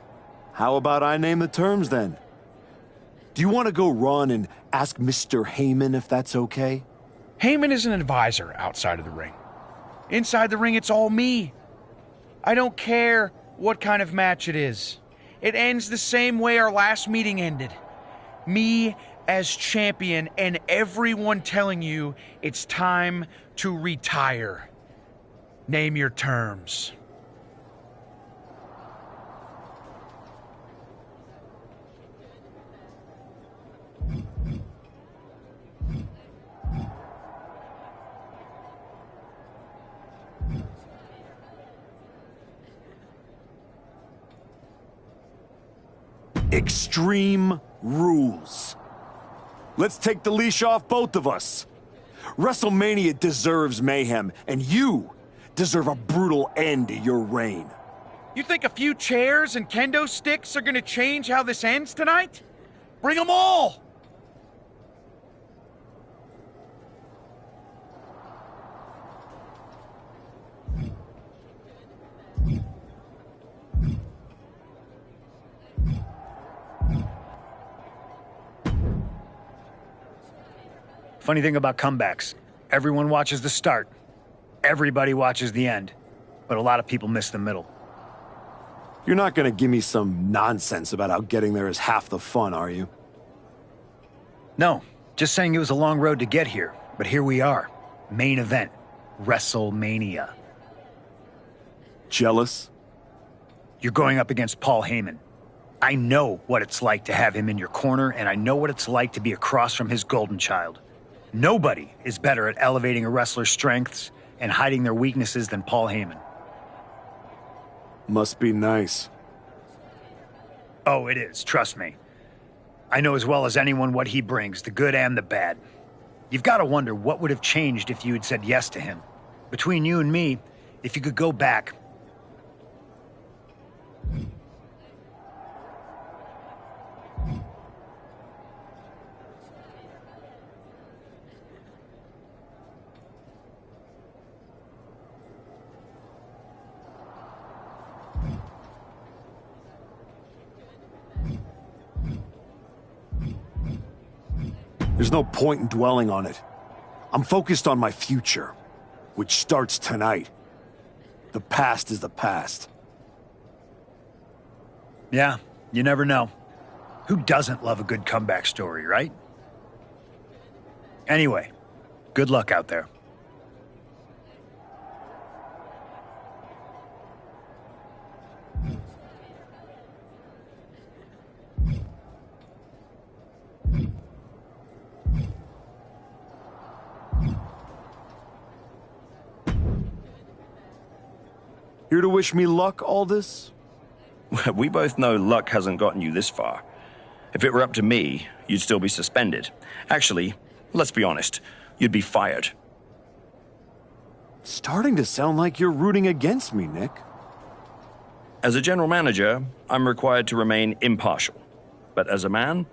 How about I name the terms then? Do you want to go run and ask Mr. Heyman if that's okay? Heyman is an advisor outside of the ring. Inside the ring, it's all me. I don't care what kind of match it is. It ends the same way our last meeting ended. Me as champion and everyone telling you it's time to retire. Name your terms. Extreme rules. Let's take the leash off both of us. WrestleMania deserves mayhem, and you deserve a brutal end to your reign. You think a few chairs and kendo sticks are gonna change how this ends tonight? Bring them all! Funny thing about comebacks, everyone watches the start. Everybody watches the end. But a lot of people miss the middle. You're not gonna give me some nonsense about how getting there is half the fun, are you? No, just saying it was a long road to get here. But here we are. Main event. WrestleMania. Jealous? You're going up against Paul Heyman. I know what it's like to have him in your corner, and I know what it's like to be across from his golden child. Nobody is better at elevating a wrestler's strengths and hiding their weaknesses than Paul Heyman. Must be nice. Oh, it is, trust me. I know as well as anyone what he brings, the good and the bad. You've got to wonder what would have changed if you had said yes to him. Between you and me, if you could go back... There's no point in dwelling on it. I'm focused on my future, which starts tonight. The past is the past. Yeah, you never know. Who doesn't love a good comeback story, right? Anyway, good luck out there. Here to wish me luck, Aldis? We both know luck hasn't gotten you this far. If it were up to me, you'd still be suspended. Actually, let's be honest, you'd be fired. Starting to sound like you're rooting against me, Nick. As a general manager, I'm required to remain impartial. But as a man,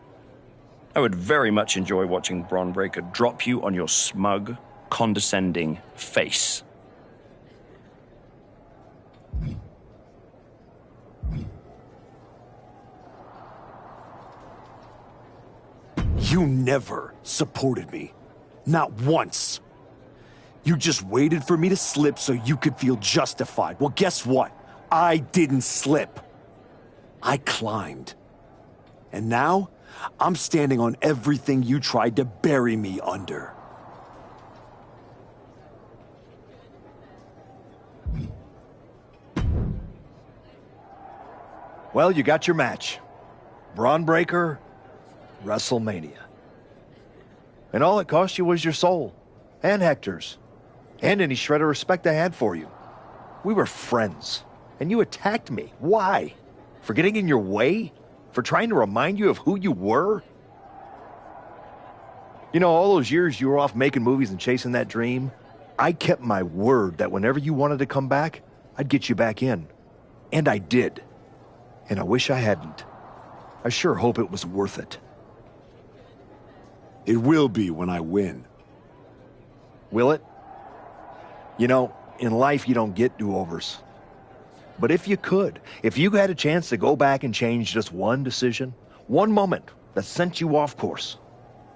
I would very much enjoy watching Bron Breakker drop you on your smug, condescending face. You never supported me. Not once. You just waited for me to slip so you could feel justified. Well, guess what? I didn't slip. I climbed. And now, I'm standing on everything you tried to bury me under. Well, you got your match. Braun Breaker, WrestleMania. And all it cost you was your soul. And Hector's. And any shred of respect I had for you. We were friends. And you attacked me. Why? For getting in your way? For trying to remind you of who you were? You know, all those years you were off making movies and chasing that dream, I kept my word that whenever you wanted to come back, I'd get you back in. And I did. And I wish I hadn't. I sure hope it was worth it. It will be when I win. Will it? You know, in life you don't get do-overs. But if you could, if you had a chance to go back and change just one decision, one moment that sent you off course,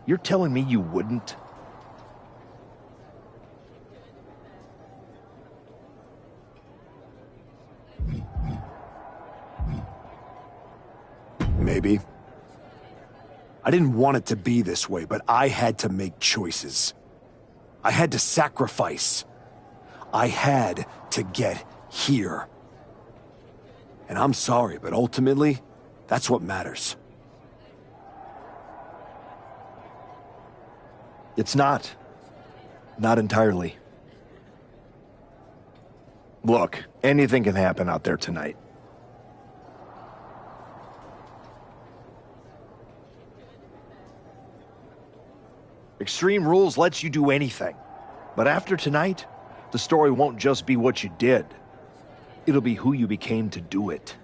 you're telling me you wouldn't? Maybe. I didn't want it to be this way, but I had to make choices. I had to sacrifice. I had to get here. And I'm sorry, but ultimately, that's what matters. It's not. Not entirely. Look, anything can happen out there tonight. Extreme Rules lets you do anything. But after tonight, the story won't just be what you did. It'll be who you became to do it.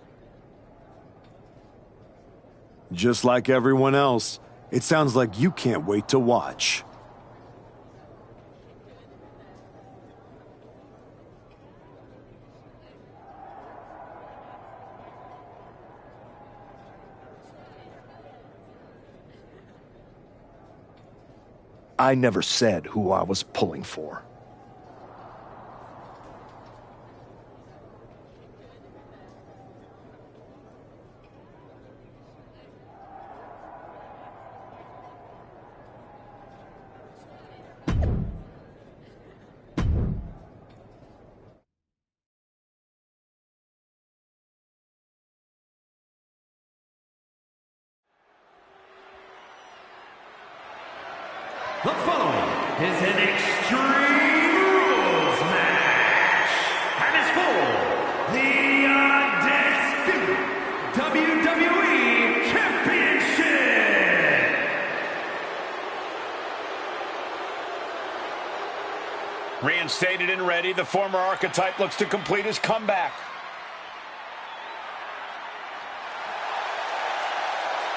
Just like everyone else, it sounds like you can't wait to watch. I never said who I was pulling for. The following is an Extreme Rules match, and it's for the undisputed WWE Championship. Reinstated and ready, the former Archetype looks to complete his comeback.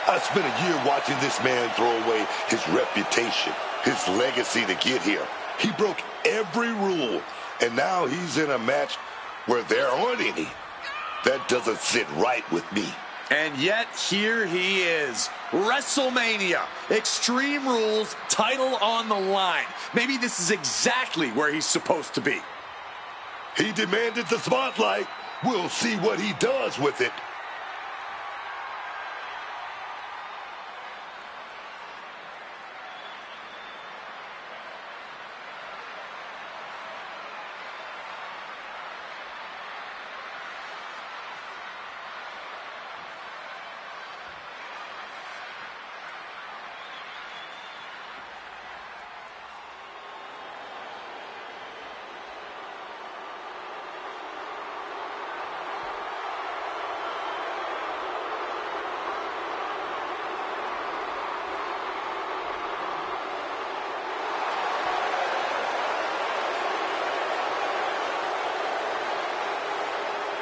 I spent a year watching this man throw away his reputation, his legacy to get here. He broke every rule, and now he's in a match where there aren't any. That doesn't sit right with me. And yet, here he is. WrestleMania. Extreme Rules, title on the line. Maybe this is exactly where he's supposed to be. He demanded the spotlight. We'll see what he does with it.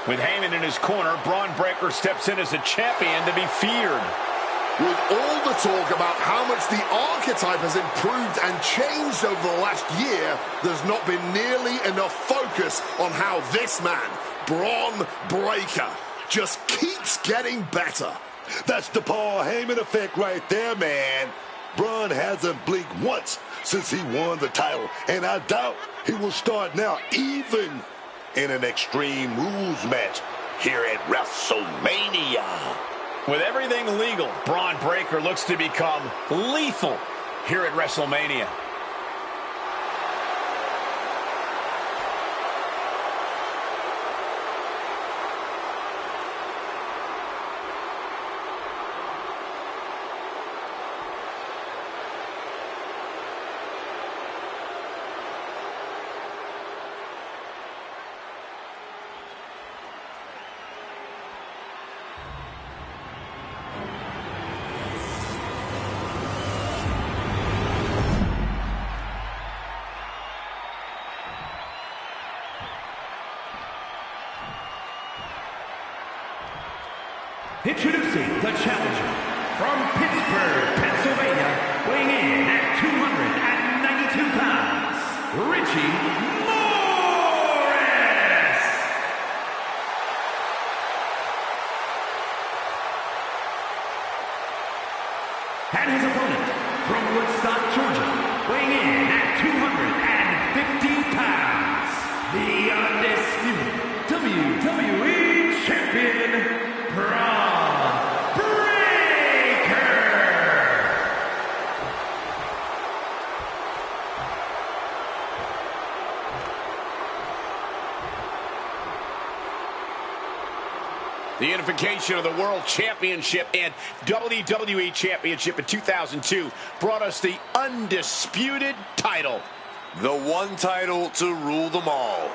With Heyman in his corner, Braun Breaker steps in as a champion to be feared. With all the talk about how much the Archetype has improved and changed over the last year, there's not been nearly enough focus on how this man, Braun Breaker, just keeps getting better. That's the Paul Heyman effect right there, man. Braun hasn't blinked once since he won the title, and I doubt he will start now, even in an Extreme Rules match here at WrestleMania. With everything legal, Braun Breaker looks to become lethal here at WrestleMania. Introducing the challenger from Pittsburgh, Pennsylvania, weighing in at 292 pounds, Richie Morris! And his opponent from Woodstock, Georgia, weighing in at 250 pounds, the undisputed WWE Champion, Braun Breaker! The unification of the World Championship and WWE Championship in 2002 brought us the undisputed title. The one title to rule them all.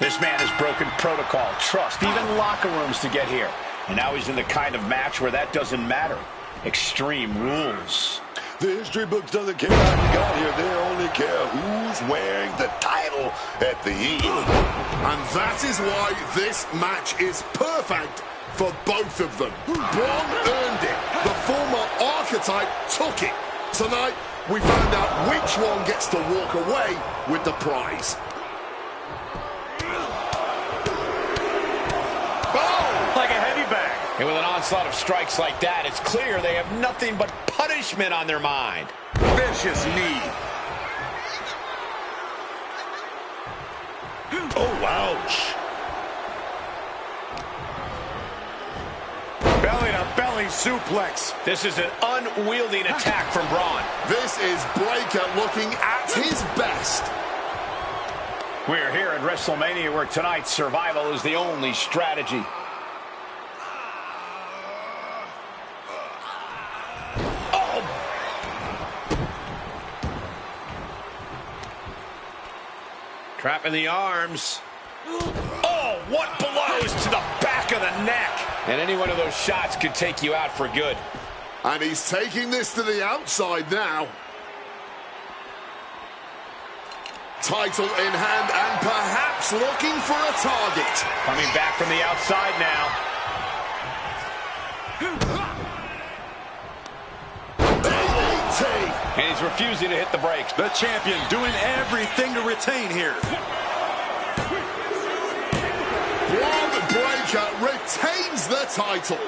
This man has broken protocol, trust, even locker rooms to get here. And now he's in the kind of match where that doesn't matter. Extreme Rules. The history books doesn't care how you got here. They only care who's wearing the title at the end. And that is why this match is perfect for both of them. Braun earned it. The former archetype took it. Tonight, we found out which one gets to walk away with the prize. Like a heavy bag. And with an onslaught of strikes like that, it's clear they have nothing but punishment on their mind. Vicious knee. Oh, ouch. Belly-to-belly suplex. This is an unwieldy attack from Braun. This is Breaker looking at his best. We're here at WrestleMania, where tonight's survival is the only strategy. Trapping the arms. Oh, what blows to the back of the neck. And any one of those shots could take you out for good. And he's taking this to the outside now. Title in hand and perhaps looking for a target. Coming back from the outside now. And he's refusing to hit the brakes. The champion doing everything to retain here. Braun Breaker retains the title.